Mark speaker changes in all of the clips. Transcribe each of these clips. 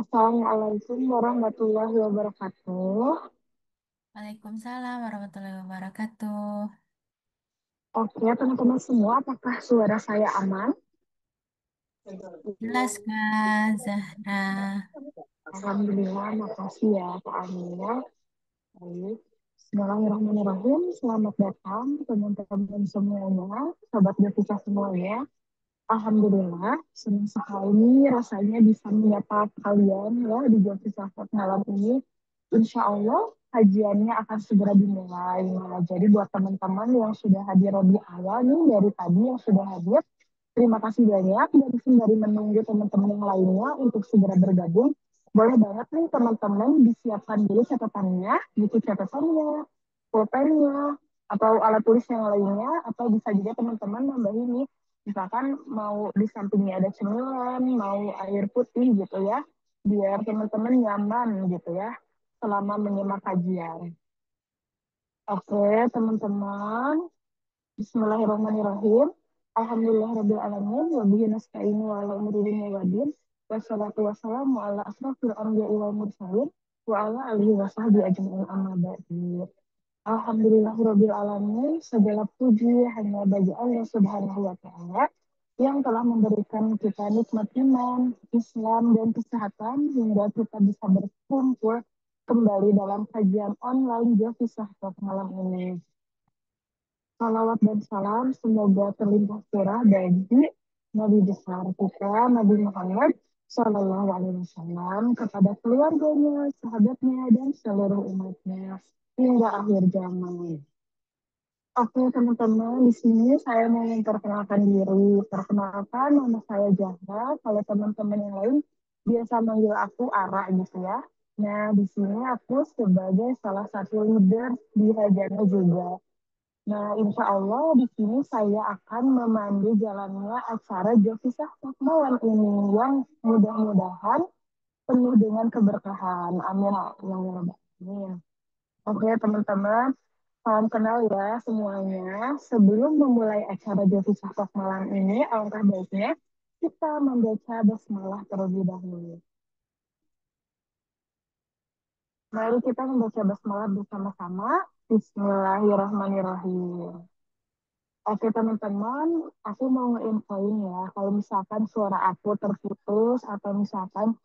Speaker 1: Assalamualaikum warahmatullahi wabarakatuh.
Speaker 2: Waalaikumsalam warahmatullahi wabarakatuh.
Speaker 1: Oke, teman-teman semua, apakah suara saya aman?
Speaker 2: Jelas Kak Zahra.
Speaker 1: Alhamdulillah, makasih ya Pak Amir. Baik. Bismillahirrahmanirrahim. Selamat datang teman-teman semuanya, sahabat Devisa semuanya. Alhamdulillah, senang sekali rasanya bisa menyapa kalian ya di Devisa malam ini. Insya Allah kajiannya akan segera dimulai. Nah, jadi buat teman-teman yang sudah hadir di awal nih dari tadi yang sudah hadir, terima kasih banyak dan sembari menunggu teman-teman yang lainnya untuk segera bergabung. Boleh banget nih teman-teman disiapkan dulu catatannya, buku catatannya, pulpennya, atau alat tulis yang lainnya, atau bisa juga teman-teman nambah ini. Misalkan mau di sampingnya ada cemilan, mau air putih gitu ya, biar teman-teman nyaman gitu ya selama menyimak kajian. Oke, teman-teman. Bismillahirrahmanirrahim. Alhamdulillahirrahmanirrahim. Wabihi nasta'inu wa ala umuri wadin. Wassalatu wassalamu ala asrafil anbiya'i wal mursalin. Wa ala alihi wa sahbihi ajma'in amma ba'du. Alhamdulillahirabbil alamin. Segala puji hanya bagi Allah Subhanahu wa taala yang telah memberikan kita nikmat iman, Islam dan kesehatan hingga kita bisa berkumpul kembali dalam kajian online Jafisah malam ini. Salawat dan salam semoga terlimpah curah bagi Nabi besar kita, Nabi Muhammad Sallallahu Alaihi Wasallam kepada keluarganya, sahabatnya, dan seluruh umatnya hingga akhir zaman. Oke teman-teman, di sini saya mau memperkenalkan diri. Perkenalkan nama saya Zahra. Kalau teman-teman yang lain biasa manggil aku Ara gitu ya. Nah, di sini aku sebagai salah satu leader di Hajana juga. Nah, insya Allah di sini saya akan memandu jalannya acara Jovisa malam ini yang mudah-mudahan penuh dengan keberkahan. Amin. Amin. Oke, teman-teman, salam kenal ya semuanya. Sebelum memulai acara Jovisa malam ini, alangkah baiknya kita membaca basmalah terlebih dahulu. Mari kita membaca basmalah bersama-sama. Bismillahirrahmanirrahim. Oke teman-teman, aku mau nge-infoin ya, kalau misalkan suara aku terputus atau misalkan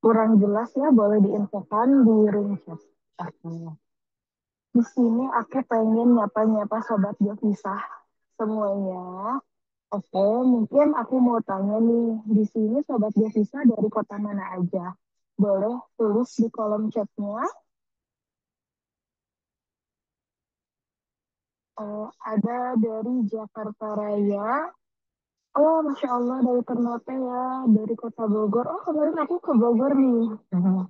Speaker 1: kurang jelas ya, boleh diinfokan di room chat. Oke. Di sini aku pengen nyapa-nyapa sobat Jovisa semuanya. Oke, mungkin aku mau tanya nih, di sini sobat Jovisa dari kota mana aja? Boleh tulis di kolom chatnya. Ada dari Jakarta Raya. Oh, Masya Allah dari Ternate ya, dari Kota Bogor. Oh, kemarin aku ke Bogor nih. Mhm.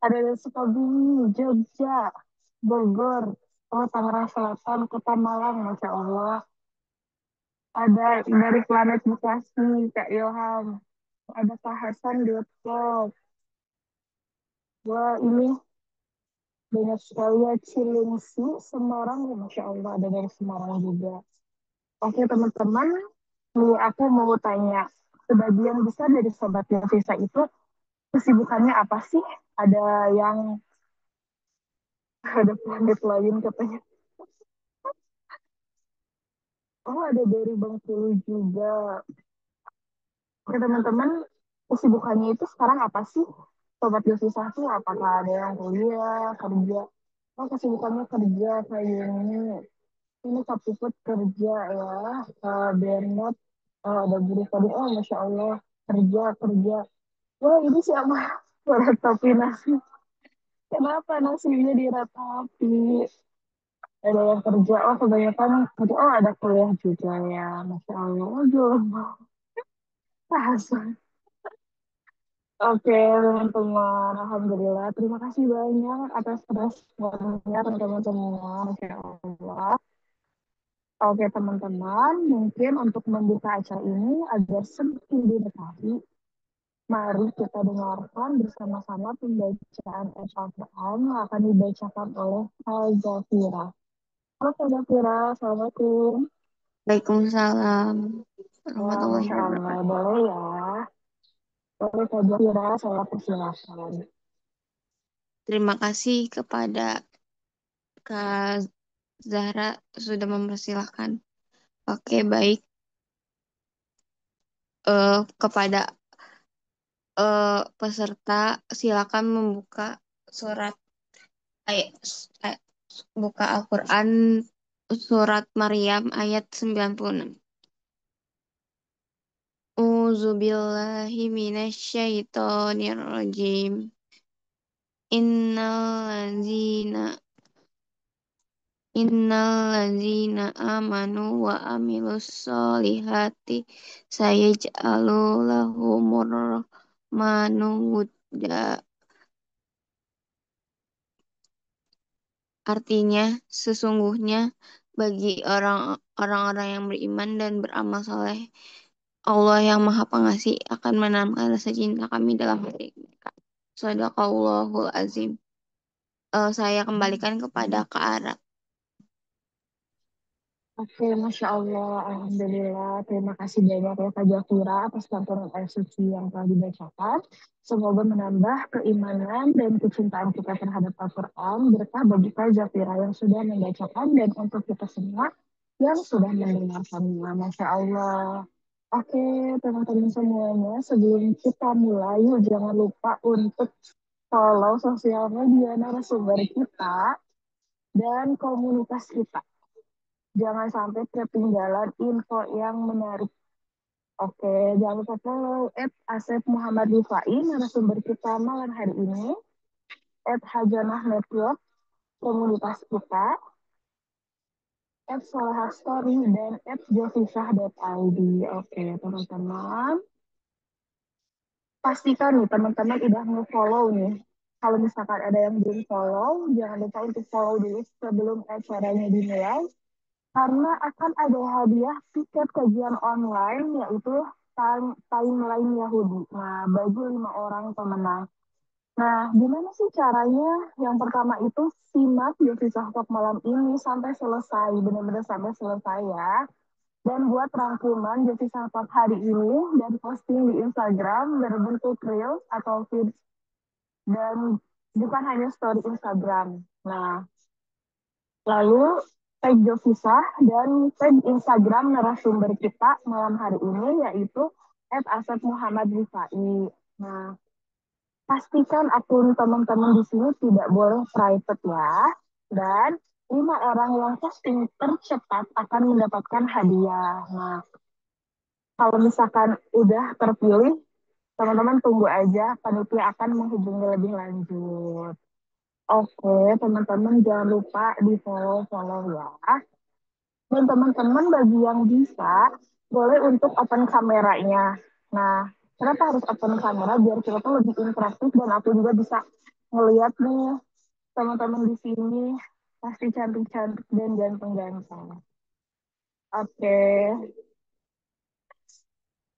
Speaker 1: Ada dari Sukabumi, Jogja, Bogor, oh Tangerang Selatan, Kota Malang, Masya Allah. Ada dari Planet Bekasi, Kak Ilham. Ada Kak Hasan Depok. Wah, ini banyak sekali ya Cilengsi, Semarang, ya, Masya Allah ada dari Semarang juga. Oke teman-teman, nih aku mau tanya, sebagian besar dari sobat Visa itu kesibukannya apa sih? Ada yang ada planet lain katanya. Oh, ada dari Bengkulu juga. Oke, teman-teman, kesibukannya itu sekarang apa sih? Sobat Devisa tuh apakah ada yang kuliah, kerja? Oh, kesibukannya kerja kayak ini. Ini Kak Puput kerja ya. Bernard, ada guru tadi. Oh, Masya Allah, kerja, kerja. Wah, ini siapa? Meratapi nasi. Kenapa nasinya diratapi? Ada yang kerja, oh kebanyakan kerja, oh ada kuliah juga ya, Masya Allah, oh belum bahasa. Oke, teman-teman, Alhamdulillah, terima kasih banyak atas responnya teman-teman semua, Masya Allah. Oke, teman-teman, mungkin untuk membuka acara ini agar semakin didekati, mari kita dengarkan bersama-sama pembacaan Al-Quran yang akan dibacakan oleh Al-Zafira. Halo, Zafira, Assalamualaikum.
Speaker 2: Waalaikumsalam
Speaker 1: Wah,
Speaker 2: warahmatullahi
Speaker 1: Masya Allah,
Speaker 2: wabarakatuh.
Speaker 1: boleh ya. Oleh Kak Zahira, saya persilakan.
Speaker 3: Terima kasih kepada Kak Zahra sudah mempersilahkan. Oke, baik. Kepada peserta, silakan membuka surat ayat, ayat buka Al-Quran surat Maryam ayat 96. Uzubillahi minasyaitonirrajim. Innal Innalladzina amanu wa amilus solihati sayaj'alu lahumur rahmanu wudda. Artinya, sesungguhnya bagi orang-orang yang beriman dan beramal soleh, Allah yang Maha Pengasih akan menanamkan rasa cinta kami dalam hati mereka. Shadaqallahul azim. Saya kembalikan kepada Kak Ara.
Speaker 1: Oke, Masya Allah, Alhamdulillah. Terima kasih banyak ya Kak Jafira atas lantunan ayat suci yang telah dibacakan. Semoga menambah keimanan dan kecintaan kita terhadap Al-Quran berkah bagi Kak Jafira yang sudah membacakan dan untuk kita semua yang sudah mendengarkannya. Masya Allah. Oke, teman-teman semuanya, sebelum kita mulai, jangan lupa untuk follow sosial media narasumber kita dan komunitas kita. Jangan sampai ketinggalan info yang menarik. Oke, jangan lupa follow Asep Muhammad Rifai, narasumber kita malam hari ini, Hajanah Network, komunitas kita, Salaha Story, dan Josifah.id. Oke, teman-teman. Pastikan nih, teman-teman udah nge-follow nih. Kalau misalkan ada yang belum follow, jangan lupa untuk follow dulu sebelum acaranya dimulai karena akan ada hadiah tiket kajian online yaitu Timeline Yahudi. Nah, bagi 5 orang pemenang. Nah, gimana sih caranya? Yang pertama itu simak Devisa Talk malam ini sampai selesai, benar-benar sampai selesai ya. Dan buat rangkuman Devisa Talk hari ini dan posting di Instagram berbentuk Reels atau feeds dan bukan hanya story Instagram. Nah, lalu tag Jovisa dan tag Instagram narasumber kita malam hari ini yaitu @asep_muhammad_rifai. Nah, pastikan akun teman-teman di sini tidak boleh private ya. Dan 5 orang yang posting tercepat akan mendapatkan hadiah. Nah, kalau misalkan udah terpilih, teman-teman tunggu aja, panitia akan menghubungi lebih lanjut. Oke, teman-teman jangan lupa di follow-follow ya. Dan teman-teman bagi yang bisa, boleh untuk open kameranya. Nah, kenapa harus open kamera? Biar kita tuh lebih interaktif dan aku juga bisa ngeliat nih teman-teman di sini pasti cantik-cantik dan ganteng-ganteng. Oke,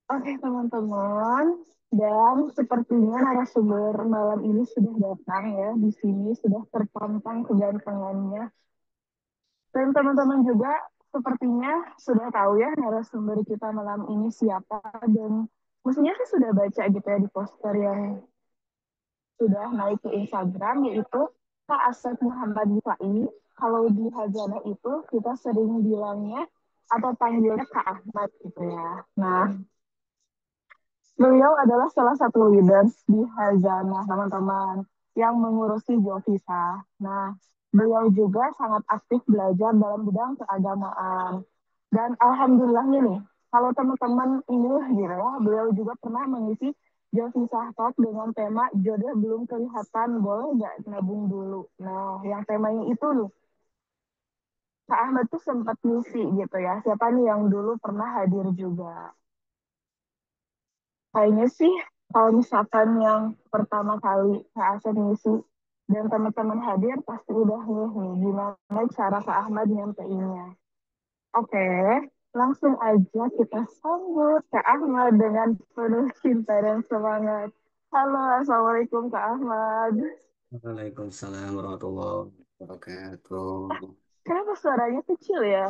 Speaker 1: oke teman-teman. Dan sepertinya narasumber malam ini sudah datang ya. Di sini sudah terpampang kegantengannya. Dan teman-teman juga sepertinya sudah tahu ya narasumber kita malam ini siapa dan mestinya sih sudah baca gitu ya di poster yang sudah naik ke Instagram yaitu Kak Asep Muhammad Rifai. Kalau di Hajana itu kita sering bilangnya atau panggilnya Kak Ahmad gitu ya. Nah, beliau adalah salah satu leaders di Hazana, teman-teman, yang mengurusi Jovisa. Nah, beliau juga sangat aktif belajar dalam bidang keagamaan. Dan alhamdulillahnya nih, kalau teman-teman ini gitu ya, beliau juga pernah mengisi Jovisa Talk dengan tema jodoh belum kelihatan, boleh nggak nabung dulu. Nah, yang temanya itu nih, Kak Ahmad tuh sempat ngisi gitu ya. Siapa nih yang dulu pernah hadir juga? Kayaknya sih kalau misalkan yang pertama kali Kak Asep ngisi dan teman-teman hadir pasti udah nih gimana cara Kak Ahmad nyampeinnya. Oke, langsung aja kita sambut Kak Ahmad dengan penuh cinta dan semangat. Halo, Assalamualaikum Kak Ahmad.
Speaker 4: Waalaikumsalam warahmatullahi wabarakatuh.
Speaker 1: Kenapa suaranya kecil ya?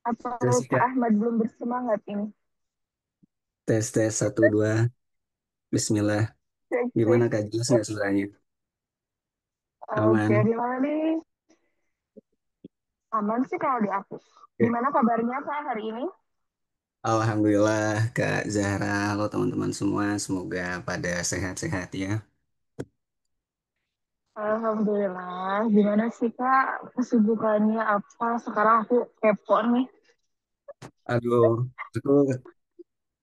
Speaker 1: Atau
Speaker 4: Tes
Speaker 1: Kak
Speaker 4: Kak,
Speaker 1: Ahmad belum bersemangat ini?
Speaker 4: tes tes 1 2. Bismillah.
Speaker 1: Cek,
Speaker 4: Gimana
Speaker 1: cek.
Speaker 4: Kak? Jelas nggak suaranya?
Speaker 1: Oke,
Speaker 4: Aman.
Speaker 1: gimana nih? Aman sih kalau di aku.
Speaker 4: Oke.
Speaker 1: Gimana kabarnya Kak hari ini?
Speaker 4: Alhamdulillah Kak Zahra, halo teman-teman semua. Semoga pada sehat-sehat ya.
Speaker 1: Alhamdulillah. Gimana sih Kak kesibukannya apa? Sekarang aku kepo nih.
Speaker 4: Aduh, aku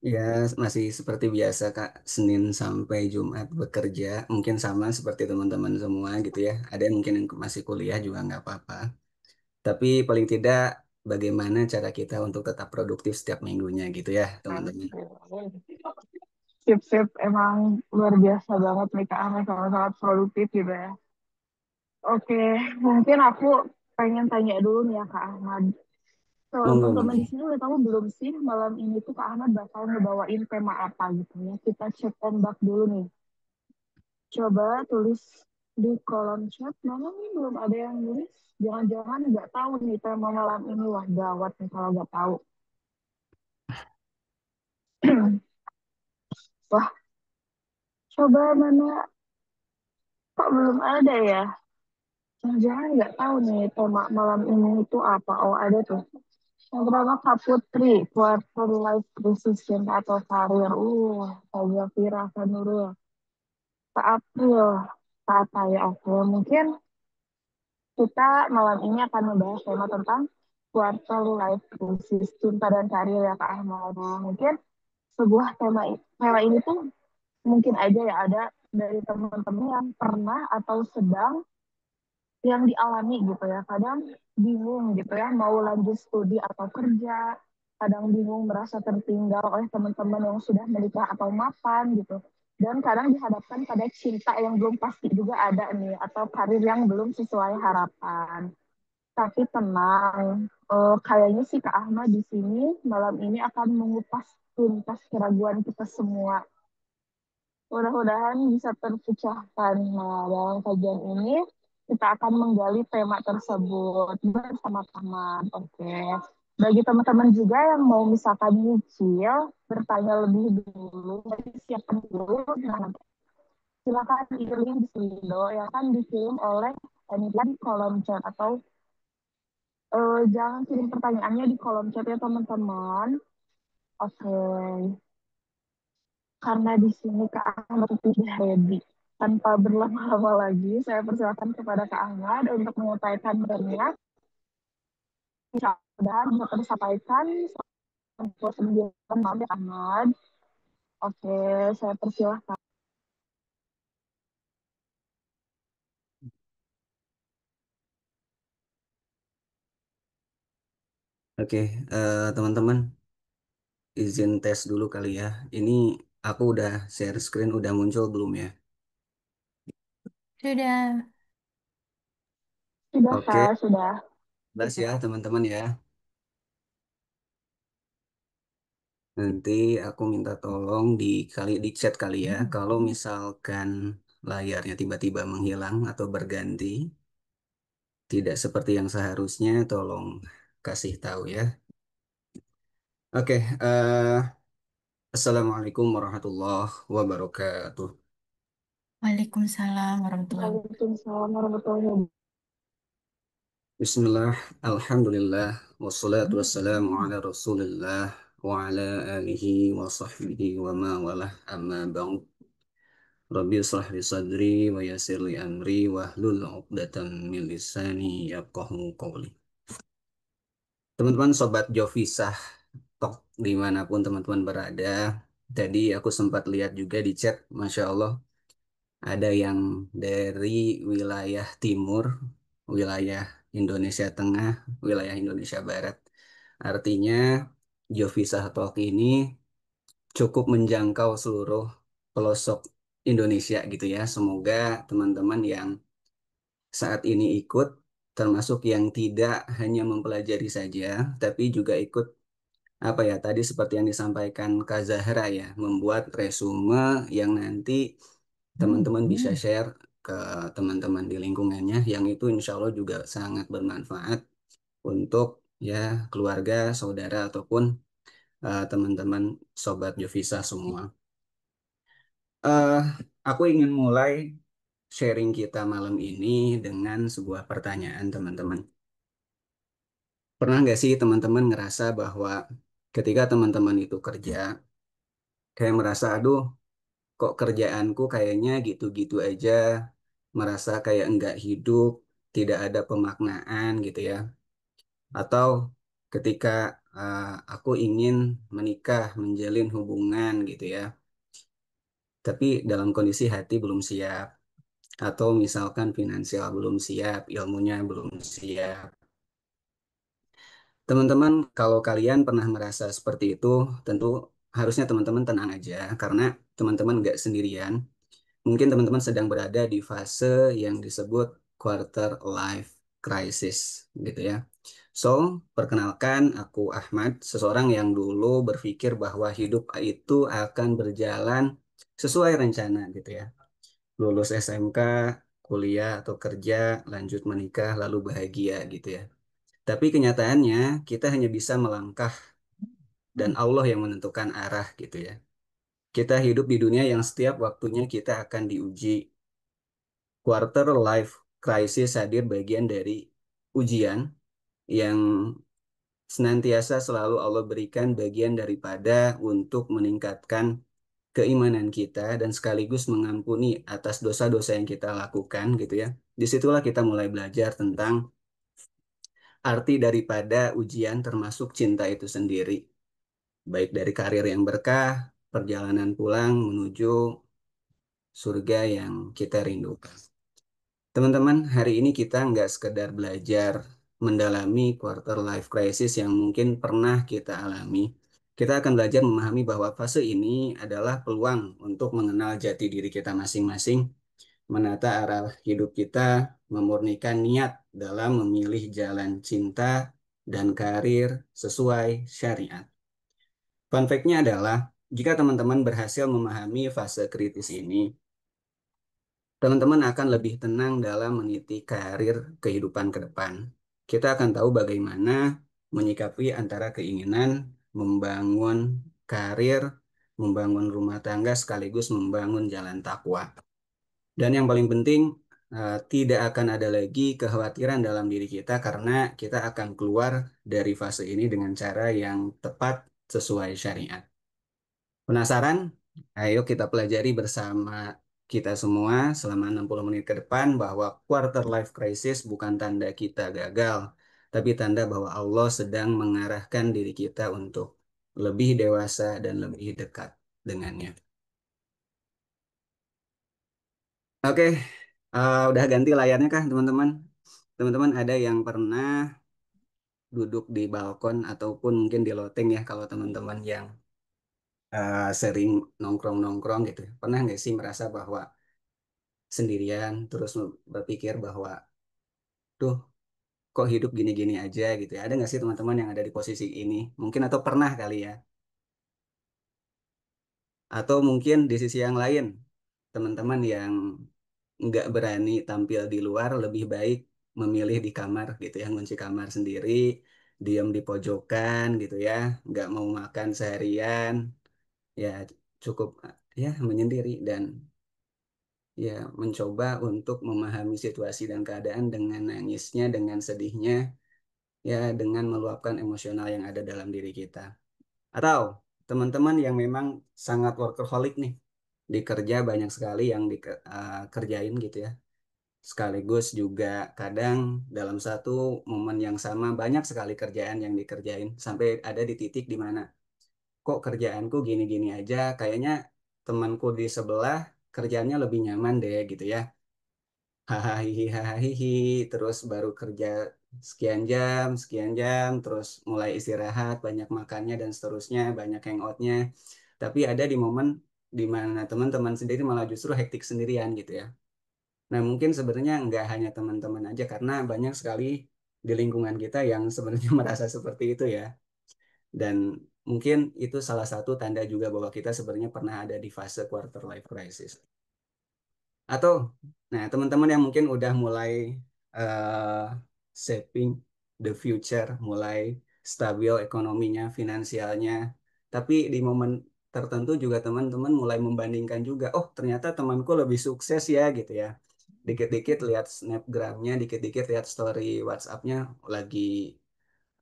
Speaker 4: ya masih seperti biasa Kak, Senin sampai Jumat bekerja. Mungkin sama seperti teman-teman semua gitu ya. Ada yang mungkin yang masih kuliah juga nggak apa-apa. Tapi paling tidak bagaimana cara kita untuk tetap produktif setiap minggunya gitu ya teman-teman.
Speaker 1: Sip-sip emang luar biasa banget nih Kak Ahmad sangat-sangat produktif gitu ya. Oke, mungkin aku pengen tanya dulu nih ya Kak Ahmad.
Speaker 4: Monggo,
Speaker 1: Teman-teman
Speaker 4: monggo.
Speaker 1: di sini udah tahu belum sih malam ini tuh Kak Ahmad bakal ngebawain tema apa gitu ya. Kita cek ombak dulu nih. Coba tulis di kolom chat. Mana nih belum ada yang nulis. Jangan-jangan nggak tahu nih tema malam ini. Wah gawat nih kalau nggak tahu. Wah, coba mana kok belum ada ya? Jangan-jangan nggak tahu nih tema malam ini itu apa. Oh ada tuh. Yang pertama Kak Putri, quarter life decision atau karir. Saya Fira Nurul. Kak April, Kak apa ya? Oke, mungkin kita malam ini akan membahas tema tentang quarter life crisis, cinta dan karir ya Kak Ahmad. Nah, mungkin sebuah tema ini tuh mungkin aja ya ada dari teman-teman yang pernah atau sedang yang dialami gitu ya. Kadang bingung gitu ya mau lanjut studi atau kerja, kadang bingung merasa tertinggal oleh teman-teman yang sudah menikah atau mapan gitu. Dan kadang dihadapkan pada cinta yang belum pasti juga ada nih atau karir yang belum sesuai harapan. Tapi tenang, kayaknya sih Kak Ahmad di sini malam ini akan mengupas tuntas keraguan kita semua. Mudah-mudahan bisa terpecahkan. Nah, dalam kajian ini kita akan menggali tema tersebut bersama-sama. Oke. Bagi teman-teman juga yang mau misalkan nyicil, bertanya lebih dulu, siapkan dulu. Nah, silakan kirim di Slido yang akan dikirim oleh Anita di kolom chat atau jangan kirim pertanyaannya di kolom chat ya teman-teman. Oke, karena di sini Kak Ahmad sudah ready. Tanpa berlama-lama lagi, saya persilakan kepada Kak Ahmad untuk menyampaikan materinya. Mudah-mudahan bisa tersampaikan sampai 9 malam ya Ahmad. Oke, saya persilahkan.
Speaker 4: Oke, teman-teman, izin tes dulu kali ya. Ini aku udah share screen, udah muncul belum ya?
Speaker 2: Sudah.
Speaker 1: Sudah
Speaker 4: Oke,
Speaker 1: Kak, sudah.
Speaker 4: jelas ya teman-teman ya. Nanti aku minta tolong di chat kali ya. Kalau misalkan layarnya tiba-tiba menghilang atau berganti, tidak seperti yang seharusnya, tolong kasih tahu ya. Oke, Assalamualaikum warahmatullahi wabarakatuh.
Speaker 2: Waalaikumsalam warahmatullahi wabarakatuh.
Speaker 1: Waalaikumsalam warahmatullahi wabarakatuh.
Speaker 4: Bismillah, Alhamdulillah, wassalatu wassalamu ala Rasulillah wa ala alihi wa sahbihi wa ma walah amma ba'd. Rabbi israh li sadri wa yassir li amri wa hlul 'uqdatam min lisani yafqahu qawli. Teman-teman sobat Jovisa Tok dimanapun teman-teman berada, tadi aku sempat lihat juga di chat, Masya Allah, ada yang dari wilayah timur, wilayah Indonesia Tengah, wilayah Indonesia Barat. Artinya Jovisa Talk ini cukup menjangkau seluruh pelosok Indonesia gitu ya. Semoga teman-teman yang saat ini ikut, termasuk yang tidak hanya mempelajari saja, tapi juga ikut apa ya tadi seperti yang disampaikan Kak Zahra ya, membuat resume yang nanti teman-teman bisa share ke teman-teman di lingkungannya, yang itu insya Allah juga sangat bermanfaat untuk ya keluarga, saudara ataupun teman-teman sobat Jovisa semua. Eh, aku ingin mulai sharing kita malam ini dengan sebuah pertanyaan, teman-teman. Pernah nggak sih teman-teman ngerasa bahwa ketika teman-teman itu kerja, kayak merasa, aduh, kok kerjaanku kayaknya gitu-gitu aja, merasa kayak enggak hidup, tidak ada pemaknaan gitu ya. Atau ketika aku ingin menikah, menjalin hubungan gitu ya, tapi dalam kondisi hati belum siap, atau misalkan finansial belum siap, ilmunya belum siap. Teman-teman, kalau kalian pernah merasa seperti itu, tentu harusnya teman-teman tenang aja, karena teman-teman nggak sendirian. Mungkin teman-teman sedang berada di fase yang disebut quarter life crisis, gitu ya. So, perkenalkan aku Ahmad, seseorang yang dulu berpikir bahwa hidup itu akan berjalan sesuai rencana, gitu ya. Lulus SMK, kuliah atau kerja, lanjut menikah, lalu bahagia, gitu ya. Tapi kenyataannya kita hanya bisa melangkah dan Allah yang menentukan arah gitu ya. Kita hidup di dunia yang setiap waktunya kita akan diuji. Quarter life crisis hadir bagian dari ujian yang senantiasa selalu Allah berikan bagian daripada untuk meningkatkan keimanan kita dan sekaligus mengampuni atas dosa-dosa yang kita lakukan gitu ya. Disitulah kita mulai belajar tentang arti daripada ujian termasuk cinta itu sendiri. Baik dari karir yang berkah, perjalanan pulang menuju surga yang kita rindukan. Teman-teman, hari ini kita nggak sekedar belajar mendalami quarter life crisis yang mungkin pernah kita alami. Kita akan belajar memahami bahwa fase ini adalah peluang untuk mengenal jati diri kita masing-masing, menata arah hidup kita, memurnikan niat dalam memilih jalan cinta dan karir sesuai syariat. Fun fact-nya adalah, jika teman-teman berhasil memahami fase kritis ini, teman-teman akan lebih tenang dalam meniti karir kehidupan ke depan. Kita akan tahu bagaimana menyikapi antara keinginan membangun karir, membangun rumah tangga, sekaligus membangun jalan takwa. Dan yang paling penting, tidak akan ada lagi kekhawatiran dalam diri kita karena kita akan keluar dari fase ini dengan cara yang tepat sesuai syariat. Penasaran? Ayo kita pelajari bersama kita semua selama 60 menit ke depan bahwa quarter life crisis bukan tanda kita gagal, tapi tanda bahwa Allah sedang mengarahkan diri kita untuk lebih dewasa dan lebih dekat dengannya. Oke, udah ganti layarnya kah teman-teman? Teman-teman ada yang pernah duduk di balkon ataupun mungkin di loteng ya kalau teman-teman yang sering nongkrong-nongkrong gitu. Pernah nggak sih merasa bahwa sendirian terus berpikir bahwa tuh kok hidup gini-gini aja gitu ya. Ada nggak sih teman-teman yang ada di posisi ini? Mungkin atau pernah kali ya. Atau mungkin di sisi yang lain, teman-teman yang nggak berani tampil di luar lebih baik memilih di kamar gitu ya, ngunci kamar sendiri, diam di pojokan gitu ya, nggak mau makan seharian, ya cukup ya menyendiri dan ya mencoba untuk memahami situasi dan keadaan dengan nangisnya, dengan sedihnya, ya dengan meluapkan emosional yang ada dalam diri kita. Atau teman-teman yang memang sangat workaholic nih, di kerja banyak sekali yang dikerjain gitu ya. Sekaligus juga kadang dalam satu momen yang sama banyak sekali kerjaan yang dikerjain sampai ada di titik di mana kok kerjaanku gini-gini aja, kayaknya temanku di sebelah kerjaannya lebih nyaman deh gitu ya. Hahaha terus baru kerja sekian jam terus mulai istirahat banyak makannya dan seterusnya banyak hangoutnya tapi ada di momen di mana teman-teman sendiri malah justru hektik sendirian gitu ya. Nah mungkin sebenarnya nggak hanya teman-teman aja karena banyak sekali di lingkungan kita yang sebenarnya merasa seperti itu ya, dan mungkin itu salah satu tanda juga bahwa kita sebenarnya pernah ada di fase quarter life crisis. Atau, nah teman-teman yang mungkin udah mulai eh saving the future, mulai stabil ekonominya, finansialnya, tapi di momen tertentu juga teman-teman mulai membandingkan juga, oh ternyata temanku lebih sukses ya gitu ya. Dikit-dikit lihat snapgramnya, dikit-dikit lihat story WhatsApp-nya lagi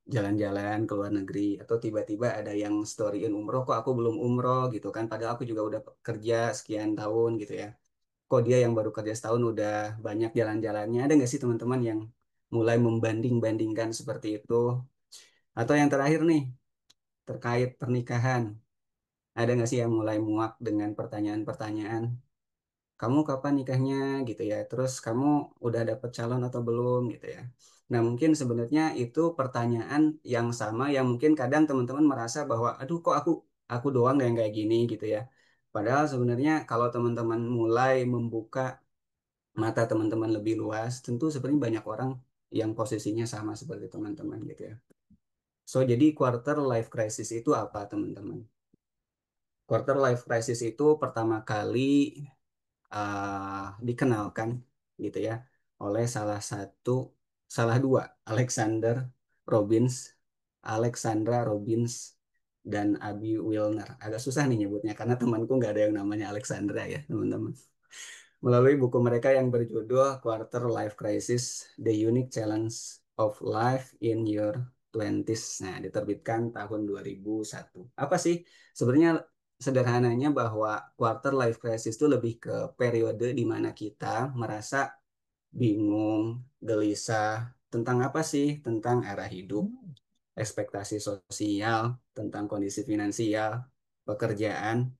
Speaker 4: jalan-jalan ke luar negeri, atau tiba-tiba ada yang storyin umroh, kok aku belum umroh gitu kan, padahal aku juga udah kerja sekian tahun gitu ya, kok dia yang baru kerja setahun udah banyak jalan-jalannya. Ada nggak sih teman-teman yang mulai membanding-bandingkan seperti itu? Atau yang terakhir nih, terkait pernikahan, ada nggak sih yang mulai muak dengan pertanyaan-pertanyaan, kamu kapan nikahnya gitu ya, terus kamu udah dapet calon atau belum gitu ya. Nah mungkin sebenarnya itu pertanyaan yang sama yang mungkin kadang teman-teman merasa bahwa aduh kok aku doang yang kayak gini gitu ya. Padahal sebenarnya kalau teman-teman mulai membuka mata teman-teman lebih luas, tentu sebenarnya banyak orang yang posisinya sama seperti teman-teman gitu ya. So jadi quarter life crisis itu apa teman-teman? Quarter life crisis itu pertama kali dikenalkan gitu ya oleh salah dua Alexander Robbins, Alexandra Robbins dan Abby Wilner. Agak susah nih nyebutnya karena temanku nggak ada yang namanya Alexandra ya teman-teman. Melalui buku mereka yang berjudul Quarter Life Crisis: The Unique Challenge of Life in Your Twenties. Nah, diterbitkan tahun 2001. Apa sih sebenarnya, sederhananya bahwa quarter life crisis itu lebih ke periode di mana kita merasa bingung, gelisah tentang apa sih? Tentang arah hidup, ekspektasi sosial, tentang kondisi finansial, pekerjaan,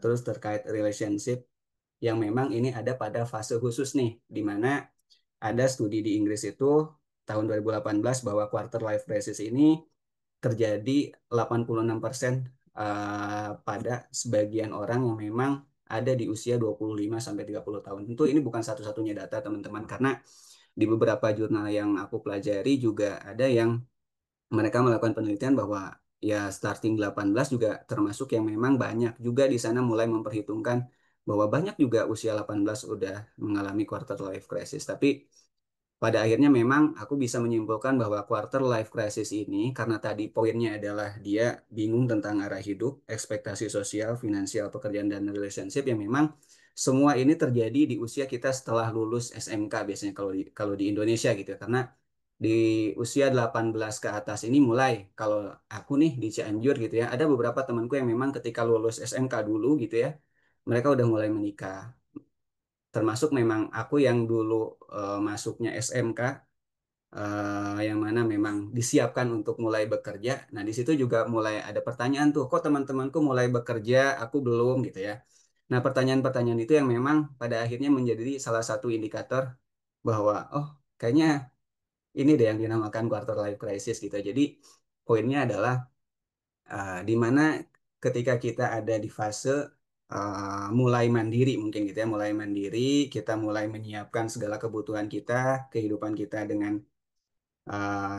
Speaker 4: terus terkait relationship, yang memang ini ada pada fase khusus nih, di mana ada studi di Inggris itu tahun 2018 bahwa quarter life crisis ini terjadi 86% pada sebagian orang yang memang ada di usia 25 sampai 30 tahun. Tentu ini bukan satu-satunya data teman-teman, karena di beberapa jurnal yang aku pelajari juga ada yang mereka melakukan penelitian bahwa ya starting 18 juga termasuk yang memang banyak juga di sana mulai memperhitungkan bahwa banyak juga usia 18 udah mengalami quarter life crisis. Tapi pada akhirnya memang aku bisa menyimpulkan bahwa quarter life crisis ini karena tadi poinnya adalah dia bingung tentang arah hidup, ekspektasi sosial, finansial, pekerjaan, dan relationship, yang memang semua ini terjadi di usia kita setelah lulus SMK biasanya kalau di Indonesia gitu ya. Karena di usia 18 ke atas ini mulai, kalau aku nih di Cianjur gitu ya, ada beberapa temanku yang memang ketika lulus SMK dulu gitu ya, mereka udah mulai menikah. Termasuk memang aku yang dulu masuknya SMK, yang mana memang disiapkan untuk mulai bekerja. Nah, di situ juga mulai ada pertanyaan tuh, kok teman-temanku mulai bekerja, aku belum gitu ya. Nah, pertanyaan-pertanyaan itu yang memang pada akhirnya menjadi salah satu indikator bahwa, oh, kayaknya ini deh yang dinamakan quarter life crisis gitu. Jadi, poinnya adalah di mana ketika kita ada di fase mulai mandiri mungkin gitu ya, mulai mandiri, kita mulai menyiapkan segala kebutuhan kita, kehidupan kita dengan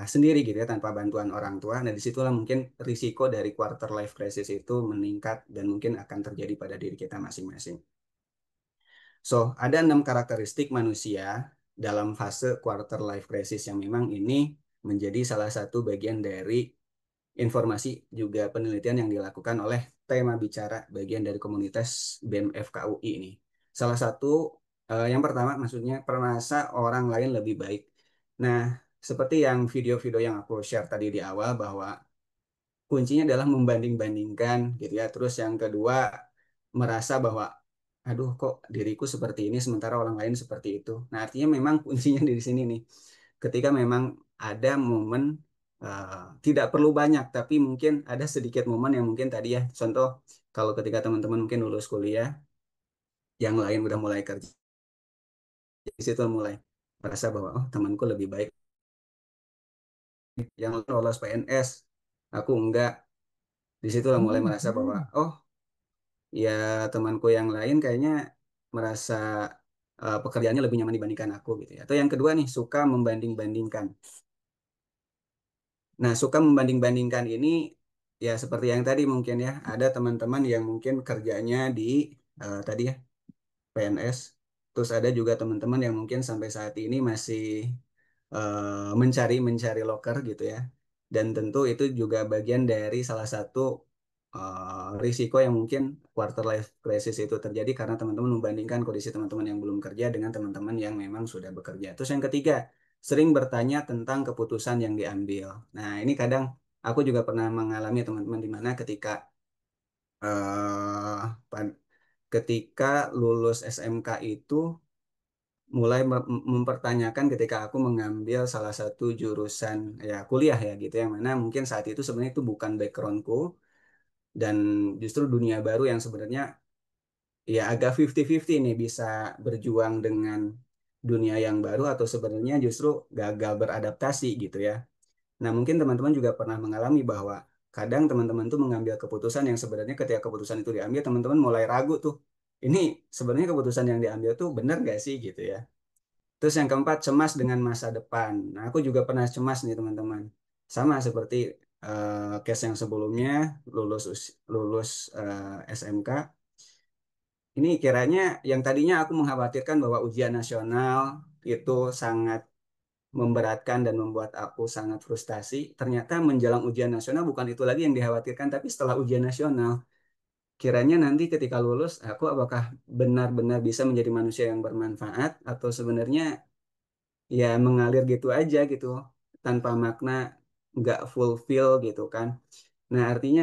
Speaker 4: sendiri gitu ya, tanpa bantuan orang tua. Nah, disitulah mungkin risiko dari quarter life crisis itu meningkat dan mungkin akan terjadi pada diri kita masing-masing. So, ada 6 karakteristik manusia dalam fase quarter life crisis yang memang ini menjadi salah satu bagian dari informasi juga penelitian yang dilakukan oleh tema bicara bagian dari komunitas BEM FKUI ini. Salah satu, yang pertama maksudnya merasa orang lain lebih baik. Nah, seperti yang video-video yang aku share tadi di awal bahwa kuncinya adalah membanding-bandingkan gitu ya. Terus yang kedua, merasa bahwa aduh kok diriku seperti ini sementara orang lain seperti itu. Nah, artinya memang kuncinya di sini nih. Ketika memang ada momen, tidak perlu banyak tapi mungkin ada sedikit momen yang mungkin tadi ya, contoh kalau ketika teman-teman mungkin lulus kuliah, yang lain udah mulai kerja, di situ mulai merasa bahwa oh temanku lebih baik, yang lolos PNS, aku enggak. Di situ mulai merasa bahwa oh ya temanku yang lain kayaknya merasa pekerjaannya lebih nyaman dibandingkan aku gitu ya. Atau yang kedua nih, suka membanding-bandingkan. Nah, suka membanding-bandingkan ini ya seperti yang tadi mungkin ya, ada teman-teman yang mungkin kerjanya di tadi ya PNS, terus ada juga teman-teman yang mungkin sampai saat ini masih mencari mencari loker gitu ya. Dan tentu itu juga bagian dari salah satu risiko yang mungkin quarter life crisis itu terjadi karena teman-teman membandingkan kondisi teman-teman yang belum kerja dengan teman-teman yang memang sudah bekerja. Terus yang ketiga, sering bertanya tentang keputusan yang diambil. Nah, ini kadang aku juga pernah mengalami teman-teman di mana eh, pad- ketika lulus SMK itu mulai mempertanyakan ketika aku mengambil salah satu jurusan ya kuliah ya gitu yang mana mungkin saat itu sebenarnya itu bukan backgroundku dan justru dunia baru yang sebenarnya ya agak 50-50 nih bisa berjuang dengan dunia yang baru atau sebenarnya justru gagal beradaptasi gitu ya. Nah, mungkin teman-teman juga pernah mengalami bahwa kadang teman-teman tuh mengambil keputusan yang sebenarnya ketika keputusan itu diambil, teman-teman mulai ragu tuh. Ini sebenarnya keputusan yang diambil tuh benar gak sih gitu ya. Terus yang keempat, cemas dengan masa depan. Nah, aku juga pernah cemas nih teman-teman. Sama seperti case yang sebelumnya, lulus SMK. Ini kiranya yang tadinya aku mengkhawatirkan bahwa ujian nasional itu sangat memberatkan dan membuat aku sangat frustasi. Ternyata menjelang ujian nasional bukan itu lagi yang dikhawatirkan, tapi setelah ujian nasional, kiranya nanti ketika lulus, aku apakah benar-benar bisa menjadi manusia yang bermanfaat atau sebenarnya ya mengalir gitu aja gitu, tanpa makna, nggak fulfill gitu kan. Nah, artinya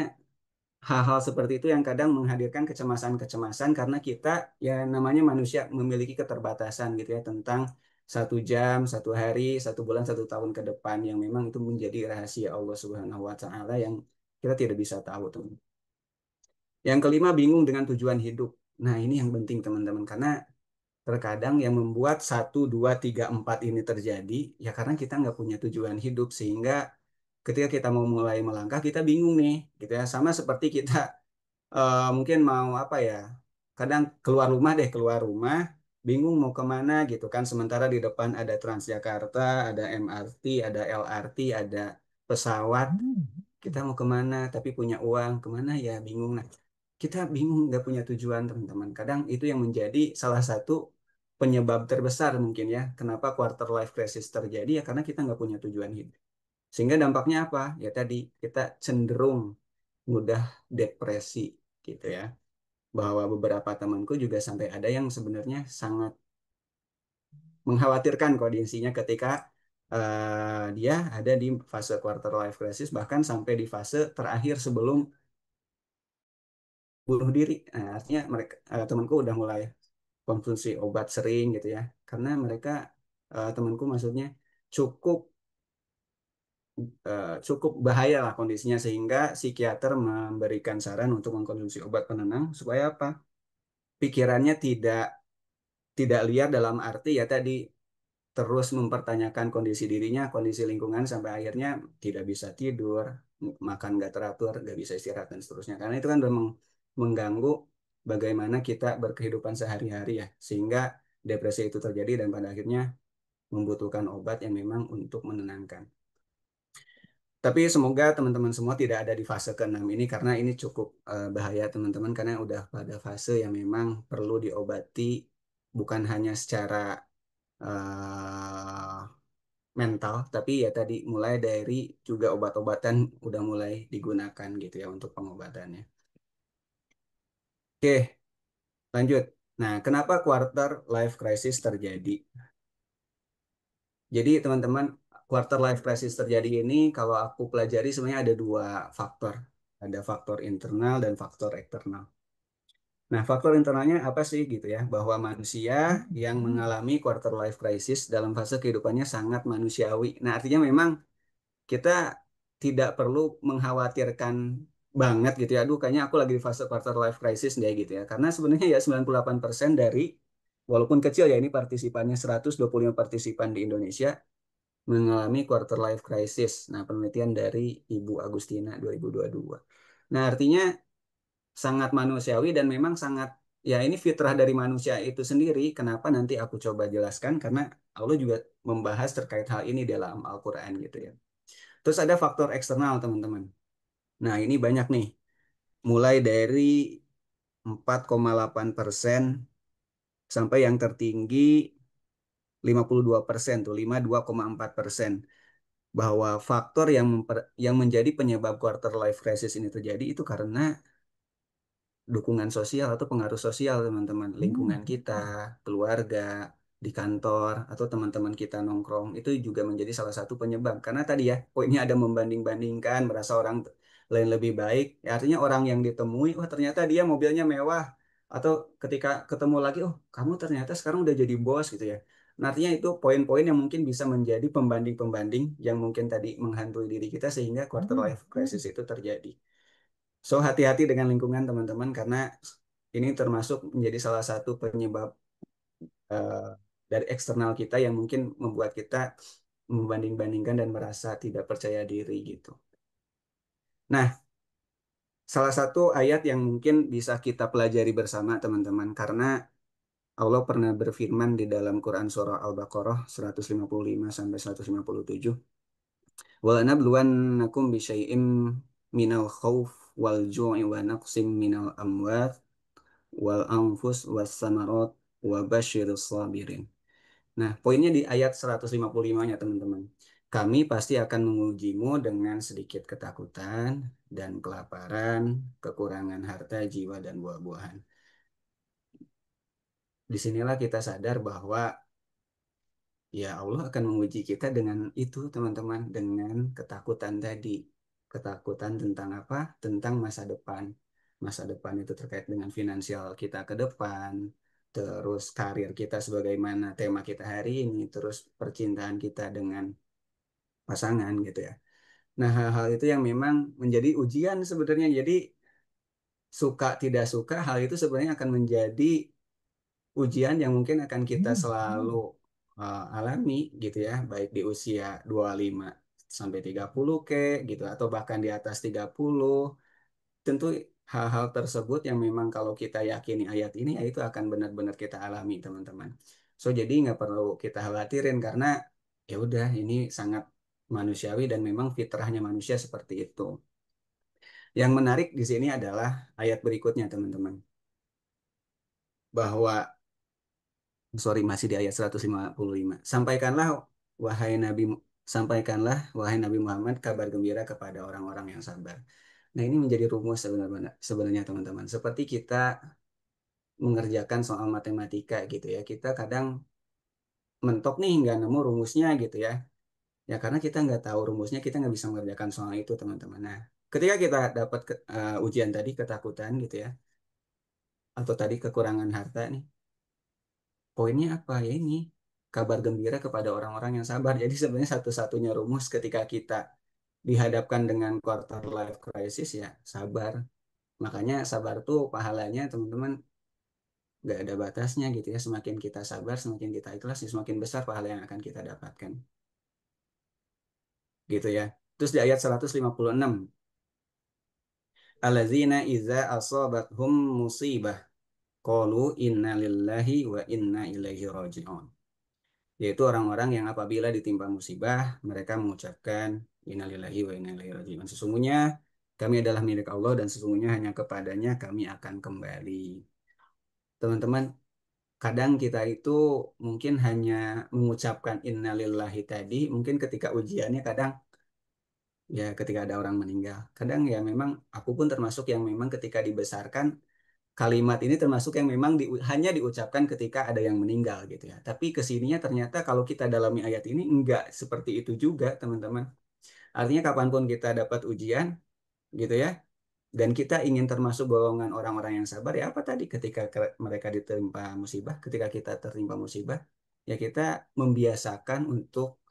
Speaker 4: hal-hal seperti itu yang kadang menghadirkan kecemasan-kecemasan karena kita ya namanya manusia memiliki keterbatasan gitu ya tentang 1 jam, 1 hari, 1 bulan, 1 tahun ke depan yang memang itu menjadi rahasia Allah Subhanahu Wa Taala yang kita tidak bisa tahu tuh. Yang kelima bingung dengan tujuan hidup. Nah ini yang penting teman-teman karena terkadang yang membuat 1, 2, 3, 4 ini terjadi ya karena kita nggak punya tujuan hidup sehingga ketika kita mau mulai melangkah kita bingung nih gitu ya sama seperti kita mungkin mau apa ya kadang keluar rumah bingung mau kemana gitu kan sementara di depan ada Transjakarta ada MRT ada LRT ada pesawat kita mau kemana tapi punya uang kemana ya bingung nah kita bingung nggak punya tujuan teman-teman kadang itu yang menjadi salah satu penyebab terbesar mungkin ya kenapa quarter life crisis terjadi ya karena kita nggak punya tujuan hidup sehingga dampaknya apa ya tadi kita cenderung mudah depresi gitu ya bahwa beberapa temanku juga sampai ada yang sebenarnya sangat mengkhawatirkan kondisinya ketika dia ada di fase quarter life crisis bahkan sampai di fase terakhir sebelum bunuh diri. Nah, artinya mereka temanku udah mulai konsumsi obat sering gitu ya karena mereka temanku maksudnya cukup cukup bahaya lah kondisinya sehingga psikiater memberikan saran untuk mengkonsumsi obat penenang supaya apa? Pikirannya tidak liar dalam arti ya tadi terus mempertanyakan kondisi dirinya, kondisi lingkungan sampai akhirnya tidak bisa tidur, makan nggak teratur, nggak bisa istirahat dan seterusnya. Karena itu kan memang mengganggu bagaimana kita berkehidupan sehari-hari ya, sehingga depresi itu terjadi dan pada akhirnya membutuhkan obat yang memang untuk menenangkan. Tapi semoga teman-teman semua tidak ada di fase ke-6 ini karena ini cukup bahaya teman-teman karena udah pada fase yang memang perlu diobati bukan hanya secara eh, mental, tapi ya tadi mulai dari juga obat-obatan udah mulai digunakan gitu ya untuk pengobatannya. Oke, lanjut. Nah, kenapa quarter life crisis terjadi? Jadi teman-teman, quarter life crisis terjadi ini kalau aku pelajari sebenarnya ada 2 faktor. Ada faktor internal dan faktor eksternal. Nah, faktor internalnya apa sih gitu ya? Bahwa manusia yang mengalami quarter life crisis dalam fase kehidupannya sangat manusiawi. Nah, artinya memang kita tidak perlu mengkhawatirkan banget gitu ya. Aduh, kayaknya aku lagi di fase quarter life crisis deh gitu ya. Karena sebenarnya ya 98% dari, walaupun kecil ya ini partisipannya 125 partisipan di Indonesia mengalami quarter life crisis. Nah, penelitian dari Ibu Agustina 2022. Nah, artinya sangat manusiawi dan memang sangat, ya ini fitrah dari manusia itu sendiri. Kenapa nanti aku coba jelaskan? Karena Allah juga membahas terkait hal ini dalam Al-Quran gitu ya. Terus ada faktor eksternal, teman-teman. Nah, ini banyak nih. Mulai dari 4,8% sampai yang tertinggi 52% tuh, 52,4%. bahwa faktor yang menjadi penyebab quarter life crisis ini terjadi itu karena dukungan sosial atau pengaruh sosial teman-teman, lingkungan kita, keluarga, di kantor atau teman-teman kita nongkrong itu juga menjadi salah satu penyebab. Karena tadi ya poinnya ada membanding-bandingkan, merasa orang lain lebih baik. Ya, artinya orang yang ditemui, oh ternyata dia mobilnya mewah, atau ketika ketemu lagi, oh kamu ternyata sekarang udah jadi bos gitu ya. Nah, artinya itu poin-poin yang mungkin bisa menjadi pembanding-pembanding yang mungkin tadi menghantui diri kita sehingga quarter life crisis itu terjadi. So, hati-hati dengan lingkungan teman-teman karena ini termasuk menjadi salah satu penyebab eh, dari eksternal kita yang mungkin membuat kita membanding-bandingkan dan merasa tidak percaya diri gitu. Nah, salah satu ayat yang mungkin bisa kita pelajari bersama teman-teman karena Allah pernah berfirman di dalam Quran surah Al-Baqarah 155 sampai 157. Wa nabluwannakum bisyai'im minal khauf wal ju'i wa naqsim minal amwat wal anfus was samarat wa basyirus sabirin. Nah, poinnya di ayat 155-nya teman-teman. Kami pasti akan mengujimu dengan sedikit ketakutan dan kelaparan, kekurangan harta, jiwa, dan buah-buahan. Disinilah kita sadar bahwa ya Allah akan menguji kita dengan itu teman-teman, dengan ketakutan tadi. Ketakutan tentang apa? Tentang masa depan. Masa depan itu terkait dengan finansial kita ke depan, terus karir kita sebagaimana tema kita hari ini, terus percintaan kita dengan pasangan gitu ya. Nah, hal-hal itu yang memang menjadi ujian sebenarnya. Jadi suka tidak suka hal itu sebenarnya akan menjadi ujian yang mungkin akan kita selalu alami gitu ya, baik di usia 25 sampai 30 gitu atau bahkan di atas 30. Tentu hal-hal tersebut yang memang kalau kita yakini ayat ini ya itu akan benar-benar kita alami teman-teman. So jadi nggak perlu kita khawatirin karena ya udah ini sangat manusiawi dan memang fitrahnya manusia seperti itu. Yang menarik di sini adalah ayat berikutnya teman-teman. Bahwa sorry masih di ayat 155. Wahai Nabi Sampaikanlah wahai Nabi Muhammad kabar gembira kepada orang-orang yang sabar. Nah, ini menjadi rumus sebenarnya teman-teman. Seperti kita mengerjakan soal matematika gitu ya. Kita kadang mentok nih nggak nemu rumusnya gitu ya. Ya karena kita nggak tahu rumusnya, kita nggak bisa mengerjakan soal itu teman-teman. Nah, ketika kita dapat ujian tadi ketakutan gitu ya, atau tadi kekurangan harta nih, poinnya apa ya ini? Kabar gembira kepada orang-orang yang sabar. Jadi sebenarnya satu-satunya rumus ketika kita dihadapkan dengan quarter life crisis ya sabar. Makanya sabar tuh pahalanya teman-teman nggak ada batasnya gitu ya. Semakin kita sabar, semakin kita ikhlas, ya semakin besar pahala yang akan kita dapatkan. Gitu ya. Terus di ayat 156. Allazina iza asabathum musibah qalu inna lillahi wa inna ilaihi raji'un. Yaitu orang-orang yang apabila ditimpa musibah, mereka mengucapkan innalillahi wa inna ilaihi raji'un. Sesungguhnya kami adalah milik Allah dan sesungguhnya hanya kepadanya kami akan kembali. Teman-teman, kadang kita itu mungkin hanya mengucapkan innalillahi tadi, mungkin ketika ujiannya kadang ya ketika ada orang meninggal. Kadang ya memang aku pun termasuk yang memang ketika dibesarkan kalimat ini termasuk yang memang hanya diucapkan ketika ada yang meninggal gitu ya. Tapi kesininya ternyata kalau kita dalami ayat ini enggak seperti itu juga teman-teman. Artinya kapanpun kita dapat ujian gitu ya, dan kita ingin termasuk golongan orang-orang yang sabar ya apa tadi ketika mereka ditimpa musibah, ketika kita tertimpa musibah, ya kita membiasakan untuk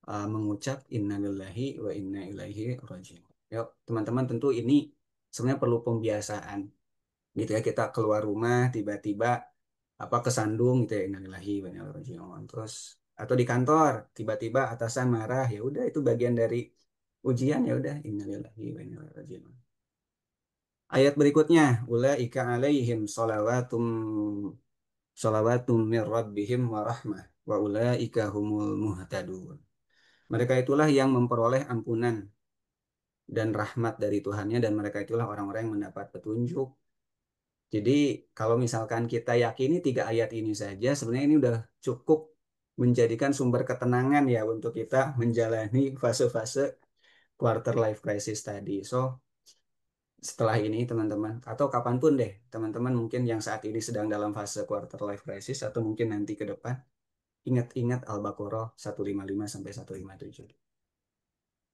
Speaker 4: mengucap innalillahi wa inna ilaihi rajiun. Yuk, teman-teman tentu ini sebenarnya perlu pembiasaan gitu ya kita keluar rumah tiba-tiba apa kesandung gitu ya innalillahi wa inna ilaihi rajiun terus atau di kantor tiba-tiba atasan marah ya udah itu bagian dari ujian ya udah innalillahi wa inna ilaihi rajiun. Ayat berikutnya ulaika alaihim salawatum mir rabbihim wa rahmah wa ulaika humul muhtadun. Mereka itulah yang memperoleh ampunan dan rahmat dari Tuhannya dan mereka itulah orang-orang yang mendapat petunjuk. Jadi kalau misalkan kita yakini tiga ayat ini saja, sebenarnya ini udah cukup menjadikan sumber ketenangan ya untuk kita menjalani fase-fase quarter life crisis tadi. So, setelah ini teman-teman, atau kapanpun deh, teman-teman mungkin yang saat ini sedang dalam fase quarter life crisis atau mungkin nanti ke depan, ingat-ingat Al-Baqarah 155 sampai 157.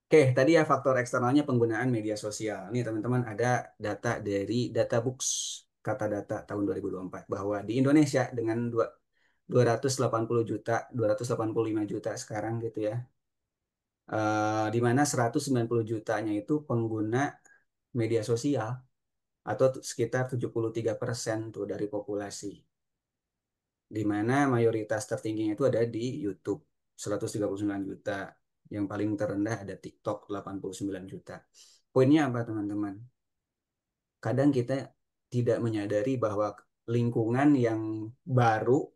Speaker 4: Oke, tadi ya faktor eksternalnya penggunaan media sosial. Ini teman-teman ada data dari Databooks, kata data tahun 2024, bahwa di Indonesia dengan 280 juta, 285 juta sekarang gitu ya, di mana 190 jutanya itu pengguna media sosial, atau sekitar 73% tuh dari populasi, di mana mayoritas tertingginya itu ada di YouTube 139 juta, yang paling terendah ada TikTok 89 juta. Poinnya apa teman-teman? Kadang kita tidak menyadari bahwa lingkungan yang baru,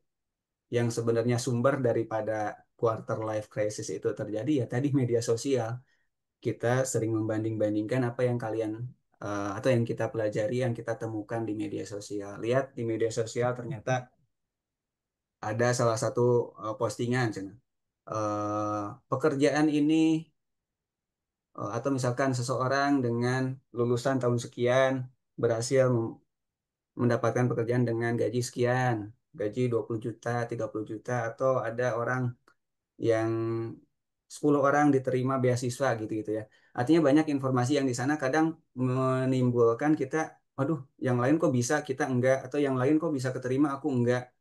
Speaker 4: yang sebenarnya sumber daripada quarter life crisis itu terjadi ya tadi media sosial. Kita sering membanding-bandingkan apa yang kalian atau yang kita pelajari, yang kita temukan di media sosial. Lihat di media sosial ternyata ada salah satu postingan, Cen. Pekerjaan ini atau misalkan seseorang dengan lulusan tahun sekian berhasil mendapatkan pekerjaan dengan gaji sekian, gaji 20 juta, 30 juta, atau ada orang yang 10 orang diterima beasiswa gitu-gitu ya. Artinya banyak informasi yang di sana kadang menimbulkan kita, aduh, yang lain kok bisa, kita enggak, atau yang lain kok bisa keterima, aku enggak.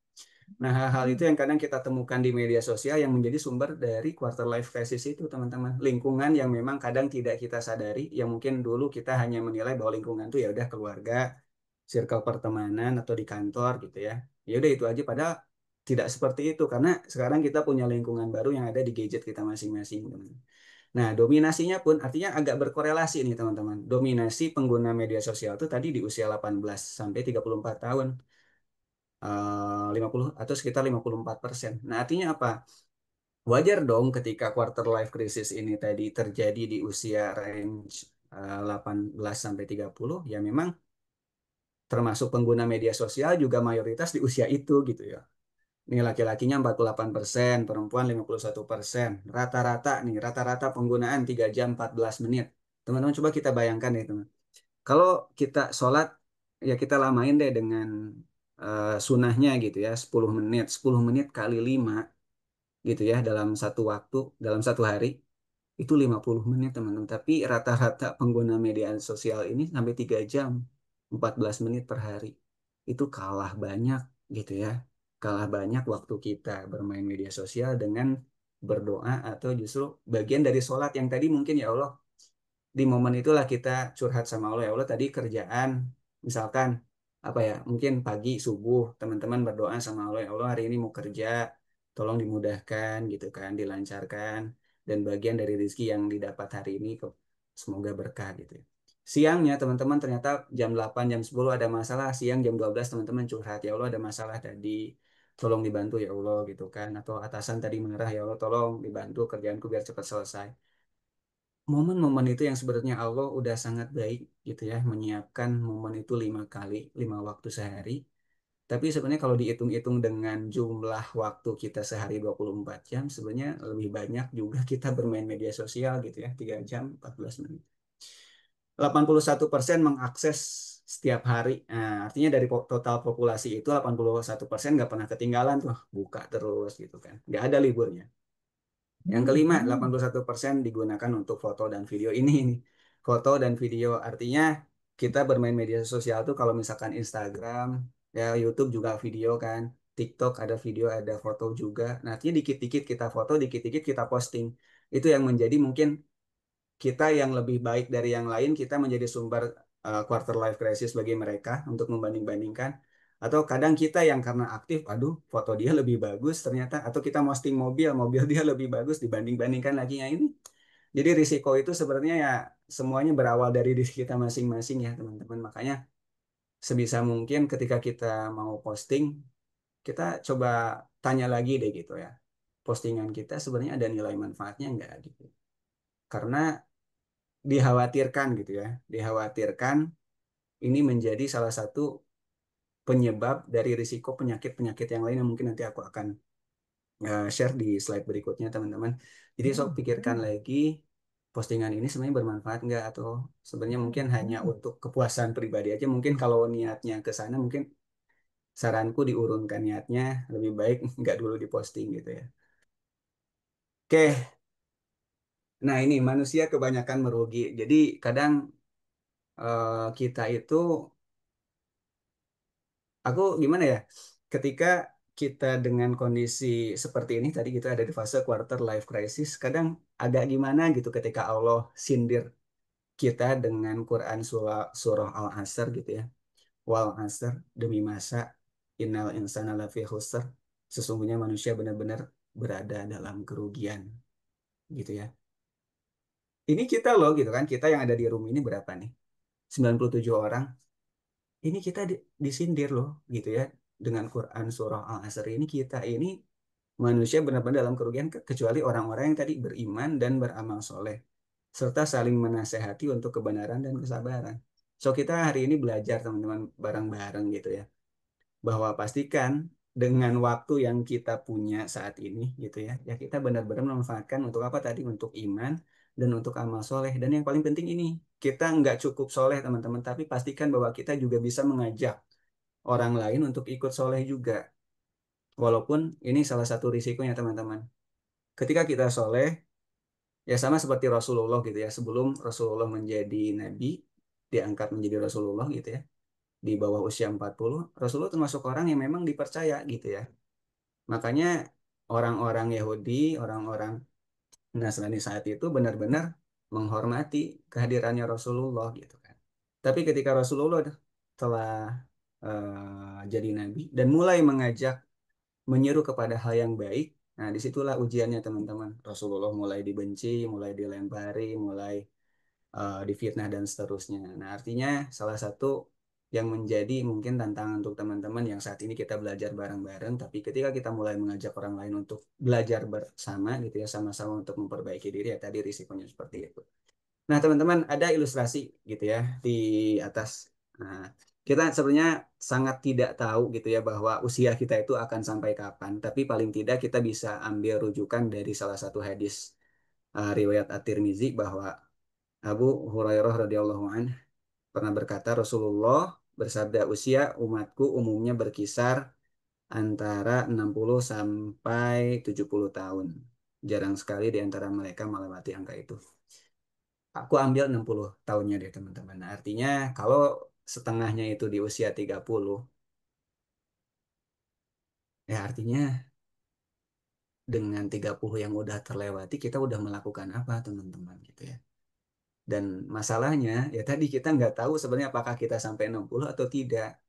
Speaker 4: Nah, hal-hal itu yang kadang kita temukan di media sosial yang menjadi sumber dari quarter life crisis itu, teman-teman. Lingkungan yang memang kadang tidak kita sadari, yang mungkin dulu kita hanya menilai bahwa lingkungan itu ya udah keluarga, circle pertemanan atau di kantor gitu ya. Ya udah itu aja, padahal tidak seperti itu karena sekarang kita punya lingkungan baru yang ada di gadget kita masing-masing, teman. Nah, dominasinya pun artinya agak berkorelasi nih, teman-teman. Dominasi pengguna media sosial itu tadi di usia 18 sampai 34 tahun. 50 atau sekitar 54%. Nah, artinya apa? Wajar dong ketika quarter life crisis ini tadi terjadi di usia range 18 sampai 30, ya memang termasuk pengguna media sosial juga mayoritas di usia itu gitu ya. Ini laki-lakinya 48%, perempuan 51%. Rata-rata nih, rata-rata penggunaan 3 jam 14 menit. Teman-teman coba kita bayangkan ya teman. Kalau kita sholat, ya kita lamain deh dengan sunahnya gitu ya, 10 menit. 10 menit kali 5 gitu ya, dalam satu waktu, dalam satu hari. Itu 50 menit teman-teman. Tapi rata-rata pengguna media sosial ini sampai 3 jam 14 menit per hari. Itu kalah banyak gitu ya. Kalah banyak waktu kita bermain media sosial dengan berdoa atau justru bagian dari sholat yang tadi mungkin ya Allah, di momen itulah kita curhat sama Allah, ya Allah tadi kerjaan misalkan apa ya, mungkin pagi subuh teman-teman berdoa sama Allah, ya Allah hari ini mau kerja tolong dimudahkan gitu kan, dilancarkan, dan bagian dari rezeki yang didapat hari ini semoga berkah gitu ya. Siangnya teman-teman ternyata jam 8 jam 10 ada masalah, siang jam 12 teman-teman curhat, ya Allah ada masalah tadi tolong dibantu ya Allah gitu kan, atau atasan tadi marah, ya Allah tolong dibantu kerjaanku biar cepat selesai. Momen-momen itu yang sebenarnya Allah udah sangat baik gitu ya, menyiapkan momen itu 5 kali, 5 waktu sehari. Tapi sebenarnya kalau dihitung-hitung dengan jumlah waktu kita sehari 24 jam, sebenarnya lebih banyak juga kita bermain media sosial gitu ya, 3 jam 14 menit. 81% mengakses setiap hari. Nah, artinya dari total populasi itu 81% nggak pernah ketinggalan tuh, buka terus gitu kan. Nggak ada liburnya. Yang kelima, 81% digunakan untuk foto dan video ini. Foto dan video artinya kita bermain media sosial tuh kalau misalkan Instagram, ya YouTube juga video kan, TikTok ada video, ada foto juga. Nah, artinya dikit-dikit kita foto, dikit-dikit kita posting. Itu yang menjadi mungkin kita yang lebih baik dari yang lain, kita menjadi sumber quarter life crisis bagi mereka untuk membanding-bandingkan. Atau kadang kita yang karena aktif, aduh foto dia lebih bagus ternyata, atau kita posting mobil, mobil dia lebih bagus dibanding-bandingkan lagi ya ini. Jadi risiko itu sebenarnya ya semuanya berawal dari diri kita masing-masing ya teman-teman. Makanya sebisa mungkin ketika kita mau posting, kita coba tanya lagi deh gitu ya. Postingan kita sebenarnya ada nilai manfaatnya nggak gitu. Karena dikhawatirkan gitu ya, dikhawatirkan ini menjadi salah satu penyebab dari risiko penyakit-penyakit yang lain yang mungkin nanti aku akan share di slide berikutnya teman-teman. Jadi sok pikirkan lagi postingan ini sebenarnya bermanfaat nggak atau sebenarnya mungkin hanya untuk kepuasan pribadi aja. Mungkin kalau niatnya ke sana mungkin saranku diurunkan niatnya lebih baik nggak dulu diposting gitu ya. Oke, nah ini manusia kebanyakan merugi. Jadi kadang kita itu, aku gimana ya, ketika kita dengan kondisi seperti ini tadi kita ada di fase quarter life crisis, kadang agak gimana gitu ketika Allah sindir kita dengan Quran surah Al-Asr gitu ya. Wal asr demi masa innal insana lafi khusr. Sesungguhnya manusia benar-benar berada dalam kerugian gitu ya. Ini kita loh gitu kan, kita yang ada di room ini berapa nih? 97 orang. Ini kita disindir loh gitu ya. Dengan Quran surah Al-Asr ini kita ini manusia benar-benar dalam kerugian kecuali orang-orang yang tadi beriman dan beramal soleh serta saling menasehati untuk kebenaran dan kesabaran. So kita hari ini belajar teman-teman bareng-bareng gitu ya, bahwa pastikan dengan waktu yang kita punya saat ini gitu ya, ya kita benar-benar memanfaatkan untuk apa tadi, untuk iman dan untuk amal soleh. Dan yang paling penting ini, kita nggak cukup soleh teman-teman, tapi pastikan bahwa kita juga bisa mengajak orang lain untuk ikut soleh juga. Walaupun ini salah satu risikonya teman-teman. Ketika kita soleh, ya sama seperti Rasulullah gitu ya, sebelum Rasulullah menjadi nabi, diangkat menjadi Rasulullah gitu ya, di bawah usia 40, Rasulullah termasuk orang yang memang dipercaya gitu ya. Makanya orang-orang Yahudi, orang-orang Nasrani saat itu benar-benar menghormati kehadirannya Rasulullah gitu kan. Tapi ketika Rasulullah telah jadi nabi dan mulai mengajak, menyeru kepada hal yang baik, nah disitulah ujiannya teman-teman. Rasulullah mulai dibenci, mulai dilempari, mulai difitnah dan seterusnya. Nah, artinya salah satu yang menjadi mungkin tantangan untuk teman-teman yang saat ini kita belajar bareng-bareng, tapi ketika kita mulai mengajak orang lain untuk belajar bersama gitu ya, sama-sama untuk memperbaiki diri ya tadi risikonya seperti itu. Nah, teman-teman ada ilustrasi gitu ya di atas. Nah, kita sebenarnya sangat tidak tahu gitu ya bahwa usia kita itu akan sampai kapan, tapi paling tidak kita bisa ambil rujukan dari salah satu hadis riwayat At-Tirmizi bahwa Abu Hurairah radhiyallahu anhu pernah berkata, Rasulullah bersabda, usia umatku umumnya berkisar antara 60 sampai 70 tahun. Jarang sekali di antara mereka melewati angka itu. Aku ambil 60 tahunnya deh teman-teman. Nah, artinya kalau setengahnya itu di usia 30, ya artinya dengan 30 yang udah terlewati kita udah melakukan apa teman-teman gitu ya. Dan masalahnya ya tadi kita nggak tahu sebenarnya apakah kita sampai 60 atau tidak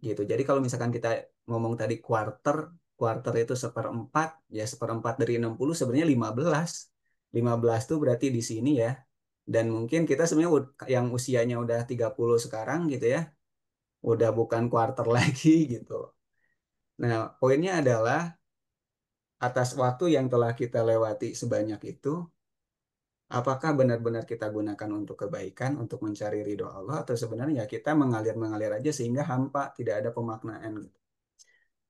Speaker 4: gitu. Jadi kalau misalkan kita ngomong tadi quarter, quarter itu seperempat, ya seperempat dari 60 sebenarnya 15. 15 tuh berarti di sini ya. Dan mungkin kita sebenarnya yang usianya udah 30 sekarang gitu ya, udah bukan quarter lagi gitu. Nah, poinnya adalah atas waktu yang telah kita lewati sebanyak itu, apakah benar-benar kita gunakan untuk kebaikan, untuk mencari ridho Allah, atau sebenarnya kita mengalir-mengalir aja sehingga hampa, tidak ada pemaknaan gitu.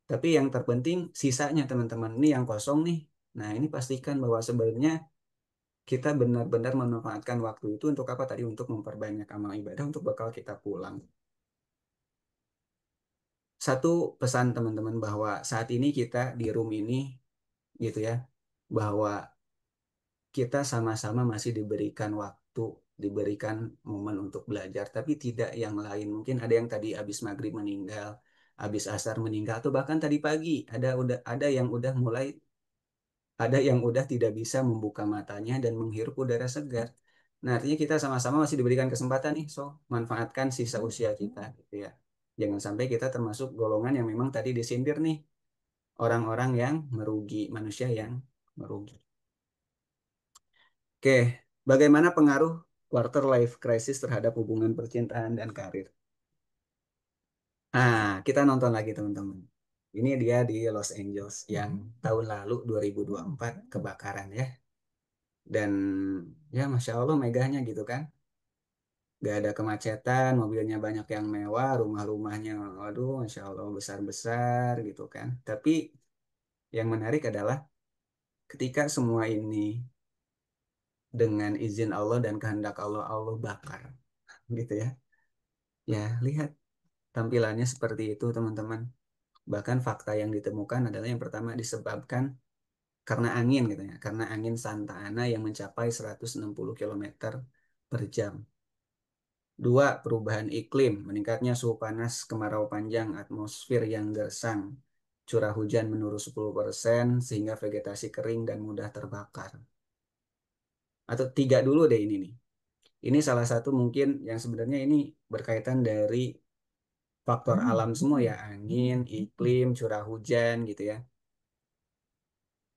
Speaker 4: Tapi yang terpenting sisanya teman-teman, ini yang kosong nih. Nah, ini pastikan bahwa sebenarnya kita benar-benar memanfaatkan waktu itu untuk apa tadi? Untuk memperbanyak amal ibadah untuk bakal kita pulang. Satu pesan teman-teman bahwa saat ini kita di room ini gitu ya, bahwa kita sama-sama masih diberikan waktu, diberikan momen untuk belajar, tapi tidak yang lain. Mungkin ada yang tadi habis maghrib meninggal, habis asar meninggal, atau bahkan tadi pagi ada yang udah mulai, ada yang udah tidak bisa membuka matanya dan menghirup udara segar. Nah, artinya kita sama-sama masih diberikan kesempatan nih, so manfaatkan sisa usia kita gitu ya. Jangan sampai kita termasuk golongan yang memang tadi disindir nih, orang-orang yang merugi, manusia yang merugi. Oke, bagaimana pengaruh quarter life crisis terhadap hubungan percintaan dan karir? Nah, kita nonton lagi teman-teman. Ini dia di Los Angeles yang tahun lalu 2024 kebakaran ya. Dan ya Masya Allah megahnya gitu kan. Gak ada kemacetan, mobilnya banyak yang mewah, rumah-rumahnya waduh Masya Allah besar-besar gitu kan. Tapi Yang menarik adalah ketika semua ini dengan izin Allah dan kehendak Allah, Allah bakar, gitu ya. Ya, lihat tampilannya seperti itu, teman-teman. Bahkan fakta yang ditemukan adalah yang pertama disebabkan karena angin gitu ya, karena angin Santa Ana yang mencapai 160 km per jam. Dua, perubahan iklim, meningkatnya suhu panas, kemarau panjang, atmosfer yang gersang, curah hujan menurun 10% sehingga vegetasi kering dan mudah terbakar. Atau tiga dulu deh ini nih. Ini salah satu mungkin yang sebenarnya ini berkaitan dari faktor alam semua ya, angin, iklim, curah hujan gitu ya.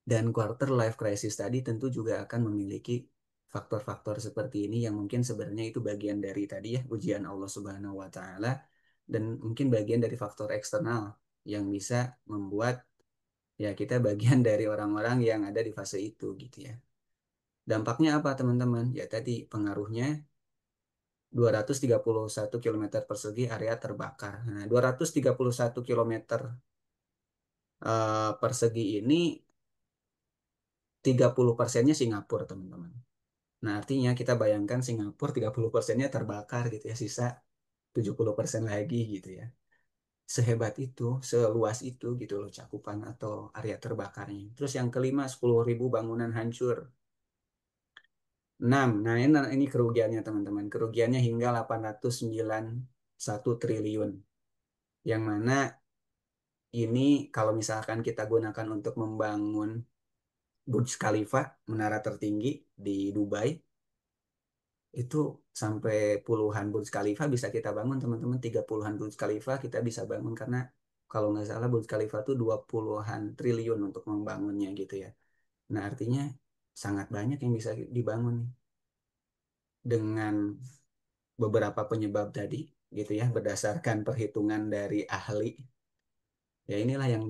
Speaker 4: Dan quarter life crisis tadi tentu juga akan memiliki faktor-faktor seperti ini yang mungkin sebenarnya itu bagian dari tadi ya ujian Allah Subhanahu wa taala dan mungkin bagian dari faktor eksternal yang bisa membuat ya kita bagian dari orang-orang yang ada di fase itu gitu ya. Dampaknya apa teman-teman? Ya tadi pengaruhnya 231 km persegi area terbakar. Nah, 231 km persegi ini 30%-nya Singapura, teman-teman. Nah, artinya kita bayangkan Singapura 30%-nya terbakar gitu ya, sisa 70% lagi gitu ya. Sehebat itu, seluas itu gitu loh cakupan atau area terbakarnya. Terus yang kelima, 10.000 bangunan hancur. 6, nah ini kerugiannya teman-teman. Kerugiannya hingga 891 triliun. Yang mana ini kalau misalkan kita gunakan untuk membangun Burj Khalifa, menara tertinggi di Dubai, itu sampai puluhan Burj Khalifa bisa kita bangun teman-teman, 30-an Burj Khalifa kita bisa bangun karena kalau nggak salah Burj Khalifa itu 20-an triliun untuk membangunnya gitu ya. Nah artinya sangat banyak yang bisa dibangun nih. Dengan beberapa penyebab tadi gitu ya berdasarkan perhitungan dari ahli ya inilah yang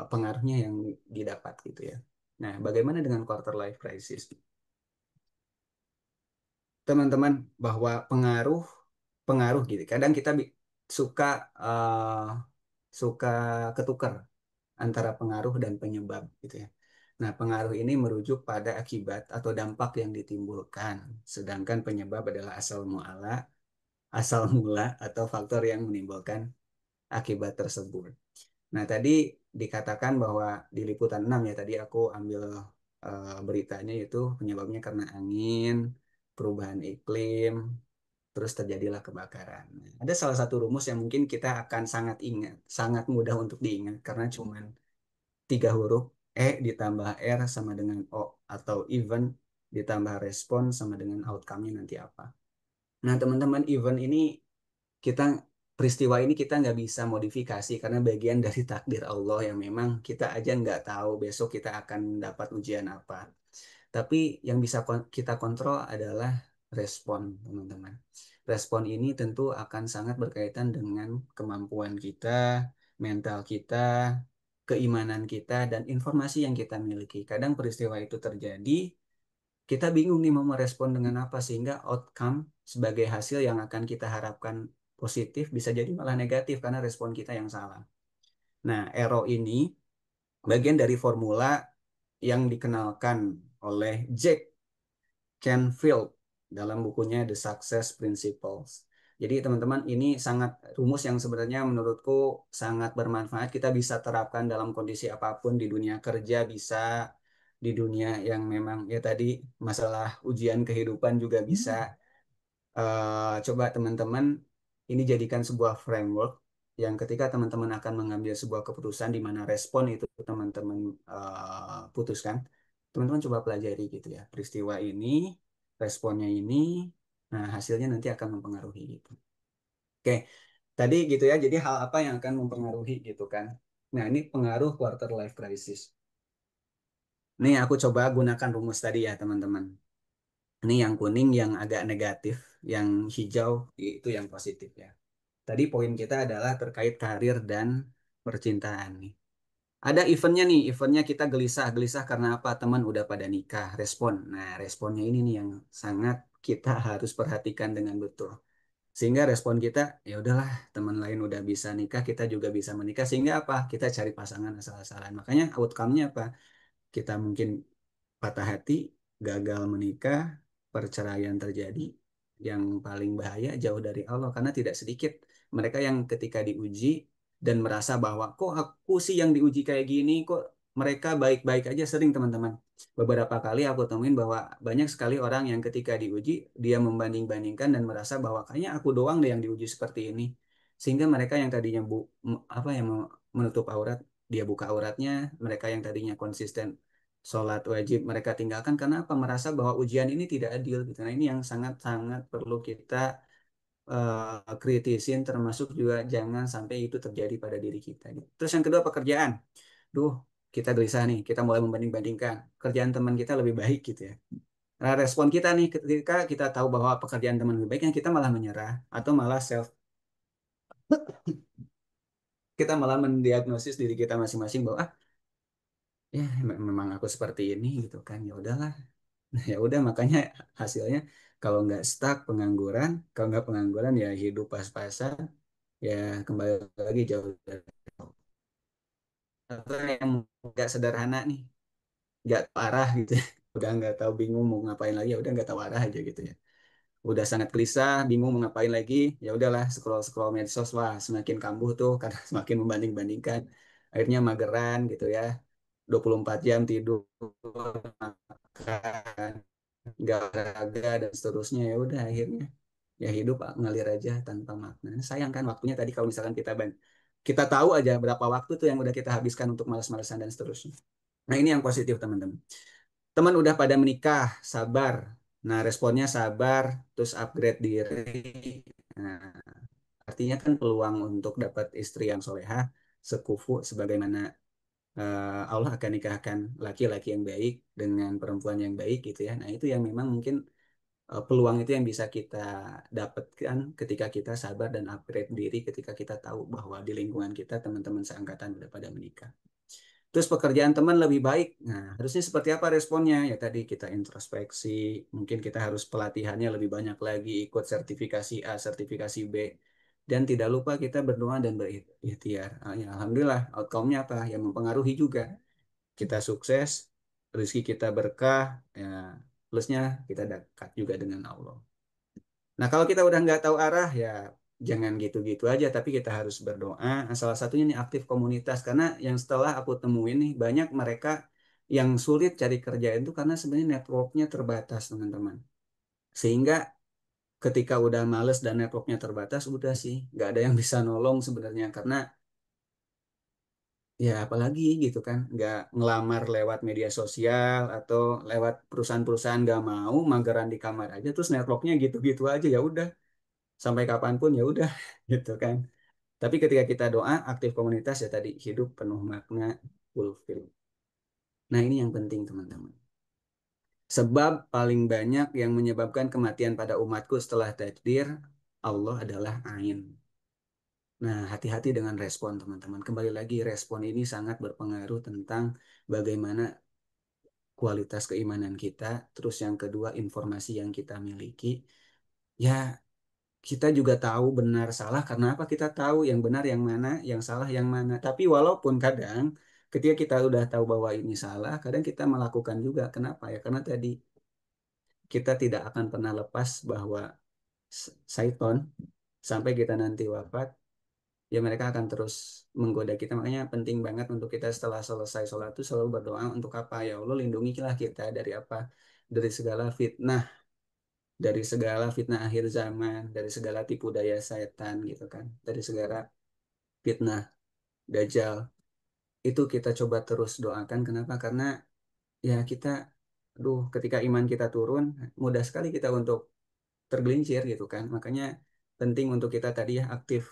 Speaker 4: pengaruhnya yang didapat gitu ya. Nah bagaimana dengan quarter life crisis teman-teman bahwa pengaruh pengaruh gitu. Kadang kita suka suka ketukar antara pengaruh dan penyebab gitu ya. Nah, pengaruh ini merujuk pada akibat atau dampak yang ditimbulkan, sedangkan penyebab adalah asal mula atau faktor yang menimbulkan akibat tersebut. Nah, tadi dikatakan bahwa di liputan 6 ya tadi aku ambil beritanya itu penyebabnya karena angin, perubahan iklim, terus terjadilah kebakaran. Nah, ada salah satu rumus yang mungkin kita akan sangat ingat, sangat mudah untuk diingat karena cuman 3 huruf E ditambah R sama dengan O atau event ditambah respon sama dengan outcome-nya nanti apa. Nah, teman-teman, event ini kita peristiwa ini kita nggak bisa modifikasi karena bagian dari takdir Allah yang memang kita aja nggak tahu besok kita akan mendapat ujian apa. Tapi yang bisa kita kontrol adalah respon, teman-teman. Respon ini tentu akan sangat berkaitan dengan kemampuan kita, mental kita, keimanan kita, dan informasi yang kita miliki. Kadang peristiwa itu terjadi, kita bingung nih mau merespon dengan apa, sehingga outcome sebagai hasil yang akan kita harapkan positif bisa jadi malah negatif karena respon kita yang salah. Nah, ERO ini bagian dari formula yang dikenalkan oleh Jack Canfield dalam bukunya The Success Principles. Jadi teman-teman ini sangat rumus yang sebenarnya menurutku sangat bermanfaat. Kita bisa terapkan dalam kondisi apapun di dunia kerja bisa, di dunia yang memang ya tadi masalah ujian kehidupan juga bisa. Coba teman-teman ini jadikan sebuah framework yang ketika teman-teman akan mengambil sebuah keputusan di mana respon itu teman-teman putuskan, teman-teman coba pelajari gitu ya peristiwa ini, responnya ini, nah hasilnya nanti akan mempengaruhi gitu. Oke, tadi gitu ya. Jadi hal apa yang akan mempengaruhi gitu kan? Nah ini pengaruh quarter life crisis. Nih aku coba gunakan rumus tadi ya teman-teman. Ini yang kuning yang agak negatif, yang hijau itu yang positif ya. Tadi poin kita adalah terkait karir dan percintaan nih. Ada eventnya nih, eventnya kita gelisah karena apa? Teman udah pada nikah, respon. Nah, responnya ini nih yang sangat kita harus perhatikan dengan betul. Sehingga respon kita, ya udahlah, teman lain udah bisa nikah, kita juga bisa menikah. Sehingga apa? Kita cari pasangan asal-asalan. Makanya outcome-nya apa? Kita mungkin patah hati, gagal menikah, perceraian terjadi. Yang paling bahaya jauh dari Allah karena tidak sedikit mereka yang ketika diuji dan merasa bahwa kok aku sih yang diuji kayak gini, kok mereka baik-baik aja, sering teman-teman. Beberapa kali aku temuin bahwa banyak sekali orang yang ketika diuji dia membanding-bandingkan dan merasa bahwa kayaknya aku doang deh yang diuji seperti ini. Sehingga mereka yang tadinya apa yang menutup aurat, dia buka auratnya, mereka yang tadinya konsisten sholat wajib mereka tinggalkan karena apa? Merasa bahwa ujian ini tidak adil gitu. Nah, ini yang sangat-sangat perlu kita kritisin termasuk juga jangan sampai itu terjadi pada diri kita gitu. Terus yang kedua pekerjaan. Duh, kita gelisah nih, kita mulai membanding-bandingkan. Kerjaan teman kita lebih baik gitu ya. Nah, respon kita nih ketika kita tahu bahwa pekerjaan teman lebih baik, yang kita malah menyerah atau malah kita malah mendiagnosis diri kita masing-masing bahwa ya memang aku seperti ini gitu kan. Ya udahlah. Ya udah makanya hasilnya kalau nggak stuck pengangguran, kalau nggak pengangguran ya hidup pas-pasan, ya kembali lagi jauh dari atau yang nggak sederhana nih, nggak tahu arah gitu ya. Udah nggak tahu bingung mau ngapain lagi, ya udah nggak tahu arah aja gitu ya. Udah sangat gelisah, bingung mau ngapain lagi, ya udahlah scroll scroll medsos, wah semakin kambuh tuh karena semakin membanding-bandingkan. Akhirnya mageran gitu ya. 24 jam tidur, makan, nggak olahraga dan seterusnya, ya udah akhirnya ya hidup ngalir aja tanpa makna. Sayang kan waktunya tadi kalau misalkan kita tahu aja berapa waktu tuh yang udah kita habiskan untuk malas-malasan dan seterusnya. Nah, ini yang positif teman-teman. Teman udah pada menikah, sabar. Nah, responnya sabar, terus upgrade diri. Nah, artinya kan peluang untuk dapat istri yang solehah, sekufu, sebagaimana Allah akan nikahkan laki-laki yang baik dengan perempuan yang baik gitu ya. Nah, itu yang memang mungkin peluang itu yang bisa kita dapatkan ketika kita sabar dan upgrade diri ketika kita tahu bahwa di lingkungan kita teman-teman seangkatan udah pada menikah. Terus pekerjaan teman lebih baik. Nah, harusnya seperti apa responnya? Ya tadi kita introspeksi, mungkin kita harus pelatihannya lebih banyak lagi, ikut sertifikasi A, sertifikasi B. Dan tidak lupa kita berdoa dan berikhtiar. Ya, alhamdulillah, outcome-nya apa? Yang mempengaruhi juga. Kita sukses, rezeki kita berkah, ya plusnya kita dekat juga dengan Allah. Nah, kalau kita udah nggak tahu arah, ya jangan gitu-gitu aja, tapi kita harus berdoa. Nah, salah satunya nih aktif komunitas, karena yang setelah aku temuin nih, banyak mereka yang sulit cari kerja itu karena sebenarnya networknya terbatas, teman-teman. Sehingga ketika udah males dan networknya terbatas, udah sih, nggak ada yang bisa nolong sebenarnya. Karena ya apalagi gitu kan, nggak ngelamar lewat media sosial atau lewat perusahaan-perusahaan nggak mau, mageran di kamar aja, terus networknya gitu-gitu aja, ya udah sampai kapanpun ya udah gitu kan. Tapi ketika kita doa aktif komunitas ya tadi hidup penuh makna fulfill. Nah ini yang penting teman-teman. Sebab paling banyak yang menyebabkan kematian pada umatku setelah takdir Allah adalah ain. Nah hati-hati dengan respon teman-teman. Kembali lagi respon ini sangat berpengaruh tentang bagaimana kualitas keimanan kita. Terus yang kedua informasi yang kita miliki. Ya kita juga tahu benar salah karena apa kita tahu yang benar yang mana, yang salah yang mana. Tapi walaupun kadang ketika kita udah tahu bahwa ini salah, kadang kita melakukan juga. Kenapa ya? Karena tadi kita tidak akan pernah lepas bahwa syaiton sampai kita nanti wafat, ya mereka akan terus menggoda kita. Makanya penting banget untuk kita setelah selesai sholat itu selalu berdoa untuk apa? Ya Allah lindungilah kita dari apa? Dari segala fitnah, dari segala fitnah akhir zaman, dari segala tipu daya setan gitu kan, dari segala fitnah dajjal. Itu kita coba terus doakan. Kenapa? Karena ya kita, aduh, ketika iman kita turun, mudah sekali kita untuk tergelincir gitu kan. Makanya penting untuk kita tadi ya aktif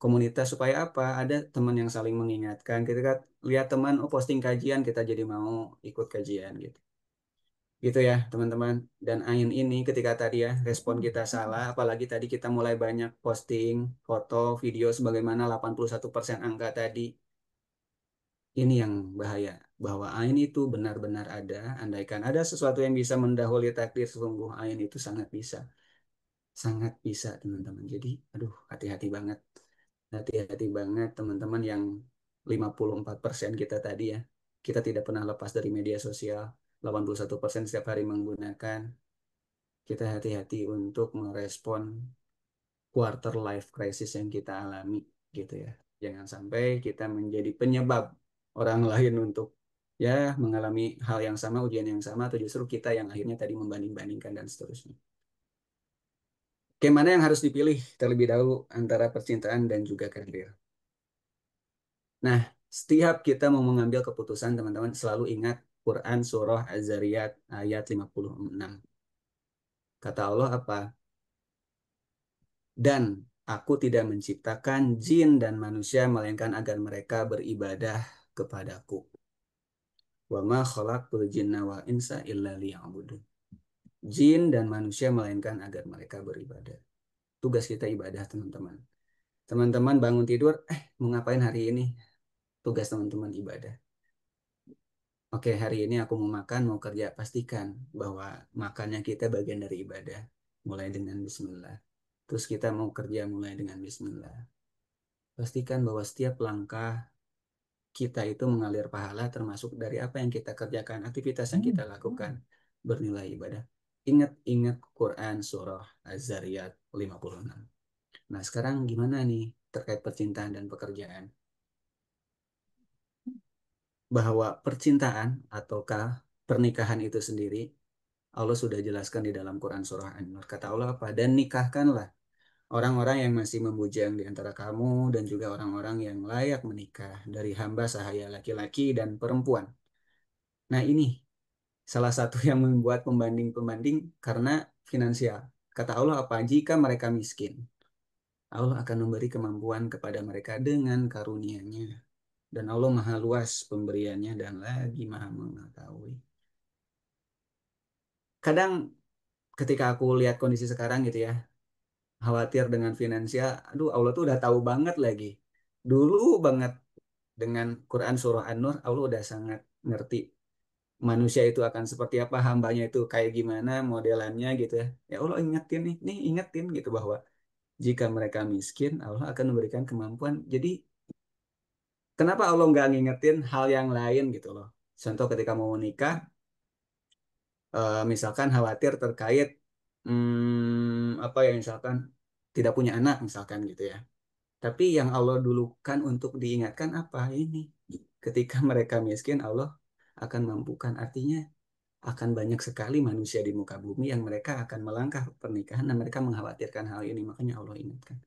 Speaker 4: komunitas supaya apa? Ada teman yang saling mengingatkan. Ketika lihat teman oh posting kajian, kita jadi mau ikut kajian gitu. Gitu ya, teman-teman. Dan ain ini ketika tadi ya respon kita salah, apalagi tadi kita mulai banyak posting foto, video sebagaimana 81% angka tadi. Ini yang bahaya, bahwa ain itu benar-benar ada, andaikan ada sesuatu yang bisa mendahului takdir, sungguh ain itu sangat bisa. sangat bisa teman-teman. Jadi, aduh, hati-hati banget. Hati-hati banget teman-teman yang 54% kita tadi ya. Kita tidak pernah lepas dari media sosial. 81% setiap hari menggunakan. Kita hati-hati untuk merespon quarter life crisis yang kita alami gitu ya. Jangan sampai kita menjadi penyebab orang lain untuk ya mengalami hal yang sama, ujian yang sama, atau justru kita yang akhirnya tadi membanding-bandingkan dan seterusnya. Oke, mana yang harus dipilih terlebih dahulu antara percintaan dan juga karir? Nah, setiap kita mau mengambil keputusan, teman-teman selalu ingat Quran Surah Az-Zariyat ayat 56. Kata Allah apa? Dan aku tidak menciptakan jin dan manusia melainkan agar mereka beribadah kepadaku. Wa ma khalaqtul jinna wal insa illa liya'budun. Jin dan manusia melainkan agar mereka beribadah. Tugas kita ibadah, teman-teman. Teman-teman bangun tidur, mau ngapain hari ini? Tugas teman-teman ibadah. Oke, hari ini aku mau makan, mau kerja. Pastikan bahwa makannya kita bagian dari ibadah. Mulai dengan bismillah. Terus kita mau kerja mulai dengan bismillah. Pastikan bahwa setiap langkah kita itu mengalir pahala termasuk dari apa yang kita kerjakan, aktivitas yang kita lakukan bernilai ibadah. Ingat-ingat Quran Surah Az-Zariyat 56. Nah, sekarang gimana nih terkait percintaan dan pekerjaan? Bahwa percintaan ataukah pernikahan itu sendiri Allah sudah jelaskan di dalam Quran Surah An-Nur. Kata Allah apa? Dan nikahkanlah orang-orang yang masih membujang di antara kamu dan juga orang-orang yang layak menikah dari hamba sahaya laki-laki dan perempuan. Nah, ini salah satu yang membuat pembanding-pembanding karena finansial. Kata Allah apa? Jika mereka miskin, Allah akan memberi kemampuan kepada mereka dengan karunia-Nya. Dan Allah maha luas pemberiannya dan lagi maha mengetahui. Kadang ketika aku lihat kondisi sekarang gitu ya, khawatir dengan finansial, aduh Allah tuh udah tahu banget lagi. Dulu banget dengan Quran Surah An-Nur, Allah udah sangat ngerti manusia itu akan seperti apa, hambanya itu kayak gimana modelannya gitu ya. Ya Allah ingetin nih ingetin gitu bahwa jika mereka miskin, Allah akan memberikan kemampuan. Jadi kenapa Allah nggak ngingetin hal yang lain gitu loh. Contoh ketika mau menikah, misalkan khawatir terkait apa ya misalkan tidak punya anak misalkan gitu ya. Tapi yang Allah dulukan untuk diingatkan apa ini? Ketika mereka miskin, Allah akan mampukan. Artinya akan banyak sekali manusia di muka bumi yang mereka akan melangkah pernikahan dan mereka mengkhawatirkan hal ini. Makanya Allah ingatkan.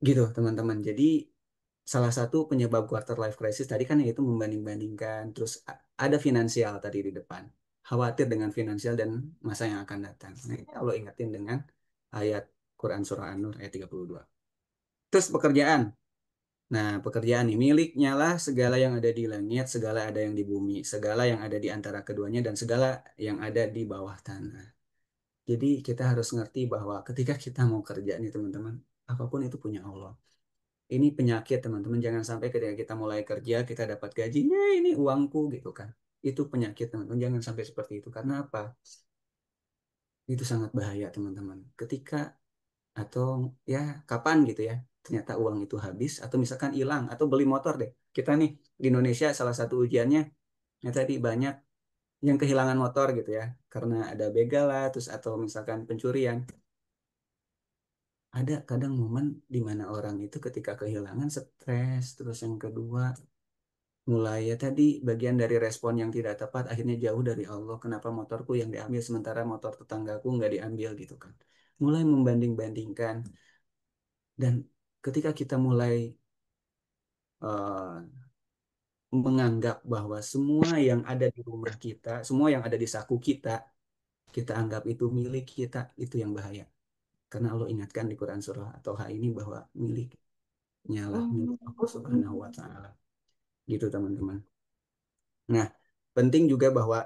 Speaker 4: Gitu teman-teman. Jadi salah satu penyebab quarter life crisis tadi kan yaitu membanding-bandingkan. Terus ada finansial tadi di depan. Khawatir dengan finansial dan masa yang akan datang. Nah ini Allah ingatin dengan ayat Quran Surah An-Nur ayat 32. Terus pekerjaan. Nah, pekerjaan ini miliknya lah segala yang ada di langit, segala ada yang di bumi, segala yang ada di antara keduanya, dan segala yang ada di bawah tanah. Jadi kita harus ngerti bahwa ketika kita mau kerja nih teman-teman, apapun itu punya Allah. Ini penyakit teman-teman, jangan sampai ketika kita mulai kerja, kita dapat gajinya ini uangku gitu kan. Itu penyakit teman-teman, jangan sampai seperti itu. Karena apa? Itu sangat bahaya teman-teman. Ketika atau ya kapan gitu ya ternyata uang itu habis atau misalkan hilang atau beli motor deh kita nih di Indonesia salah satu ujiannya ya tadi banyak yang kehilangan motor gitu ya karena ada begal lah terus atau misalkan pencurian ada kadang momen di mana orang itu ketika kehilangan stres terus yang kedua mulai ya tadi bagian dari respon yang tidak tepat akhirnya jauh dari Allah kenapa motorku yang diambil sementara motor tetanggaku nggak diambil gitu kan mulai membanding-bandingkan dan ketika kita mulai eh, menganggap bahwa semua yang ada di rumah kita, semua yang ada di saku kita, kita anggap itu milik kita, itu yang bahaya. Karena Allah ingatkan di Quran surah atau ini bahwa miliknya lah milik Allah Subhanahu wa taala. Gitu teman-teman. Nah, penting juga bahwa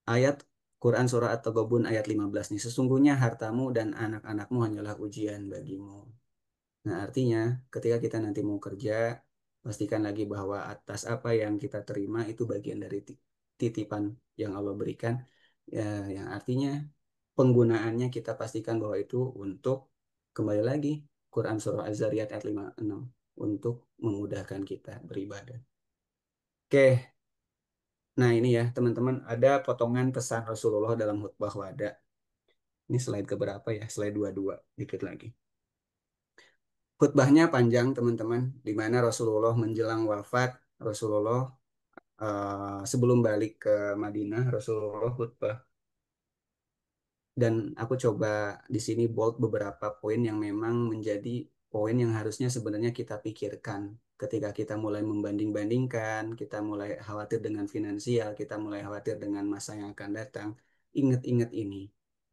Speaker 4: ayat Quran surah At-Taghabun ayat 15 nih, sesungguhnya hartamu dan anak-anakmu hanyalah ujian bagimu. Nah, artinya ketika kita nanti mau kerja, pastikan lagi bahwa atas apa yang kita terima itu bagian dari titipan yang Allah berikan. Ya, yang artinya penggunaannya kita pastikan bahwa itu untuk kembali lagi Quran Surah Az-Zariyat ayat 56 untuk memudahkan kita beribadah. Oke, nah ini ya teman-teman ada potongan pesan Rasulullah dalam khutbah wada. Ini slide keberapa ya? Slide 22, dikit lagi. Khutbahnya panjang teman-teman, di mana Rasulullah menjelang wafat, Rasulullah sebelum balik ke Madinah, Rasulullah khutbah. Dan aku coba di sini bold beberapa poin yang memang menjadi poin yang harusnya sebenarnya kita pikirkan ketika kita mulai membanding-bandingkan, kita mulai khawatir dengan finansial, kita mulai khawatir dengan masa yang akan datang. Ingat-ingat ini.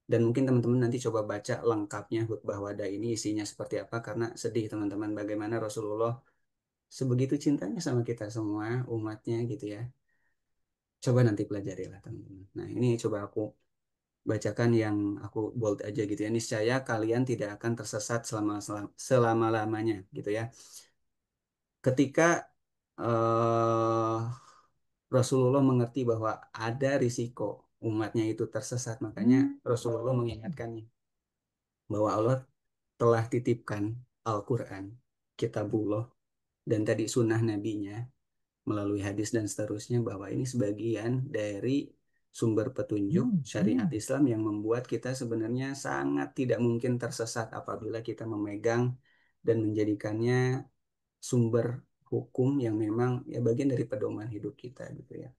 Speaker 4: Dan mungkin teman-teman nanti coba baca lengkapnya khutbah wada ini isinya seperti apa karena sedih teman-teman bagaimana Rasulullah sebegitu cintanya sama kita semua umatnya gitu ya. Coba nanti pelajarilah teman-teman. Nah, ini coba aku bacakan yang aku bold aja gitu ya. Niscaya kalian tidak akan tersesat selama-lamanya gitu ya. Ketika eh, Rasulullah mengerti bahwa ada risiko umatnya itu tersesat, makanya Rasulullah mengingatkannya bahwa Allah telah titipkan Al-Quran, Kitabullah, dan tadi sunnah nabinya melalui hadis dan seterusnya bahwa ini sebagian dari sumber petunjuk syariat Islam yang membuat kita sebenarnya sangat tidak mungkin tersesat apabila kita memegang dan menjadikannya sumber hukum yang memang ya bagian dari pedoman hidup kita gitu ya.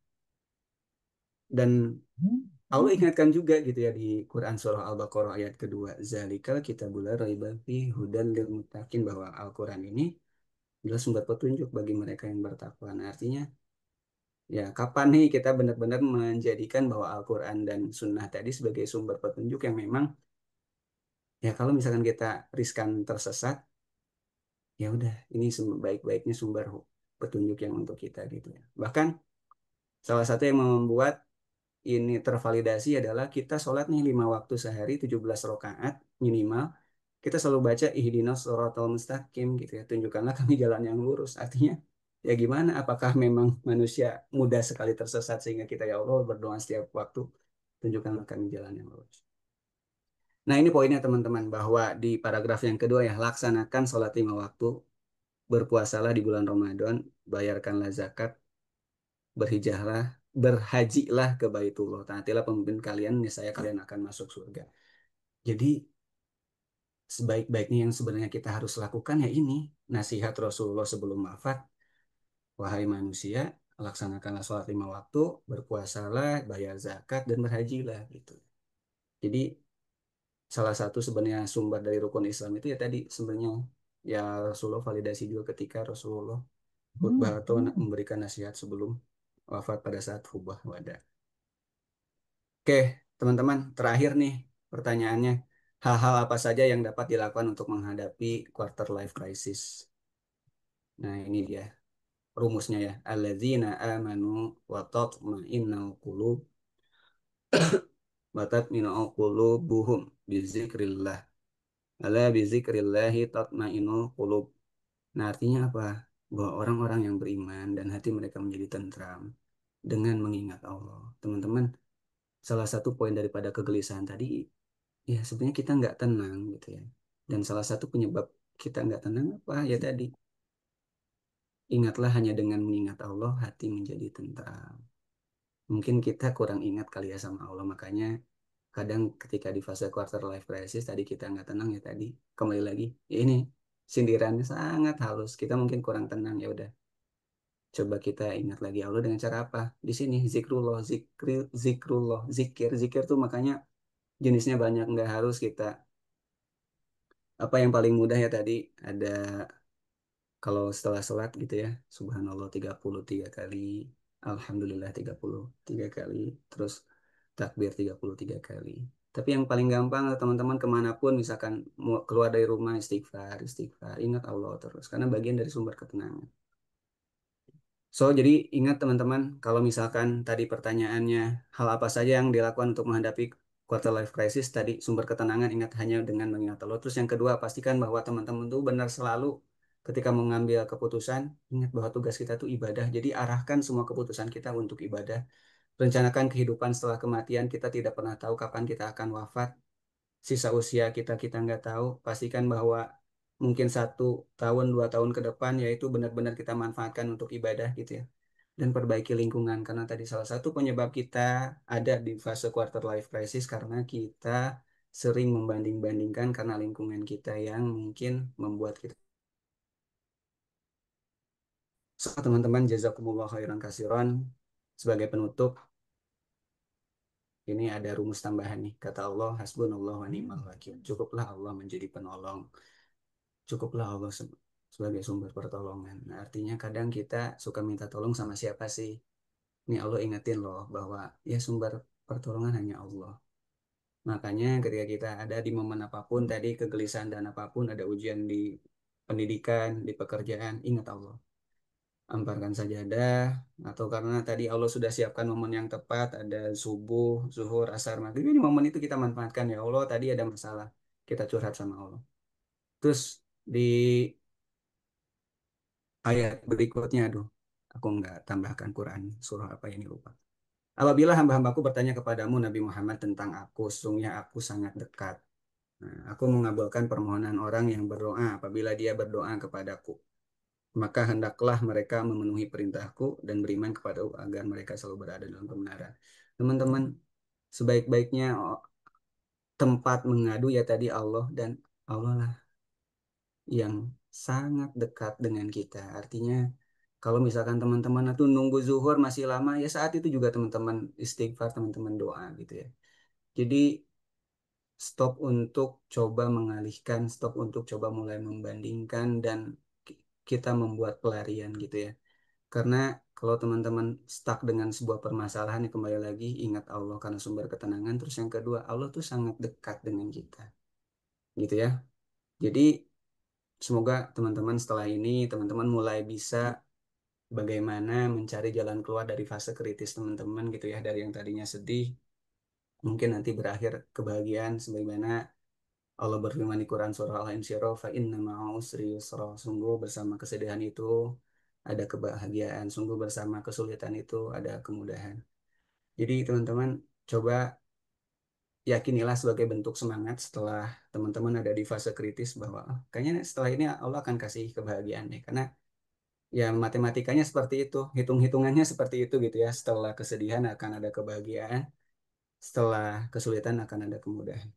Speaker 4: Dan Allah ingatkan juga gitu ya di Quran surah Al-Baqarah ayat kedua, Zalikal kitabul la raiba fihi hudan lil muttaqin, bahwa Al-Quran ini adalah sumber petunjuk bagi mereka yang bertakwa. Nah, artinya ya, kapan nih kita benar-benar menjadikan bahwa Al-Quran dan Sunnah tadi sebagai sumber petunjuk yang memang ya kalau misalkan kita riskan tersesat, ya udah ini baik-baiknya sumber petunjuk yang untuk kita gitu ya. Bahkan salah satu yang membuat ini tervalidasi adalah kita sholat nih 5 waktu sehari 17 rakaat minimal. Kita selalu baca ihdinas shiratal mustaqim gitu ya. Tunjukkanlah kami jalan yang lurus. Artinya ya gimana? Apakah memang manusia mudah sekali tersesat sehingga kita ya Allah berdoa setiap waktu tunjukkanlah kami jalan yang lurus. Nah ini poinnya teman-teman bahwa di paragraf yang kedua ya laksanakan sholat 5 waktu, berpuasalah di bulan Ramadan, bayarkanlah zakat, berhijrahlah, berhajilah ke Baitullah. Taatilah pemimpin kalian, niscaya kalian akan masuk surga. Jadi sebaik-baiknya yang sebenarnya kita harus lakukan ya ini nasihat Rasulullah sebelum wafat. Wahai manusia, laksanakanlah sholat 5 waktu, berpuasalah, bayar zakat, dan berhajilah gitu. Jadi salah satu sebenarnya sumber dari rukun Islam itu ya tadi sebenarnya ya Rasulullah validasi juga ketika Rasulullah khutbah atau memberikan nasihat sebelum wafat pada saat khutbah wada. Oke, teman-teman, terakhir nih pertanyaannya. Hal-hal apa saja yang dapat dilakukan untuk menghadapi quarter life crisis? Nah, ini dia rumusnya ya. Alladzina amanu wa tatma'innal qulub wa tatma'innal qulubuhum bizikrillah. Ala bizikrillahi tatma'innul qulub. Nah, artinya apa? Bahwa orang-orang yang beriman dan hati mereka menjadi tentram dengan mengingat Allah. Teman-teman, salah satu poin daripada kegelisahan tadi, ya sebenarnya kita nggak tenang gitu ya. Dan salah satu penyebab kita nggak tenang apa? Ya tadi, ingatlah hanya dengan mengingat Allah, hati menjadi tentram. Mungkin kita kurang ingat kali ya sama Allah, makanya kadang ketika di fase quarter life crisis tadi kita nggak tenang ya tadi, kembali lagi, ya ini sindirannya sangat halus. Kita mungkin kurang tenang ya udah. Coba kita ingat lagi Allah dengan cara apa? Di sini zikrullah, zikrullah, zikir tuh makanya jenisnya banyak, nggak harus kita apa yang paling mudah ya tadi ada kalau setelah sholat gitu ya subhanallah 33 kali, alhamdulillah 33 kali, terus takbir 33 kali. Tapi yang paling gampang teman-teman kemanapun misalkan mau keluar dari rumah istighfar istighfar, ingat Allah terus karena bagian dari sumber ketenangan. So, jadi ingat teman-teman, kalau misalkan tadi pertanyaannya, hal apa saja yang dilakukan untuk menghadapi quarter life crisis, tadi sumber ketenangan, ingat hanya dengan mengingat Allah. Terus yang kedua, pastikan bahwa teman-teman itu benar selalu ketika mengambil keputusan, ingat bahwa tugas kita itu ibadah. Jadi arahkan semua keputusan kita untuk ibadah. Rencanakan kehidupan setelah kematian, kita tidak pernah tahu kapan kita akan wafat. Sisa usia kita kita nggak tahu. Pastikan bahwa mungkin 1 tahun 2 tahun ke depan yaitu benar-benar kita manfaatkan untuk ibadah gitu ya. Dan perbaiki lingkungan karena tadi salah satu penyebab kita ada di fase quarter life crisis karena kita sering membanding-bandingkan karena lingkungan kita yang mungkin membuat kita. So, teman-teman, jazakumullah khairan kasiron. Sebagai penutup, ini ada rumus tambahan nih. Kata Allah, hasbunallah wa ni'mal wakil. Cukuplah Allah menjadi penolong. Cukuplah Allah sebagai sumber pertolongan. Nah, artinya kadang kita suka minta tolong sama siapa sih? Ini Allah ingetin loh bahwa ya sumber pertolongan hanya Allah. Makanya ketika kita ada di momen apapun, tadi kegelisahan dan apapun, ada ujian di pendidikan, di pekerjaan, ingat Allah. Amparkan sajadah, atau karena tadi Allah sudah siapkan momen yang tepat, ada subuh, zuhur, asar, maghrib. Ini momen itu kita manfaatkan ya Allah, tadi ada masalah. Kita curhat sama Allah. Terus di ayat berikutnya, aduh, aku nggak tambahkan Quran, surah apa ini lupa. Apabila hamba-hambaku bertanya kepadamu Nabi Muhammad tentang aku, sesungguhnya aku sangat dekat. Nah, aku mengabulkan permohonan orang yang berdoa apabila dia berdoa kepadaku. Maka hendaklah mereka memenuhi perintahku dan beriman kepadaku agar mereka selalu berada dalam kebenaran. Teman-teman, sebaik-baiknya tempat mengadu ya tadi Allah dan Allah lah yang sangat dekat dengan kita. Artinya kalau misalkan teman-teman itu nunggu zuhur masih lama, ya saat itu juga teman-teman istighfar, teman-teman doa gitu ya. Jadi stop untuk coba mengalihkan, stop untuk coba mulai membandingkan dan kita membuat pelarian gitu ya. Karena kalau teman-teman stuck dengan sebuah permasalahan, ya kembali lagi ingat Allah karena sumber ketenangan. Terus yang kedua, Allah tuh sangat dekat dengan kita, gitu ya. Jadi semoga teman-teman setelah ini teman-teman mulai bisa bagaimana mencari jalan keluar dari fase kritis teman-teman gitu ya, dari yang tadinya sedih mungkin nanti berakhir kebahagiaan sebagaimana Allah berfirman di Quran surah Al-Insyirah, fa inna ma'al usri yusra. Sungguh bersama kesedihan itu ada kebahagiaan, sungguh bersama kesulitan itu ada kemudahan. Jadi teman-teman coba yakinilah sebagai bentuk semangat setelah teman-teman ada di fase kritis bahwa "Ah, kayaknya setelah ini Allah akan kasih kebahagiaan nih." Karena ya matematikanya seperti itu, hitung-hitungannya seperti itu gitu ya. Setelah kesedihan akan ada kebahagiaan, setelah kesulitan akan ada kemudahan.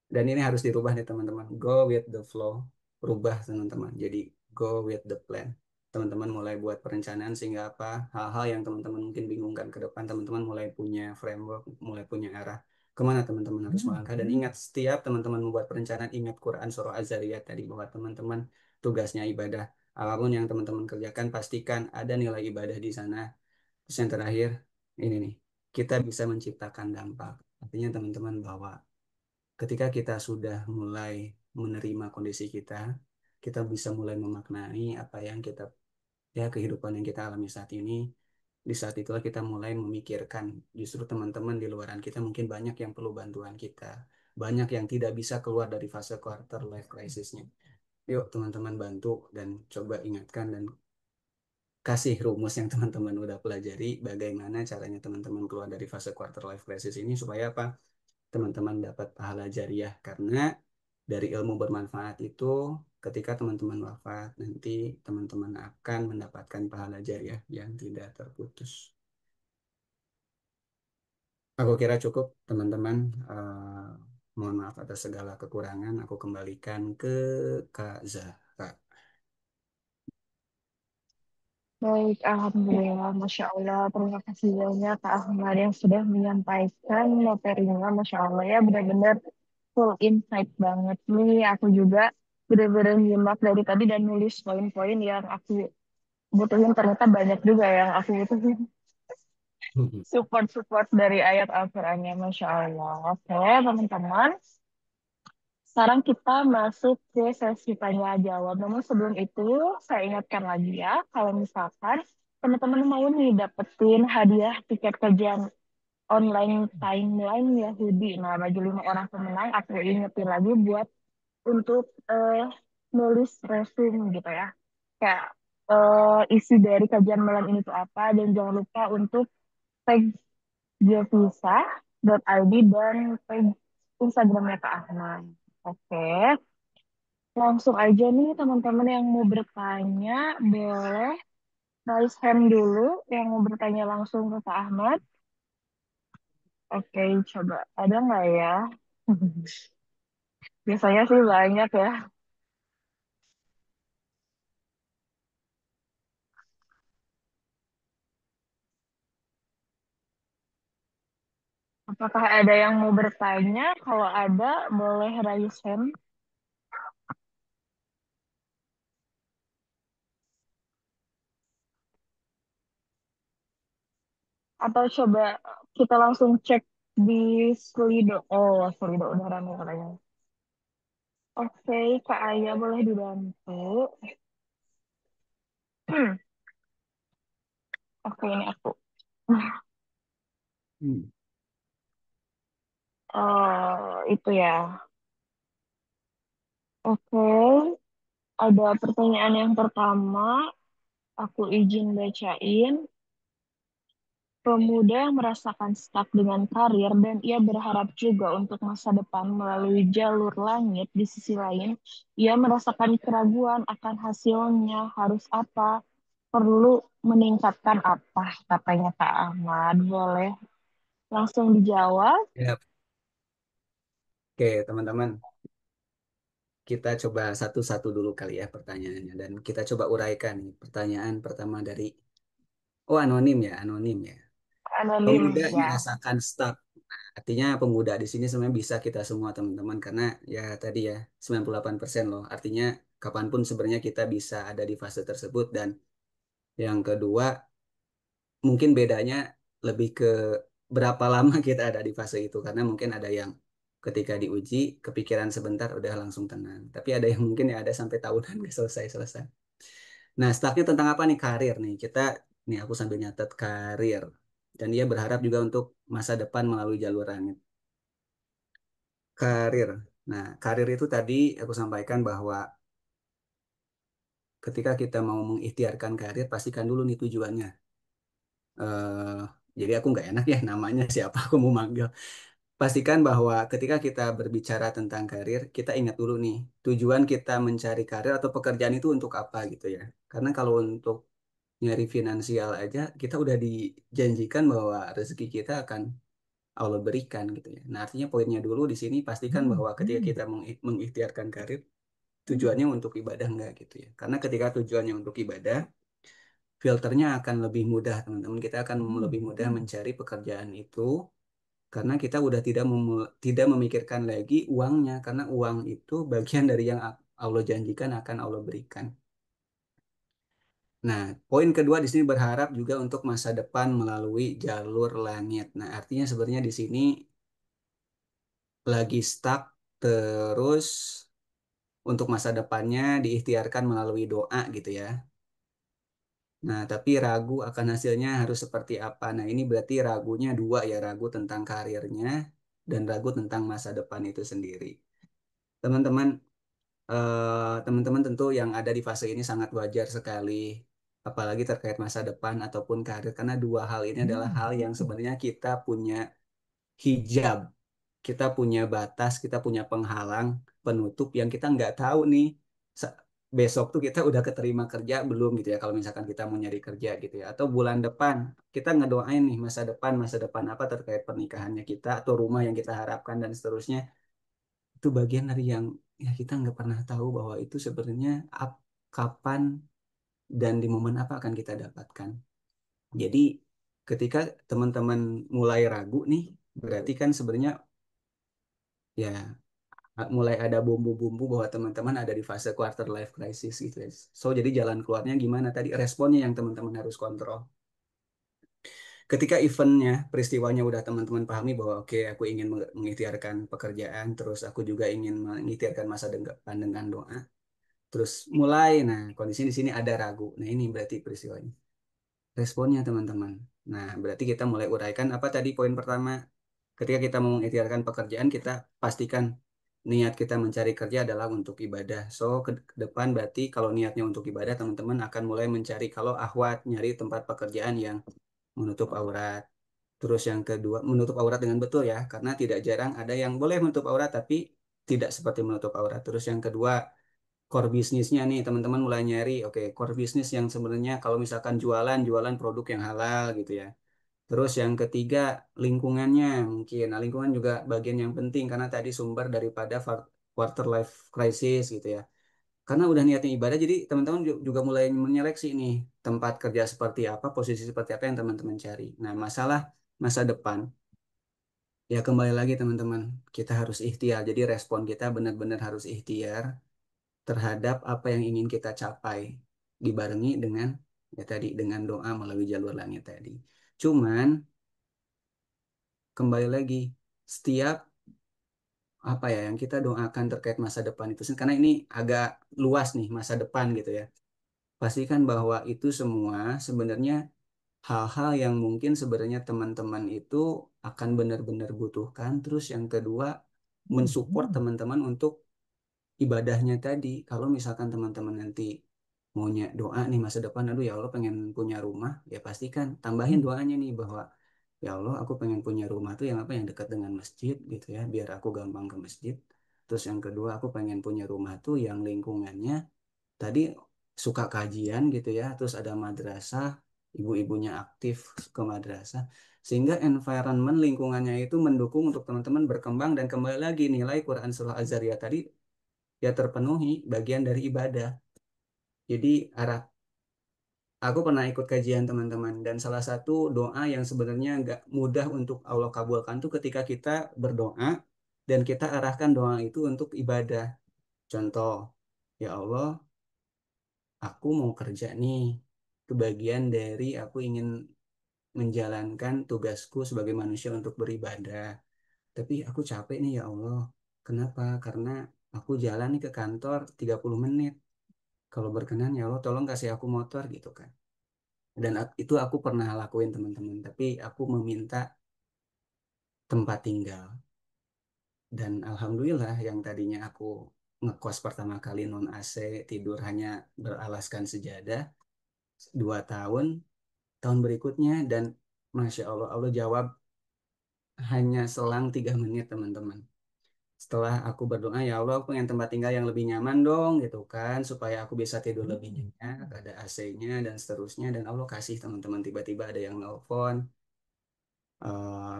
Speaker 4: Dan ini harus dirubah nih teman-teman. Go with the flow. Rubah teman-teman. Jadi go with the plan. Teman-teman mulai buat perencanaan sehingga apa? Hal-hal yang teman-teman mungkin bingungkan ke depan, teman-teman mulai punya framework, mulai punya arah. Kemana teman-teman harus melangkah. Dan ingat setiap teman-teman membuat perencanaan, ingat Quran Surah Az-Zariyat tadi bahwa teman-teman tugasnya ibadah. Apapun yang teman-teman kerjakan, pastikan ada nilai ibadah di sana. Terus yang terakhir, ini nih. Kita bisa menciptakan dampak. Artinya teman-teman bahwa ketika kita sudah mulai menerima kondisi kita, kita bisa mulai memaknai apa yang kita, ya kehidupan yang kita alami saat ini. Di saat itulah kita mulai memikirkan, justru teman-teman di luaran kita mungkin banyak yang perlu bantuan kita, banyak yang tidak bisa keluar dari fase quarter life crisisnya. Yuk teman-teman bantu dan coba ingatkan dan kasih rumus yang teman-teman udah pelajari, bagaimana caranya teman-teman keluar dari fase quarter life crisis ini supaya apa? Teman-teman dapat pahala jariah karena dari ilmu bermanfaat itu ketika teman-teman wafat nanti teman-teman akan mendapatkan pahala jariah yang tidak terputus. Aku kira cukup teman-teman. Mohon maaf atas segala kekurangan. Aku kembalikan ke Kak Zahra.
Speaker 1: Baik, Alhamdulillah, Masya Allah. Terima kasih banyak Kak Ahmad yang sudah menyampaikan materinya. Masya Allah ya, benar-benar full insight banget nih. Aku juga benar-benar nyimak dari tadi dan nulis poin-poin yang aku butuhin. Ternyata banyak juga yang aku butuhin support-support dari ayat Al-Qur'annya. Masya Allah. Oke, teman-teman. Sekarang kita masuk ke sesi tanya jawab. Namun sebelum itu, saya ingatkan lagi ya, kalau misalkan teman-teman mau nih dapetin hadiah tiket kajian online timeline Yahudi. Nah, bagi 5 orang pemenang, aku ingetin lagi buat untuk nulis resume gitu ya. Kayak isi dari kajian malam ini tuh apa, dan jangan lupa untuk tag Javisa.id dan tag Instagramnya Kak Ahmad. Oke, langsung aja nih teman-teman yang mau bertanya, boleh raise hand dulu yang mau bertanya langsung ke Kak Ahmad. Oke, coba. Ada nggak ya? Biasanya sih banyak ya. Apakah ada yang mau bertanya? Kalau ada, boleh raise hand. Atau coba kita langsung cek di Slido. Oh, Slido udah rame katanya. Oke, Kak Aya boleh dibantu. Oke, ini aku.
Speaker 4: Hmm.
Speaker 1: Itu ya. Oke, ada pertanyaan yang pertama. Aku izin bacain. Pemuda yang merasakan stuck dengan karir dan ia berharap juga untuk masa depan melalui jalur langit, di sisi lain, ia merasakan keraguan akan hasilnya harus apa, perlu meningkatkan apa, katanya Kak Ahmad. Boleh langsung dijawab.
Speaker 4: Ya, oke teman-teman, kita coba satu-satu dulu kali ya pertanyaannya dan kita coba uraikan nih pertanyaan pertama dari anonim ya, anonim ya.
Speaker 1: Anonim
Speaker 4: Pemuda
Speaker 1: ya.
Speaker 4: merasakan stuck. Artinya pemuda di sini sebenarnya bisa kita semua teman-teman karena ya tadi ya 98% loh. Artinya kapanpun sebenarnya kita bisa ada di fase tersebut dan yang kedua mungkin bedanya lebih ke berapa lama kita ada di fase itu karena mungkin ada yang ketika diuji kepikiran sebentar udah langsung tenang. Tapi ada yang mungkin ya ada sampai tahunan nggak selesai-selesai. Nah, stucknya tentang apa nih? Karir nih. Kita nih aku sambil nyatet karir. Dan dia berharap juga untuk masa depan melalui jalur langit. Karir. Nah, karir itu tadi aku sampaikan bahwa ketika kita mau mengikhtiarkan karir, pastikan dulu nih tujuannya. eh jadi aku nggak enak ya namanya siapa aku mau manggil. Pastikan bahwa ketika kita berbicara tentang karir, kita ingat dulu nih, tujuan kita mencari karir atau pekerjaan itu untuk apa gitu ya. Karena kalau untuk nyari finansial aja, kita udah dijanjikan bahwa rezeki kita akan Allah berikan gitu ya. Nah, artinya poinnya dulu di sini pastikan bahwa ketika kita mengikhtiarkan karir, tujuannya untuk ibadah enggak gitu ya. Karena ketika tujuannya untuk ibadah, filternya akan lebih mudah, teman-teman. Kita akan lebih mudah mencari pekerjaan itu karena kita udah tidak memikirkan lagi uangnya karena uang itu bagian dari yang Allah janjikan akan Allah berikan. Nah, poin kedua di sini berharap juga untuk masa depan melalui jalur langit. Nah, artinya sebenarnya di sini lagi stuck terus untuk masa depannya diikhtiarkan melalui doa gitu ya. Nah, tapi ragu akan hasilnya harus seperti apa. Nah, ini berarti ragunya dua ya, ragu tentang karirnya dan ragu tentang masa depan itu sendiri. Teman-teman, teman-teman tentu yang ada di fase ini sangat wajar sekali, apalagi terkait masa depan ataupun karir, karena dua hal ini adalah hal yang sebenarnya kita punya hijab, kita punya batas, kita punya penghalang, penutup yang kita nggak tahu nih se- besok tuh kita udah keterima kerja belum gitu ya, kalau misalkan kita mau nyari kerja gitu ya, atau bulan depan kita ngedoain nih masa depan apa terkait pernikahannya kita atau rumah yang kita harapkan dan seterusnya. Itu bagian dari yang ya kita nggak pernah tahu bahwa itu sebenarnya kapan dan di momen apa akan kita dapatkan. Jadi ketika teman-teman mulai ragu nih, berarti kan sebenarnya ya mulai ada bumbu-bumbu bahwa teman-teman ada di fase quarter life crisis gitu ya. So jadi jalan keluarnya gimana tadi responnya yang teman-teman harus kontrol. Ketika eventnya, peristiwanya udah teman-teman pahami bahwa oke aku ingin mengikhtiarkan pekerjaan, terus aku juga ingin mengikhtiarkan masa depan dengan doa. Terus mulai, nah kondisi di sini ada ragu. Nah ini berarti peristiwanya. Responnya teman-teman. Nah berarti kita mulai uraikan apa tadi poin pertama. Ketika kita mau mengikhtiarkan pekerjaan, kita pastikan niat kita mencari kerja adalah untuk ibadah. So ke depan berarti kalau niatnya untuk ibadah, teman-teman akan mulai mencari kalau ahwat nyari tempat pekerjaan yang menutup aurat. Terus yang kedua, menutup aurat dengan betul ya, karena tidak jarang ada yang boleh menutup aurat tapi tidak seperti menutup aurat. Terus yang kedua, core bisnisnya nih teman-teman mulai nyari, oke, core bisnis yang sebenarnya kalau misalkan jualan, jualan produk yang halal gitu ya. Terus yang ketiga, lingkungannya mungkin. Nah, lingkungan juga bagian yang penting karena tadi sumber daripada quarter life crisis gitu ya. Karena udah niatnya ibadah, jadi teman-teman juga mulai menyeleksi nih tempat kerja seperti apa, posisi seperti apa yang teman-teman cari. Nah, masalah masa depan, ya kembali lagi teman-teman, kita harus ikhtiar. Jadi respon kita benar-benar harus ikhtiar terhadap apa yang ingin kita capai, dibarengi dengan ya tadi dengan doa melalui jalur langit tadi. Cuman kembali lagi, setiap apa ya yang kita doakan terkait masa depan itu, karena ini agak luas nih masa depan gitu ya. Pastikan bahwa itu semua sebenarnya hal-hal yang mungkin sebenarnya teman-teman itu akan benar-benar butuhkan. Terus yang kedua, mensupport teman-teman untuk ibadahnya tadi. Kalau misalkan teman-teman nanti maunya doa nih masa depan, aduh ya Allah pengen punya rumah, ya pastikan tambahin doanya nih bahwa ya Allah aku pengen punya rumah tuh yang apa yang dekat dengan masjid gitu ya, biar aku gampang ke masjid. Terus yang kedua aku pengen punya rumah tuh yang lingkungannya tadi suka kajian gitu ya, terus ada madrasah, ibu-ibunya aktif ke madrasah, sehingga environment lingkungannya itu mendukung untuk teman-teman berkembang dan kembali lagi nilai Quran Surah Az-Zariyat tadi ya terpenuhi bagian dari ibadah. Jadi arah aku pernah ikut kajian teman-teman dan salah satu doa yang sebenarnya nggak mudah untuk Allah kabulkan tuh ketika kita berdoa dan kita arahkan doa itu untuk ibadah. Contoh, ya Allah, aku mau kerja nih. Kebagian dari aku ingin menjalankan tugasku sebagai manusia untuk beribadah. Tapi aku capek nih ya Allah. Kenapa? Karena aku jalan nih ke kantor 30 menit. Kalau berkenan ya Allah tolong kasih aku motor gitu kan. Dan itu aku pernah lakuin teman-teman. Tapi aku meminta tempat tinggal. Dan alhamdulillah yang tadinya aku ngekos pertama kali non AC, tidur hanya beralaskan sejadah, 2 tahun, tahun berikutnya, dan Masya Allah, Allah jawab hanya selang 3 menit teman-teman. Setelah aku berdoa, ya Allah, aku pengen tempat tinggal yang lebih nyaman dong, gitu kan, supaya aku bisa tidur lebih nyenyak, ada AC-nya dan seterusnya. Dan Allah kasih teman-teman tiba-tiba ada yang nelpon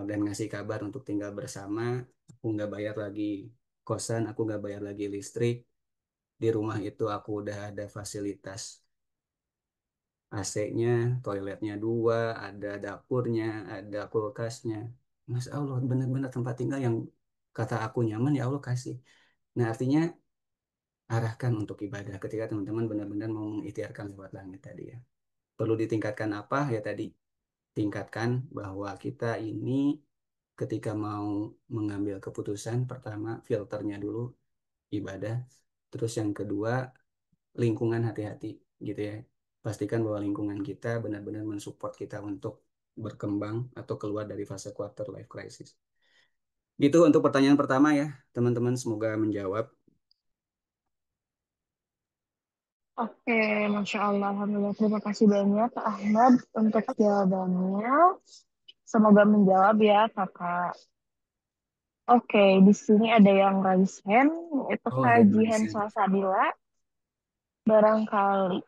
Speaker 4: dan ngasih kabar untuk tinggal bersama. Aku nggak bayar lagi kosan, aku nggak bayar lagi listrik. Di rumah itu aku udah ada fasilitas AC-nya, toiletnya 2, ada dapurnya, ada kulkasnya. Masya Allah, benar-benar tempat tinggal yang kata aku nyaman, ya Allah kasih. Nah, artinya arahkan untuk ibadah ketika teman-teman benar-benar mau mengikhtiarkan lewat langit tadi ya. Perlu ditingkatkan apa ya tadi? Tingkatkan bahwa kita ini ketika mau mengambil keputusan, pertama filternya dulu ibadah, terus yang kedua lingkungan hati-hati gitu ya. Pastikan bahwa lingkungan kita benar-benar mensupport kita untuk berkembang atau keluar dari fase quarter life crisis. Gitu untuk pertanyaan pertama ya, teman-teman semoga menjawab.
Speaker 1: Oke, Masya Allah. Alhamdulillah. Terima kasih banyak, Kak Ahmad, untuk jawabannya. Semoga menjawab ya, Kakak. Oke, di sini ada yang raise hand, itu
Speaker 4: Oh, ada
Speaker 1: Kak
Speaker 4: yang
Speaker 1: Jihan
Speaker 4: mention.
Speaker 1: Salsabila, barangkali.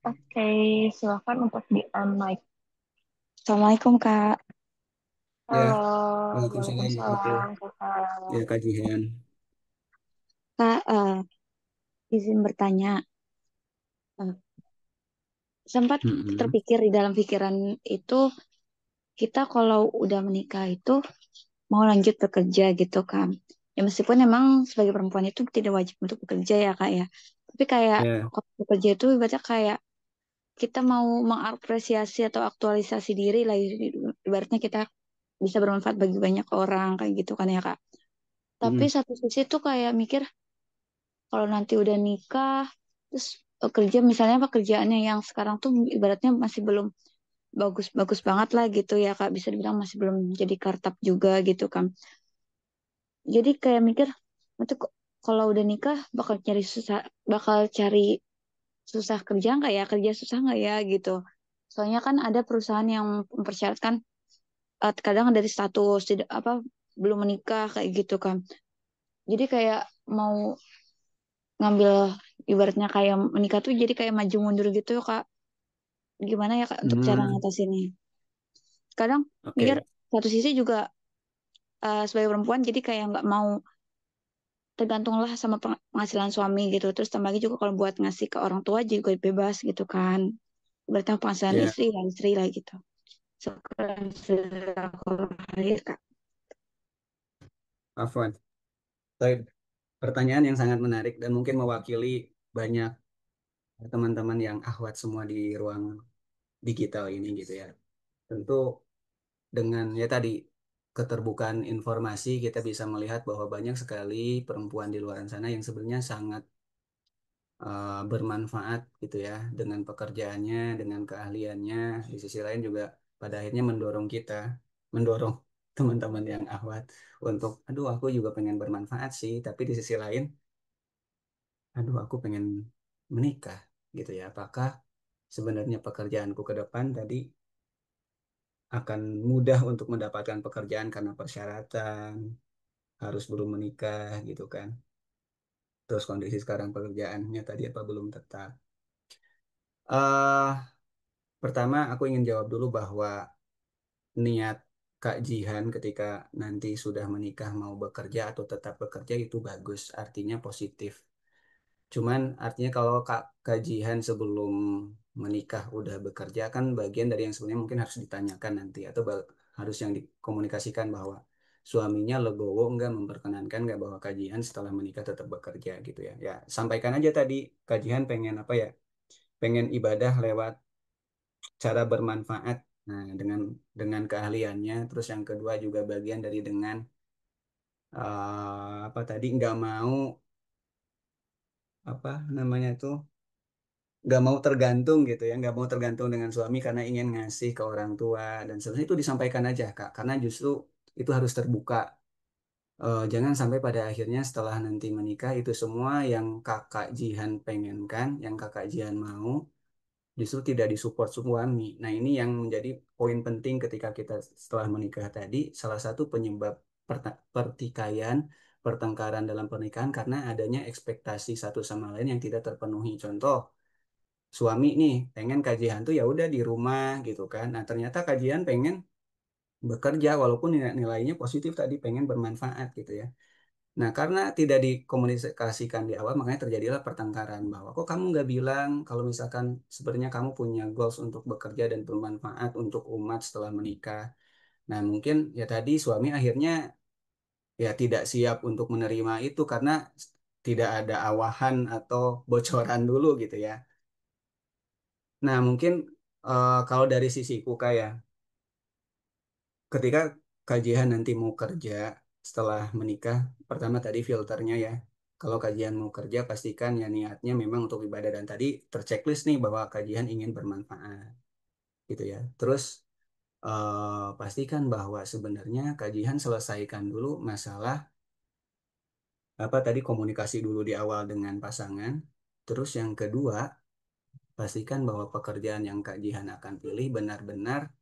Speaker 1: Oke, silakan untuk di-unmic.
Speaker 5: Assalamualaikum Kak.
Speaker 4: Ya,
Speaker 1: Halo,
Speaker 4: Waalaikumsalam warahmatullahi
Speaker 1: Waalaikumsalam, Kakak.
Speaker 4: ya kajian.
Speaker 5: Kak, izin bertanya. Eh, sempat
Speaker 4: Mm-mm.
Speaker 5: terpikir di dalam pikiran itu, kita kalau udah menikah itu mau lanjut bekerja gitu kan. Ya meskipun emang sebagai perempuan itu tidak wajib untuk bekerja ya Kak ya. Tapi kayak
Speaker 4: Ya,
Speaker 5: kalau bekerja itu ibaratnya kayak kita mau mengapresiasi atau aktualisasi diri lah. Ibaratnya kita bisa bermanfaat bagi banyak orang kayak gitu kan ya Kak. Tapi
Speaker 4: mm-mm.
Speaker 5: satu sisi tuh kayak mikir kalau nanti udah nikah terus kerja misalnya pekerjaannya yang sekarang tuh ibaratnya masih belum bagus-bagus banget lah gitu ya Kak, bisa dibilang masih belum jadi kartap juga gitu kan. Jadi kayak mikir nanti kalau udah nikah bakal cari susah kerja nggak ya, kerja susah nggak ya gitu. Soalnya kan ada perusahaan yang mempersyaratkan kadang dari status tidak apa belum menikah kayak gitu kan. Jadi kayak mau ngambil ibaratnya kayak menikah tuh jadi kayak maju mundur gitu Kak. Gimana ya Kak untuk cara
Speaker 4: Hmm,
Speaker 5: ngatasinnya? Kadang mikir
Speaker 4: oke.
Speaker 5: satu sisi juga sebagai perempuan jadi kayak nggak mau tergantunglah sama penghasilan suami gitu. Terus tambah lagi juga kalau buat ngasih ke orang tua juga bebas gitu kan. Berarti penghasilan
Speaker 4: Ya,
Speaker 5: istri ya istri lah gitu. Sekarang sudah aku lahir Kak.
Speaker 4: Afwan. Baik, pertanyaan yang sangat menarik dan mungkin mewakili banyak teman-teman yang akhwat semua di ruang digital ini gitu ya. Tentu dengan ya tadi keterbukaan informasi kita bisa melihat bahwa banyak sekali perempuan di luar sana yang sebenarnya sangat bermanfaat gitu ya dengan pekerjaannya, dengan keahliannya. Di sisi lain juga pada akhirnya mendorong kita, mendorong teman-teman yang ahwat untuk, aduh aku juga pengen bermanfaat sih, tapi di sisi lain, aduh aku pengen menikah gitu ya. Apakah sebenarnya pekerjaanku ke depan tadi akan mudah untuk mendapatkan pekerjaan karena persyaratan, harus belum menikah gitu kan. Terus kondisi sekarang pekerjaannya tadi apa belum tetap. eh Pertama, aku ingin jawab dulu bahwa niat Kak Jihan ketika nanti sudah menikah mau bekerja atau tetap bekerja itu bagus, artinya positif. Cuman artinya kalau Kak Jihan sebelum menikah udah bekerja kan bagian dari yang sebenarnya mungkin harus ditanyakan nanti atau harus yang dikomunikasikan bahwa suaminya legowo nggak memperkenankan nggak bahwa Kak Jihan setelah menikah tetap bekerja gitu ya. Ya, sampaikan aja tadi Kak Jihan pengen apa ya? Pengen ibadah lewat cara bermanfaat. Nah, dengan keahliannya, terus yang kedua juga bagian dari dengan apa tadi nggak mau apa namanya tuh nggak mau tergantung gitu ya, nggak mau tergantung dengan suami karena ingin ngasih ke orang tua dan sebenarnya itu disampaikan aja Kak, karena justru itu harus terbuka. Jangan sampai pada akhirnya setelah nanti menikah itu semua yang Kakak Jihan pengenkan, yang Kakak Jihan mau justru tidak disupport suami. Nah, ini yang menjadi poin penting ketika kita setelah menikah tadi, salah satu penyebab pertikaian, pertengkaran dalam pernikahan karena adanya ekspektasi satu sama lain yang tidak terpenuhi. Contoh, suami nih pengen kajian tuh ya udah di rumah gitu kan. Nah, ternyata kajian pengen bekerja walaupun nilainya positif tadi pengen bermanfaat gitu ya. Nah, karena tidak dikomunikasikan di awal, makanya terjadilah pertengkaran bahwa kok kamu nggak bilang kalau misalkan sebenarnya kamu punya goals untuk bekerja dan bermanfaat untuk umat setelah menikah. Nah, mungkin ya tadi suami akhirnya ya tidak siap untuk menerima itu karena tidak ada awahan atau bocoran dulu gitu ya. Nah, mungkin kalau dari sisiku kayak ketika kajian nanti mau kerja setelah menikah, pertama tadi filternya ya. Kalau kajian mau kerja, pastikan ya niatnya memang untuk ibadah dan tadi terchecklist nih bahwa kajian ingin bermanfaat, gitu ya. Terus pastikan bahwa sebenarnya kajian selesaikan dulu masalah apa tadi komunikasi dulu di awal dengan pasangan. Terus yang kedua, pastikan bahwa pekerjaan yang kajian akan pilih benar-benar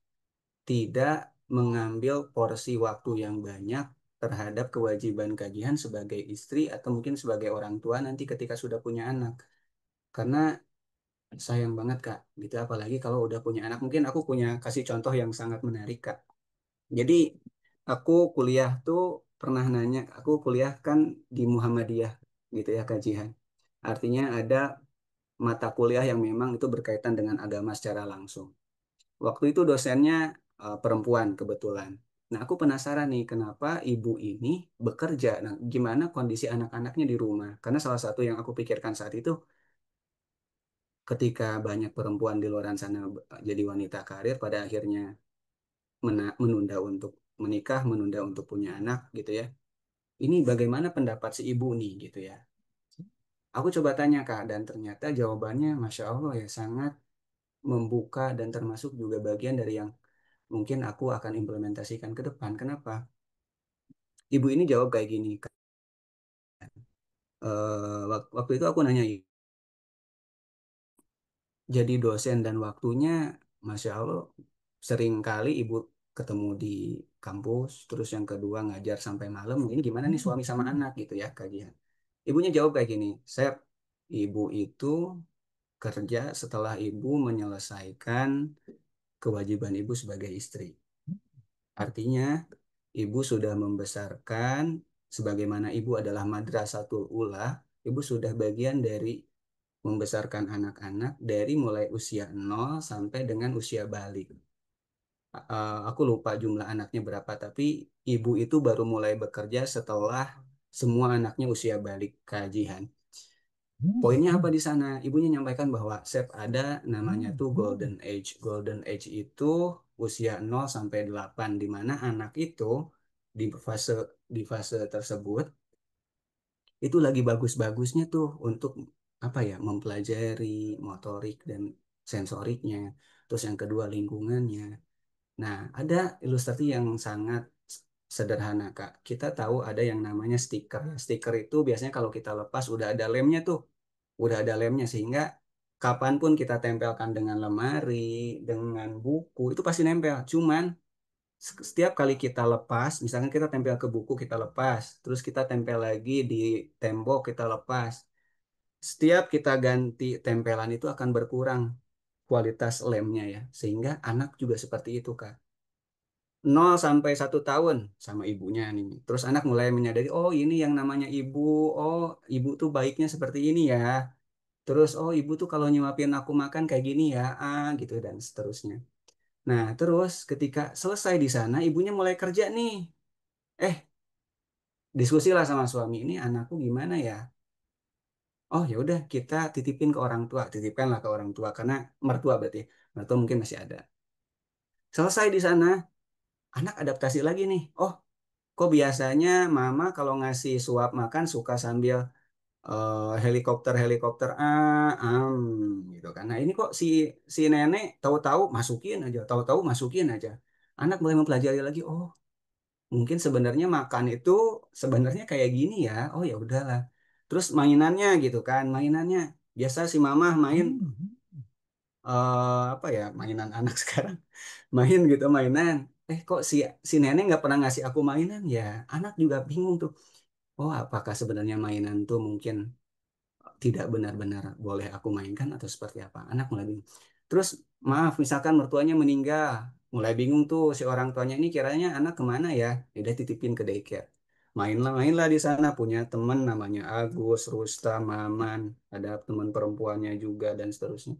Speaker 4: tidak mengambil porsi waktu yang banyak terhadap kewajiban kajian sebagai istri atau mungkin sebagai orang tua nanti ketika sudah punya anak. Karena sayang banget Kak, gitu apalagi kalau udah punya anak. Mungkin aku punya kasih contoh yang sangat menarik Kak. Jadi aku kuliah tuh pernah nanya, aku kuliah kan di Muhammadiyah gitu ya kajian. Artinya ada mata kuliah yang memang itu berkaitan dengan agama secara langsung. Waktu itu dosennya perempuan kebetulan. Nah, aku penasaran nih kenapa ibu ini bekerja. Nah, gimana kondisi anak-anaknya di rumah? Karena salah satu yang aku pikirkan saat itu ketika banyak perempuan di luar sana jadi wanita karir pada akhirnya menunda untuk menikah, menunda untuk punya anak gitu ya. Ini bagaimana pendapat si ibu nih gitu ya. Aku coba tanya Kak dan ternyata jawabannya Masya Allah ya sangat membuka dan termasuk juga bagian dari yang mungkin aku akan implementasikan ke depan. Kenapa? Ibu ini jawab kayak gini. Waktu itu aku nanya, jadi dosen dan waktunya, Masya Allah, sering kali ibu ketemu di kampus, terus yang kedua ngajar sampai malam. Ini gimana nih suami sama anak gitu ya kajian. Ibunya jawab kayak gini, Sep, ibu itu kerja setelah ibu menyelesaikan kewajiban ibu sebagai istri. Artinya, ibu sudah membesarkan, sebagaimana ibu adalah madrasatul ula, ibu sudah bagian dari membesarkan anak-anak dari mulai usia 0 sampai dengan usia balik. Aku lupa jumlah anaknya berapa, tapi ibu itu baru mulai bekerja setelah semua anaknya usia balik kajian. Poinnya apa di sana? Ibunya nyampaikan bahwa Sep ada namanya tuh Golden Age. Golden Age itu usia 0 sampai 8 di mana anak itu di fase tersebut itu lagi bagus-bagusnya tuh untuk apa ya? Mempelajari motorik dan sensoriknya. Terus yang kedua lingkungannya. Nah, ada ilustrasi yang sangat sederhana, Kak. Kita tahu ada yang namanya stiker. Stiker itu biasanya kalau kita lepas udah ada lemnya tuh. Udah ada lemnya sehingga kapanpun kita tempelkan dengan lemari, dengan buku, itu pasti nempel. Cuman setiap kali kita lepas, misalkan kita tempel ke buku, kita lepas. Terus kita tempel lagi di tembok, kita lepas. Setiap kita ganti tempelan itu akan berkurang kualitas lemnya ya. Sehingga anak juga seperti itu, Kak. 0 sampai 1 tahun sama ibunya nih. Terus anak mulai menyadari, oh ini yang namanya ibu, oh ibu tuh baiknya seperti ini ya. Terus, oh ibu tuh kalau nyuapin aku makan kayak gini ya, gitu dan seterusnya. Nah, terus ketika selesai di sana, ibunya mulai kerja nih. Eh, diskusilah sama suami ini, anakku gimana ya? Oh ya udah kita titipin ke orang tua, titipkanlah ke orang tua karena mertua berarti, mertua mungkin masih ada. Selesai di sana, anak adaptasi lagi nih. Oh, kok biasanya mama kalau ngasih suap makan suka sambil helikopter gitu kan. Nah ini kok si nenek tahu-tahu masukin aja, tahu-tahu masukin aja. Anak mulai mempelajari lagi. Oh mungkin sebenarnya makan itu sebenarnya kayak gini ya. Oh ya udahlah. Terus mainannya gitu kan, mainannya biasa si mama main apa ya mainan anak sekarang main gitu mainan. Kok si nenek nggak pernah ngasih aku mainan ya? Anak juga bingung tuh. Oh apakah sebenarnya mainan tuh mungkin tidak benar-benar boleh aku mainkan atau seperti apa. Anak mulai bingung. Terus maaf misalkan mertuanya meninggal, mulai bingung tuh si orang tuanya ini kiranya anak kemana ya? Ya udah titipin ke daycare. Mainlah di sana punya teman namanya Agus, Rustam, Maman, ada teman perempuannya juga dan seterusnya.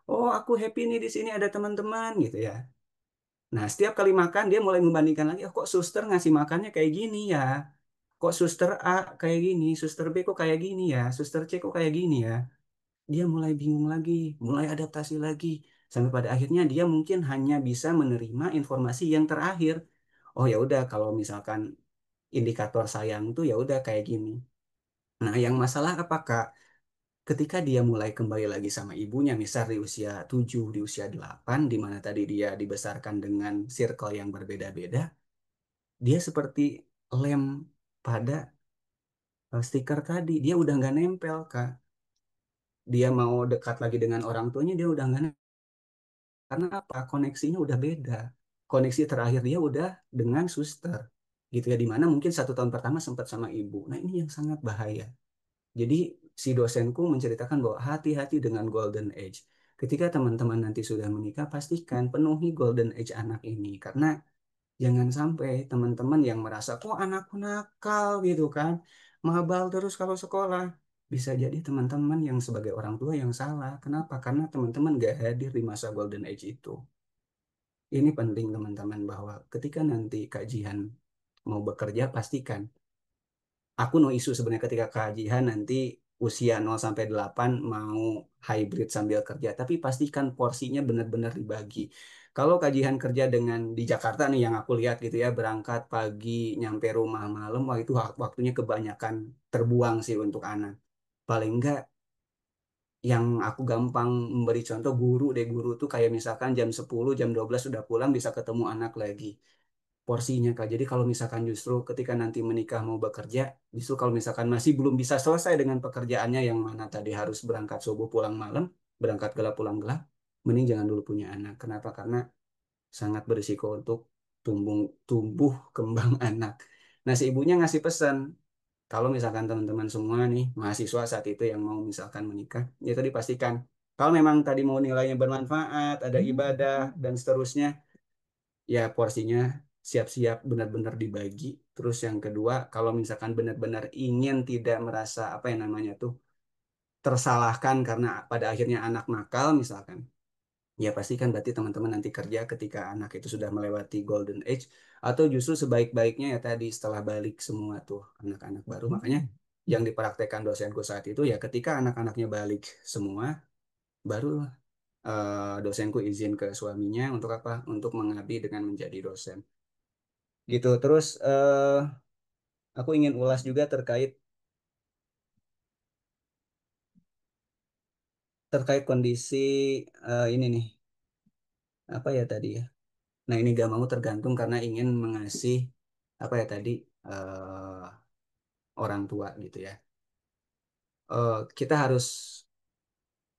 Speaker 4: Oh aku happy nih di sini ada teman-teman gitu ya. Nah setiap kali makan dia mulai membandingkan lagi, oh kok suster ngasih makannya kayak gini ya? Kok suster A kayak gini, suster B kok kayak gini ya, suster C kok kayak gini ya. Dia mulai bingung lagi, mulai adaptasi lagi. Sampai pada akhirnya dia mungkin hanya bisa menerima informasi yang terakhir. Oh ya udah kalau misalkan indikator sayang tuh ya udah kayak gini. Nah, yang masalah apakah ketika dia mulai kembali lagi sama ibunya, misal di usia 7, di usia 8, di mana tadi dia dibesarkan dengan circle yang berbeda-beda, dia seperti lem pada stiker tadi. Dia udah nggak nempel, Kak. Dia mau dekat lagi dengan orang tuanya, dia udah nggak. Karena apa? Koneksinya udah beda. Koneksi terakhir dia udah dengan suster. Gitu ya, dimana mungkin 1 tahun pertama sempat sama ibu. Nah ini yang sangat bahaya. Jadi si dosenku menceritakan bahwa hati-hati dengan golden age. Ketika teman-teman nanti sudah menikah, pastikan penuhi golden age anak ini. Karena jangan sampai teman-teman yang merasa, kok anakku nakal gitu kan. Mabal terus kalau sekolah. Bisa jadi teman-teman yang sebagai orang tua yang salah. Kenapa? Karena teman-teman gak hadir di masa golden age itu. Ini penting teman-teman bahwa ketika nanti kajian mau bekerja pastikan aku no isu sebenarnya ketika kajian nanti usia 0 sampai 8 mau hybrid sambil kerja tapi pastikan porsinya benar-benar dibagi. Kalau kajian kerja dengan di Jakarta nih yang aku lihat gitu ya berangkat pagi nyampe rumah malam wah itu waktunya kebanyakan terbuang sih untuk anak. Paling enggak yang aku gampang memberi contoh guru deh guru tuh kayak misalkan jam 10 jam 12 sudah pulang bisa ketemu anak lagi porsinya Kak. Jadi kalau misalkan justru ketika nanti menikah mau bekerja justru kalau misalkan masih belum bisa selesai dengan pekerjaannya yang mana tadi harus berangkat subuh pulang malam berangkat gelap pulang gelap mending jangan dulu punya anak. Kenapa? Karena sangat berisiko untuk tumbuh tumbuh kembang anak. Nah, si ibunya ngasih pesan, kalau misalkan teman-teman semua nih mahasiswa saat itu yang mau misalkan menikah, ya tadi pastikan kalau memang tadi mau nilainya bermanfaat, ada ibadah dan seterusnya, ya porsinya siap-siap benar-benar dibagi. Terus yang kedua, kalau misalkan benar-benar ingin tidak merasa apa yang namanya tuh tersalahkan karena pada akhirnya anak nakal misalkan, ya pasti kan berarti teman-teman nanti kerja ketika anak itu sudah melewati golden age, atau justru sebaik-baiknya ya tadi setelah balik semua tuh anak-anak baru. Makanya yang dipraktekkan dosenku saat itu ya ketika anak-anaknya balik semua, baru dosenku izin ke suaminya untuk apa? Untuk mengabdi dengan menjadi dosen. Gitu. Terus aku ingin ulas juga terkait terkait kondisi ini nih, apa ya tadi ya. Nah, ini gak mau tergantung karena ingin mengasih apa ya tadi orang tua gitu ya. Kita harus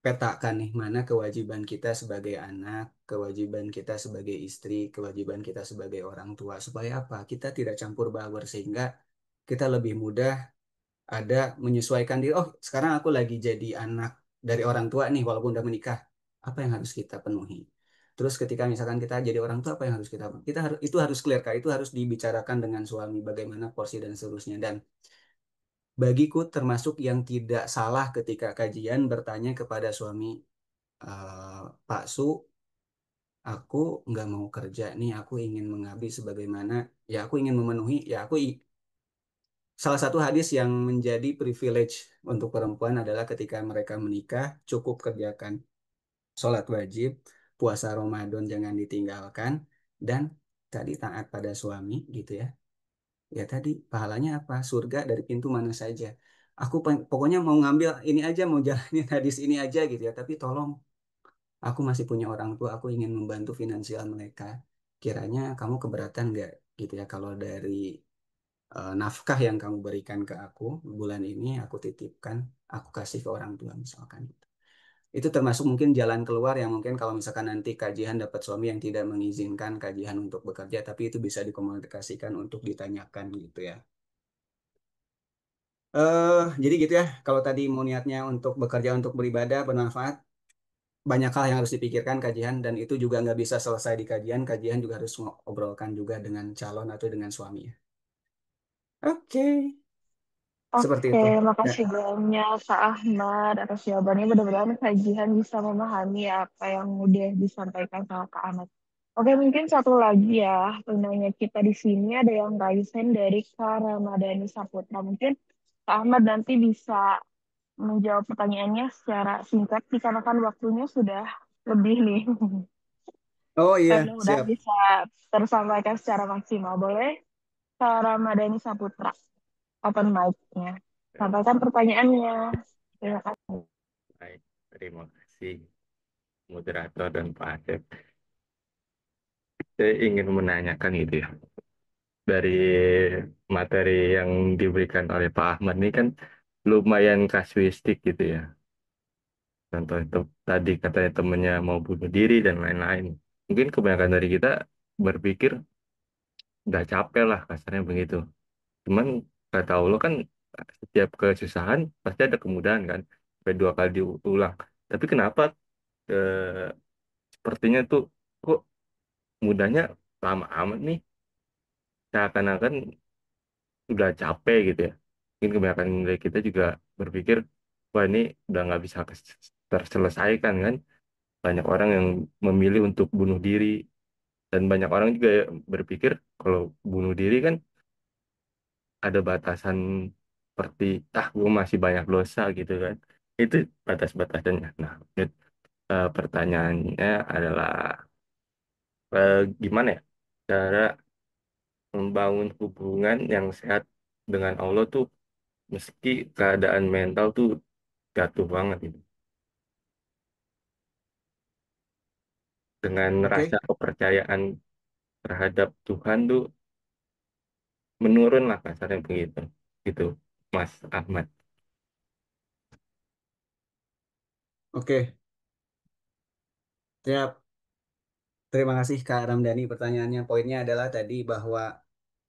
Speaker 4: petakan nih mana kewajiban kita sebagai anak, kewajiban kita sebagai istri, kewajiban kita sebagai orang tua supaya apa? Kita tidak campur baur sehingga kita lebih mudah ada menyesuaikan diri. Oh, sekarang aku lagi jadi anak dari orang tua nih walaupun udah menikah. Apa yang harus kita penuhi? Terus ketika misalkan kita jadi orang tua apa yang harus kita harus itu harus clear Kak, itu harus dibicarakan dengan suami bagaimana porsi dan seterusnya. Dan bagiku termasuk yang tidak salah ketika kajian bertanya kepada suami, Pak Su, aku nggak mau kerja nih, aku ingin mengabdi sebagaimana, ya aku ingin memenuhi, salah satu hadis yang menjadi privilege untuk perempuan adalah ketika mereka menikah, cukup kerjakan sholat wajib, puasa Ramadan jangan ditinggalkan, dan tadi taat pada suami gitu ya. Ya tadi pahalanya apa? Surga dari pintu mana saja. Pokoknya mau ngambil ini aja, mau jalanin hadis ini aja gitu ya. Tapi tolong, aku masih punya orang tua, aku ingin membantu finansial mereka. Kiranya kamu keberatan nggak gitu ya kalau dari nafkah yang kamu berikan ke aku bulan ini aku titipkan, aku kasih ke orang tua misalkan. Itu termasuk mungkin jalan keluar yang mungkin kalau misalkan nanti kajian dapat suami yang tidak mengizinkan kajian untuk bekerja, tapi itu bisa dikomunikasikan untuk ditanyakan gitu ya. Jadi gitu ya, kalau tadi mau niatnya untuk bekerja untuk beribadah bermanfaat, banyak hal yang harus dipikirkan kajian dan itu juga nggak bisa selesai di kajian, kajian juga harus ngobrolkan juga dengan calon atau dengan suami ya. Oke, seperti
Speaker 1: Oke,
Speaker 4: itu. Ya.
Speaker 1: makasih banyak Kak Ahmad atas jawabannya. Mudah-mudahan kajian bisa memahami apa yang udah disampaikan sama Kak Ahmad. Oke, mungkin satu lagi ya, penanya kita di sini ada yang raisen dari Kak Ramadhani Saputra. Mungkin Kak Ahmad nanti bisa menjawab pertanyaannya secara singkat, dikarenakan waktunya sudah lebih nih.
Speaker 4: Oh
Speaker 1: Dan
Speaker 4: iya,
Speaker 1: udah
Speaker 4: siap.
Speaker 1: bisa tersampaikan secara maksimal. Boleh Kak Ramadhani Saputra, open mic-nya.
Speaker 6: Ya,
Speaker 1: Sampaikan pertanyaannya. Terima kasih.
Speaker 6: baik. Terima kasih moderator dan Pak Asep. Saya ingin menanyakan itu ya. Dari materi yang diberikan oleh Pak Ahmad ini kan lumayan kasuistik gitu ya. Contoh itu tadi katanya temennya mau bunuh diri dan lain-lain. Mungkin kebanyakan dari kita berpikir udah capek lah kasarnya begitu. Cuman kata Allah kan setiap kesusahan pasti ada kemudahan kan. Sampai 2 kali diulang. Tapi kenapa sepertinya tuh kok mudahnya lama amat nih, seakan-akan udah capek gitu ya. Mungkin kebanyakan dari kita juga berpikir wah ini udah nggak bisa terselesaikan kan. Banyak orang yang memilih untuk bunuh diri dan banyak orang juga berpikir kalau bunuh diri kan ada batasan seperti gue masih banyak dosa gitu kan. Itu batas-batasannya. Nah, pertanyaannya adalah gimana ya cara membangun hubungan yang sehat dengan Allah tuh meski keadaan mental tuh jatuh banget gitu. Dengan
Speaker 4: Oke,
Speaker 6: rasa kepercayaan terhadap Tuhan tuh menurun lah kasarnya begitu. Gitu, Mas Ahmad.
Speaker 4: oke, siap. Terima kasih Kak Ramdhani pertanyaannya. Poinnya adalah tadi bahwa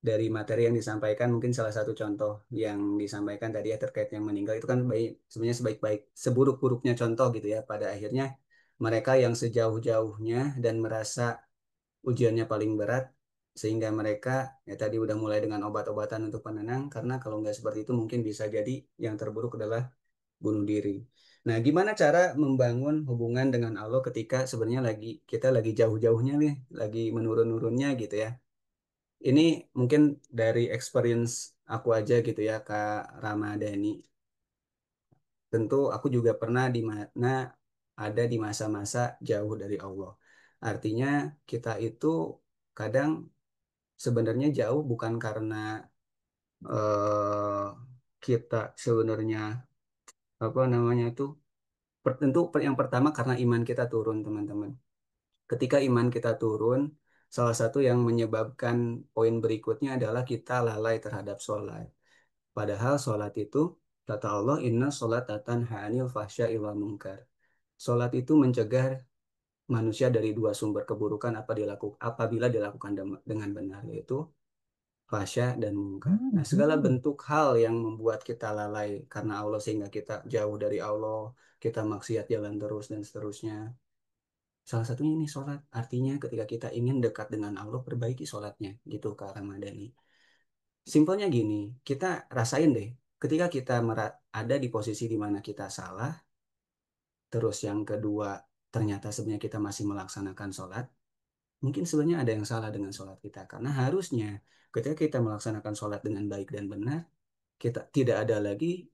Speaker 4: dari materi yang disampaikan mungkin salah satu contoh yang disampaikan tadi ya terkait yang meninggal itu kan baik sebenarnya sebaik-baik seburuk-buruknya contoh gitu ya pada akhirnya mereka yang sejauh-jauhnya dan merasa ujiannya paling berat sehingga mereka ya tadi udah mulai dengan obat-obatan untuk penenang karena kalau nggak seperti itu mungkin bisa jadi yang terburuk adalah bunuh diri. Nah, gimana cara membangun hubungan dengan Allah ketika sebenarnya kita lagi jauh-jauhnya nih, lagi menurun-nurunnya gitu ya. Ini mungkin dari experience aku aja gitu ya, Kak Ramadhani. Tentu aku juga pernah di mana ada di masa-masa jauh dari Allah. Artinya kita itu kadang sebenarnya jauh bukan karena eh, kita sebenarnya apa namanya itu tentu yang pertama karena iman kita turun, teman-teman. Ketika iman kita turun, salah satu yang menyebabkan poin berikutnya adalah kita lalai terhadap sholat. Padahal sholat itu, kata Allah, inna sholat tanha 'anil fahsya'i wal munkar. Sholat itu mencegah manusia dari dua sumber keburukan apabila dilakukan dengan benar, yaitu fahsya dan munkar. Nah, segala bentuk hal yang membuat kita lalai karena Allah sehingga kita jauh dari Allah, kita maksiat jalan terus dan seterusnya. Salah satunya ini sholat. Artinya ketika kita ingin dekat dengan Allah, perbaiki sholatnya. Gitu Kak Ramadhani. Simpelnya gini, kita rasain deh. Ketika kita ada di posisi di mana kita salah, terus yang kedua, ternyata sebenarnya kita masih melaksanakan sholat, mungkin sebenarnya ada yang salah dengan sholat kita. Karena harusnya ketika kita melaksanakan sholat dengan baik dan benar, kita tidak ada lagi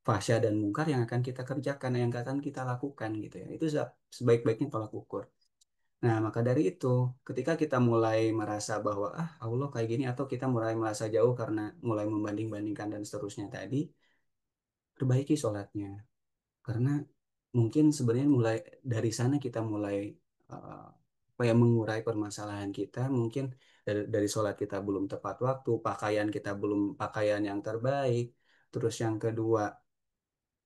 Speaker 4: fahsya dan mungkar yang akan kita kerjakan, yang akan kita lakukan gitu ya. Itu sebaik-baiknya tolak ukur. Nah, maka dari itu, ketika kita mulai merasa bahwa Allah kayak gini atau kita mulai merasa jauh karena mulai membanding-bandingkan dan seterusnya tadi, perbaiki sholatnya. Karena mungkin sebenarnya mulai dari sana kita mulai eh, apa ya mengurai permasalahan kita. Mungkin dari sholat kita belum tepat waktu, pakaian kita belum pakaian yang terbaik. Terus yang kedua,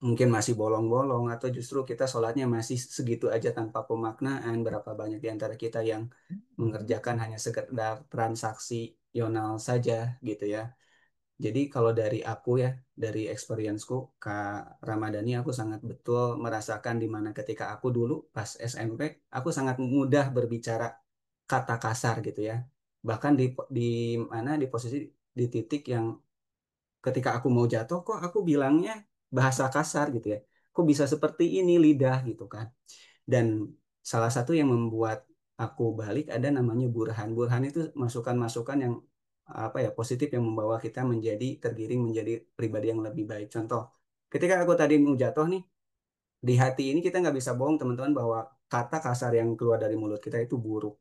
Speaker 4: mungkin masih bolong-bolong atau justru kita sholatnya masih segitu aja tanpa pemaknaan. Berapa banyak di antara kita yang mengerjakan hanya sekedar transaksi yonal saja gitu ya. Jadi kalau dari aku ya, dari experience-ku, Kak Ramadhani, aku sangat betul merasakan di mana ketika aku dulu pas SMP, aku sangat mudah berbicara kata kasar gitu ya. Bahkan di mana di posisi di titik yang ketika aku mau jatuh kok aku bilangnya bahasa kasar gitu ya. Kok bisa seperti ini lidah gitu kan. Dan salah satu yang membuat aku balik ada namanya burhan. Burhan itu masukan-masukan yang apa ya positif yang membawa kita menjadi tergiring menjadi pribadi yang lebih baik. Contoh, ketika aku tadi mau jatuh nih, di hati ini kita nggak bisa bohong teman-teman bahwa kata kasar yang keluar dari mulut kita itu buruk.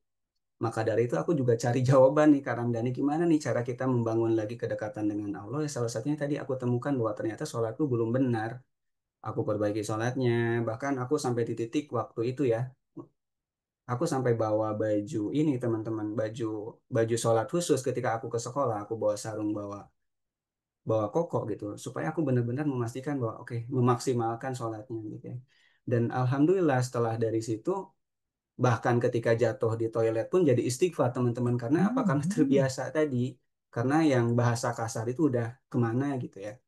Speaker 4: Maka dari itu aku juga cari jawaban nih Kak Ramdhani, gimana nih cara kita membangun lagi kedekatan dengan Allah. Ya, salah satunya tadi aku temukan bahwa ternyata sholatku belum benar. Aku perbaiki sholatnya, bahkan aku sampai di titik waktu itu ya, aku sampai bawa baju ini teman-teman, baju sholat khusus ketika aku ke sekolah, aku bawa sarung, bawa bawa koko gitu, supaya aku benar-benar memastikan bahwa oke, memaksimalkan sholatnya gitu ya. Dan alhamdulillah setelah dari situ bahkan ketika jatuh di toilet pun jadi istighfar teman-teman karena apa? Karena terbiasa tadi. Karena yang bahasa kasar itu udah kemana gitu ya.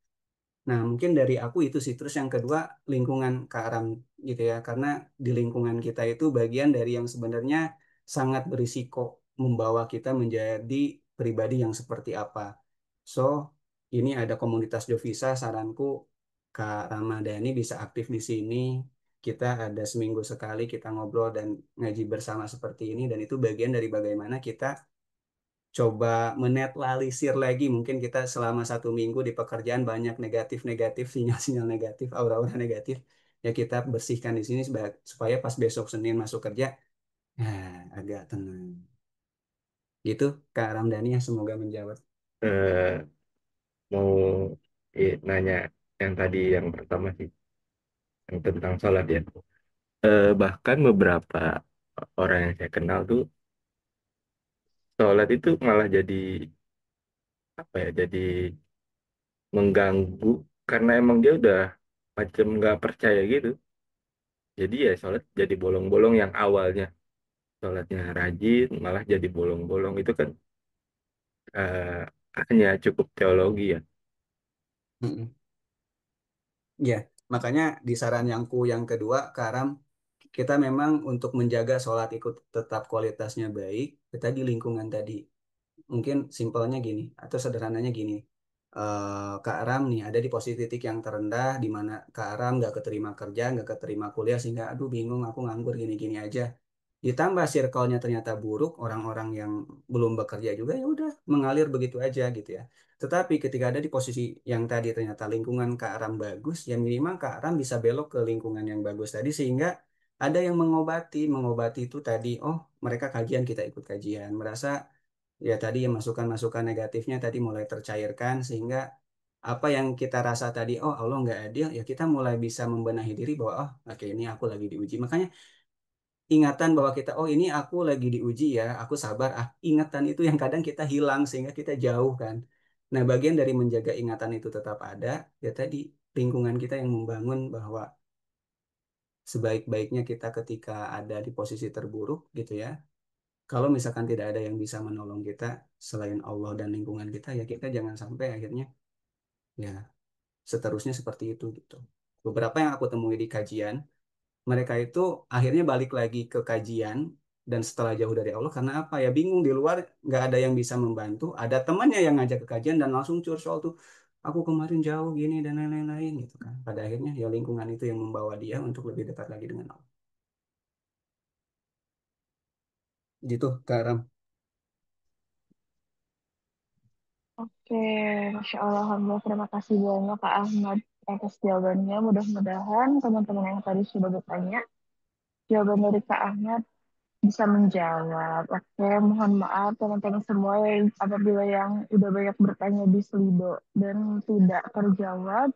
Speaker 4: Nah, mungkin dari aku itu sih. Terus yang kedua, lingkungan Kak Ram gitu ya. Karena di lingkungan kita itu bagian dari yang sebenarnya sangat berisiko membawa kita menjadi pribadi yang seperti apa. So, ini ada komunitas Jovisa, saranku Kak Ramadhani bisa aktif di sini. Kita ada seminggu sekali kita ngobrol dan ngaji bersama seperti ini. Dan itu bagian dari bagaimana kita coba menetralisir lagi mungkin kita selama 1 minggu di pekerjaan banyak negatif-negatif sinyal-sinyal negatif aura-aura negatif ya kita bersihkan di sini supaya pas besok Senin masuk kerja agak tenang gitu Kak Ramdhani ya semoga menjawab.
Speaker 6: Eh, mau nanya yang tadi yang pertama sih, yang tentang sholat ya. Bahkan beberapa orang yang saya kenal tuh sholat itu malah jadi apa ya, jadi mengganggu karena emang dia udah macam nggak percaya gitu. Jadi ya sholat jadi bolong-bolong yang awalnya sholatnya rajin malah jadi bolong-bolong itu kan eh, hanya cukup teologi ya.
Speaker 4: Mm-mm. Ya, makanya di saran yang kedua, Karam, kita memang untuk menjaga sholat ikut tetap kualitasnya baik, kita di lingkungan tadi. Mungkin simpelnya gini, atau sederhananya gini. Kak Ram nih ada di posisi titik yang terendah, di mana Kak Ram nggak keterima kerja, nggak keterima kuliah, sehingga aduh bingung aku nganggur gini-gini aja. Ditambah circle-nya ternyata buruk, orang-orang yang belum bekerja juga ya udah mengalir begitu aja gitu ya. Tetapi ketika ada di posisi yang tadi ternyata lingkungan Kak Ram bagus, ya minimal Kak Ram bisa belok ke lingkungan yang bagus tadi sehingga ada yang mengobati itu tadi, oh mereka kajian kita ikut kajian, merasa ya tadi yang masukan-masukan negatifnya tadi mulai tercairkan sehingga apa yang kita rasa tadi, oh Allah nggak adil, ya kita mulai bisa membenahi diri bahwa oh oke ini aku lagi diuji. Makanya ingatan bahwa kita oh ini aku lagi diuji ya aku sabar ingatan itu yang kadang kita hilang sehingga kita jauh kan. Nah bagian dari menjaga ingatan itu tetap ada ya tadi lingkungan kita yang membangun bahwa sebaik-baiknya kita ketika ada di posisi terburuk gitu ya, kalau misalkan tidak ada yang bisa menolong kita selain Allah dan lingkungan kita ya kita jangan sampai akhirnya ya seterusnya seperti itu gitu. Beberapa yang aku temui di kajian mereka itu akhirnya balik lagi ke kajian dan setelah jauh dari Allah karena apa ya bingung di luar nggak ada yang bisa membantu ada temannya yang ngajak ke kajian dan langsung curcol tuh aku kemarin jauh gini dan lain-lain gitu kan pada akhirnya ya lingkungan itu yang membawa dia untuk lebih dekat lagi dengan Allah gitu Kak Ram.
Speaker 1: Oke, Masya Allah, Alhamdulillah, terima kasih banyak Kak Ahmad atas jawabannya. Mudah-mudahan teman-teman yang tadi sudah bertanya, jawaban dari Kak Ahmad bisa menjawab. Oke, mohon maaf teman-teman semua yang apabila yang udah banyak bertanya di Slido dan tidak terjawab.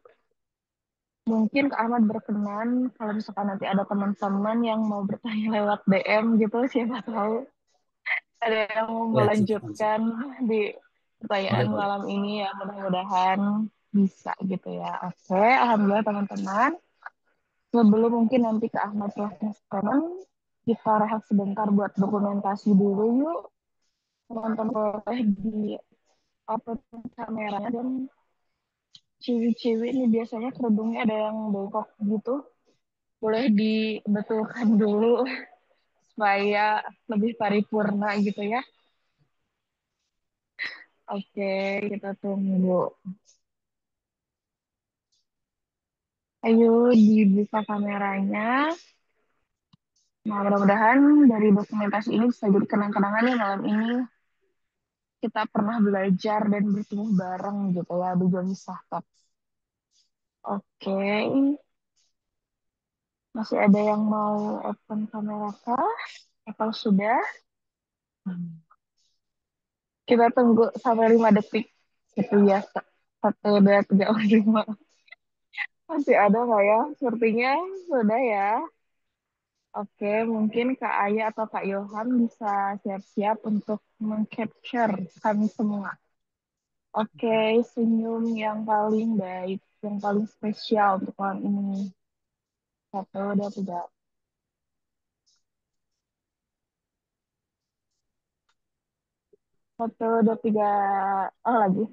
Speaker 1: Mungkin Kak Ahmad berkenan kalau misalkan nanti ada teman-teman yang mau bertanya lewat DM gitu, siapa tahu ada yang mau
Speaker 4: Boleh silakan sih.
Speaker 1: melanjutkan di
Speaker 4: Boleh
Speaker 1: pertanyaan
Speaker 4: boleh.
Speaker 1: malam ini ya mudah-mudahan bisa gitu ya. Oke, alhamdulillah teman-teman. Sebelum mungkin nanti ke Ahmad closing statement, kita rehat sebentar buat dokumentasi dulu yuk. Teman-teman boleh di open kameranya dan ciwi-ciwi ini biasanya kerudungnya ada yang bengkok gitu. Boleh dibetulkan dulu supaya lebih paripurna gitu ya. Oke, kita tunggu. Ayo dibuka kameranya. Nah, mudah-mudahan dari dokumentasi ini bisa jadi kenang-kenangan ya malam ini kita pernah belajar dan bertumbuh bareng gitu ya di Joni Sahtab. Oke, masih ada yang mau open kamera kah? Atau sudah? Kita tunggu sampai 5 detik. Itu biasa. 1, 2, 3, 4, 5. Masih ada nggak ya? Sepertinya sudah ya. Oke, mungkin Kak Aya atau Kak Ilham bisa siap-siap untuk meng-capture kami semua. Oke, senyum yang paling baik, yang paling spesial untuk malam ini. 1, 2, 3. 1, 2, 3. Oh, lagi.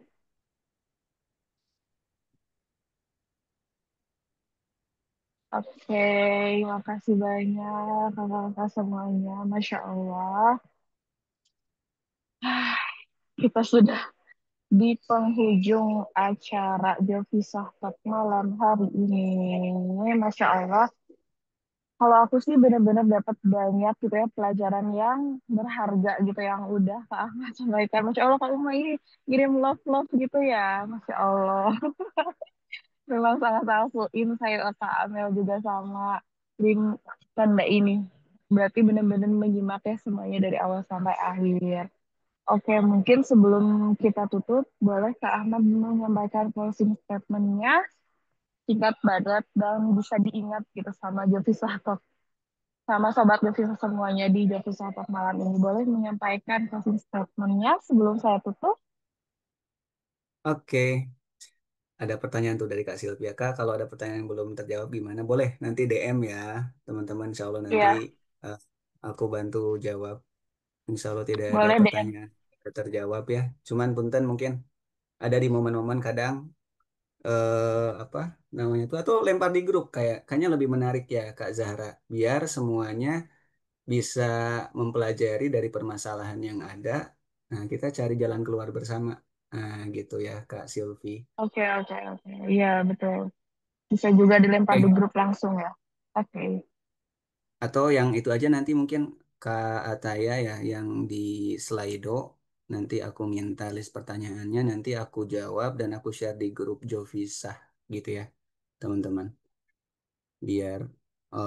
Speaker 1: Oke, makasih banyak kakak-kakak semuanya. Masya Allah. Kita sudah di penghujung acara Devisa Talk malam hari ini. Masya Allah. Kalau aku sih benar-benar dapat banyak gitu ya pelajaran yang berharga gitu yang udah Kak Ahmad sampaikan. Masya Allah Kak Uma ini ngirim love-love gitu ya. Masya Allah. Memang sangat-sangat full insight Kak Amel juga sama link tanda ini. Berarti benar-benar menyimak ya semuanya dari awal sampai akhir. Oke, mungkin sebelum kita tutup, boleh Kak Ahmad menyampaikan closing statement-nya singkat padat dan bisa diingat gitu sama Jovisa Talk sama sobat Devisa semuanya di Devisa Talk malam ini. Boleh menyampaikan closing statement-nya sebelum saya tutup?
Speaker 4: Oke, ada pertanyaan tuh dari Kak Sylvia. Kak, kalau ada pertanyaan yang belum terjawab gimana? Boleh nanti DM ya, teman-teman. Insya Allah nanti
Speaker 1: Ya,
Speaker 4: eh, aku bantu jawab. Insya Allah tidak ada
Speaker 1: Boleh deh.
Speaker 4: pertanyaan yang terjawab ya. Cuman punten mungkin ada di momen-momen kadang apa namanya itu atau lempar di grup kayaknya lebih menarik ya Kak Zahra. Biar semuanya bisa mempelajari dari permasalahan yang ada. Nah, kita cari jalan keluar bersama. Nah, gitu ya Kak Silvi.
Speaker 1: Oke, oke, oke. Iya, betul. Bisa juga dilempar di
Speaker 4: Oke.
Speaker 1: grup langsung ya. Oke.
Speaker 4: Atau yang itu aja nanti mungkin Kak Ataya ya yang di Slido. Nanti aku minta list pertanyaannya, nanti aku jawab dan aku share di grup Jovisa gitu ya, teman-teman. Biar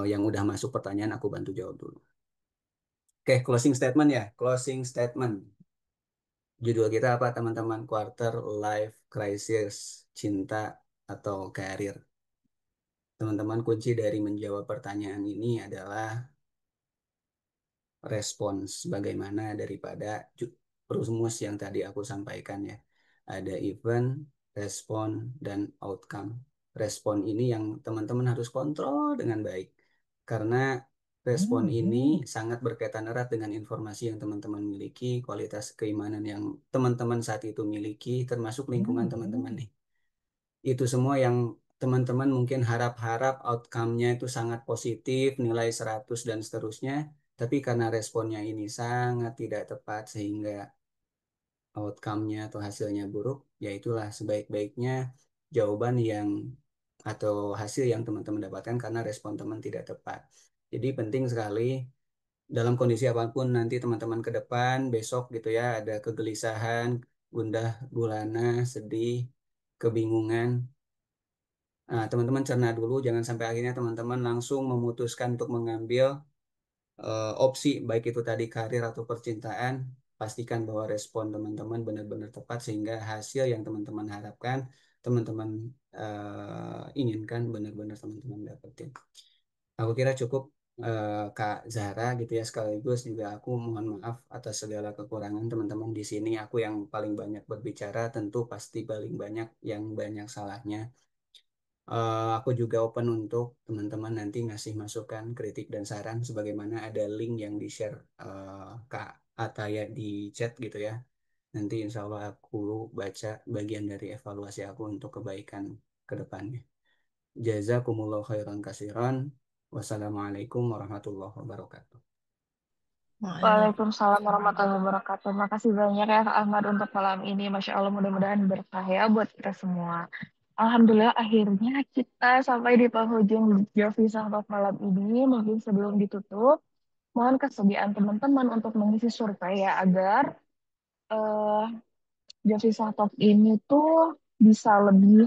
Speaker 4: yang udah masuk pertanyaan aku bantu jawab dulu. Oke, closing statement ya. Closing statement. Judul kita apa teman-teman? Quarter Life Crisis, cinta atau karir. Teman-teman, kunci dari menjawab pertanyaan ini adalah respons bagaimana daripada rumus yang tadi aku sampaikan ya. Ada event, respon, dan outcome. Respon ini yang teman-teman harus kontrol dengan baik. Karena respon ini sangat berkaitan erat dengan informasi yang teman-teman miliki, kualitas keimanan yang teman-teman saat itu miliki, termasuk lingkungan teman-teman nih. Itu semua yang teman-teman mungkin harap-harap outcome-nya itu sangat positif, nilai 100 dan seterusnya, tapi karena responnya ini sangat tidak tepat sehingga outcome-nya atau hasilnya buruk, ya itulah sebaik-baiknya jawaban yang atau hasil yang teman-teman dapatkan karena respon teman tidak tepat. Jadi penting sekali dalam kondisi apapun nanti teman-teman ke depan, besok gitu ya, ada kegelisahan, gundah, gulana, sedih, kebingungan. Nah, teman-teman cerna dulu, jangan sampai akhirnya teman-teman langsung memutuskan untuk mengambil opsi, baik itu tadi karir atau percintaan. Pastikan bahwa respon teman-teman benar-benar tepat sehingga hasil yang teman-teman harapkan, teman-teman inginkan benar-benar teman-teman dapetin. Aku kira cukup Kak Zahra gitu ya, sekaligus juga aku mohon maaf atas segala kekurangan teman-teman di sini. Aku yang paling banyak berbicara, tentu pasti paling banyak yang banyak salahnya. Aku juga open untuk teman-teman nanti ngasih masukan, kritik, dan saran sebagaimana ada link yang di-share Kak Ataya di chat gitu ya. Nanti insya Allah aku baca bagian dari evaluasi aku untuk kebaikan ke depannya. Jazakumullah khairan kasiran. Wassalamualaikum warahmatullahi wabarakatuh.
Speaker 1: Waalaikumsalam warahmatullahi wabarakatuh. Makasih banyak ya Kak Ahmad untuk malam ini. Masya Allah mudah-mudahan berkah ya buat kita semua. Alhamdulillah akhirnya kita sampai di penghujung Jovi Talk malam ini. Mungkin sebelum ditutup, mohon kesediaan teman-teman untuk mengisi survei ya agar eh Jovi Talk ini tuh bisa lebih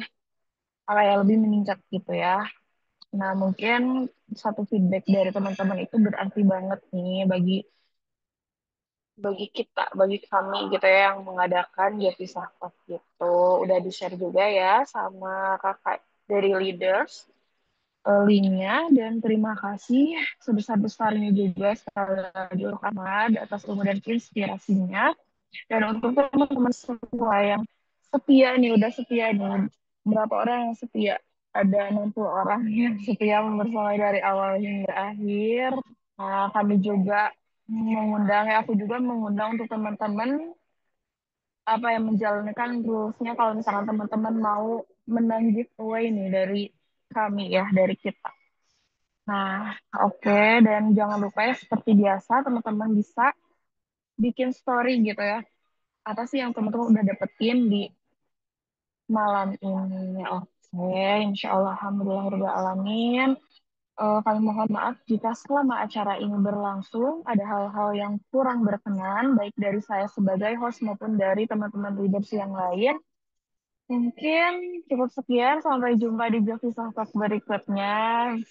Speaker 1: apa ya lebih meningkat gitu ya. Nah mungkin satu feedback dari teman-teman itu berarti banget nih bagi kita, bagi kami gitu ya yang mengadakan Javi Sahkot gitu. Udah di-share juga ya sama kakak dari leaders linknya dan terima kasih sebesar-besarnya juga sekali lagi untuk Ahmad atas ilmu dan inspirasinya. Dan untuk teman-teman semua yang setia nih, udah setia nih. Berapa orang yang setia? Ada 60 orang yang setia bersama dari awal hingga akhir. Nah, kami juga mengundang, ya aku juga mengundang untuk teman-teman apa yang menjalankan rules-nya kalau misalkan teman-teman mau menang giveaway nih dari kami ya, dari kita. Nah, oke. Dan jangan lupa ya seperti biasa teman-teman bisa bikin story gitu ya. Apa sih yang teman-teman udah dapetin di malam ini? Oke, insya Allah alhamdulillahirrahmanirrahim. Kami mohon maaf jika selama acara ini berlangsung ada hal-hal yang kurang berkenan, baik dari saya sebagai host maupun dari teman-teman leaders yang lain. Mungkin cukup sekian, sampai jumpa di Jovi Talk berikutnya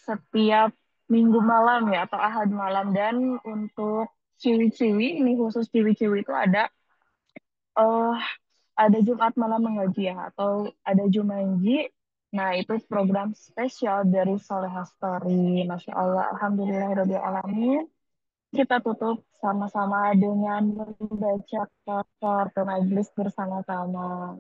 Speaker 1: setiap minggu malam ya, atau ahad malam. Dan untuk ciwi-ciwi, ini khusus ciwi-ciwi itu eh, ada Jumat malam mengaji ya, atau ada Jumanji. Nah, itu program spesial dari Soleha Story. Masya Allah, Alhamdulillahirrahmanirrahim. Kita tutup sama-sama dengan membaca kafaratul majlis bersama-sama.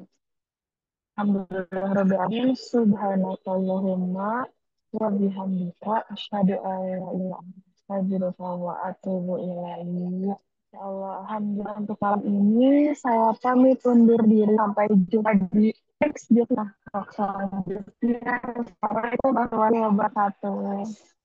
Speaker 1: Alhamdulillahirrahmanirrahim. Subhanakallahumma wa bihamdika asyhadu an la ilaha illa anta Astagfirullah wa atubu ilaih. Ya Allah, alhamdulillah untuk malam ini saya pamit undur diri sampai jumpa di next jurnal selanjutnya. Assalamualaikum warahmatullahi wabarakatuh.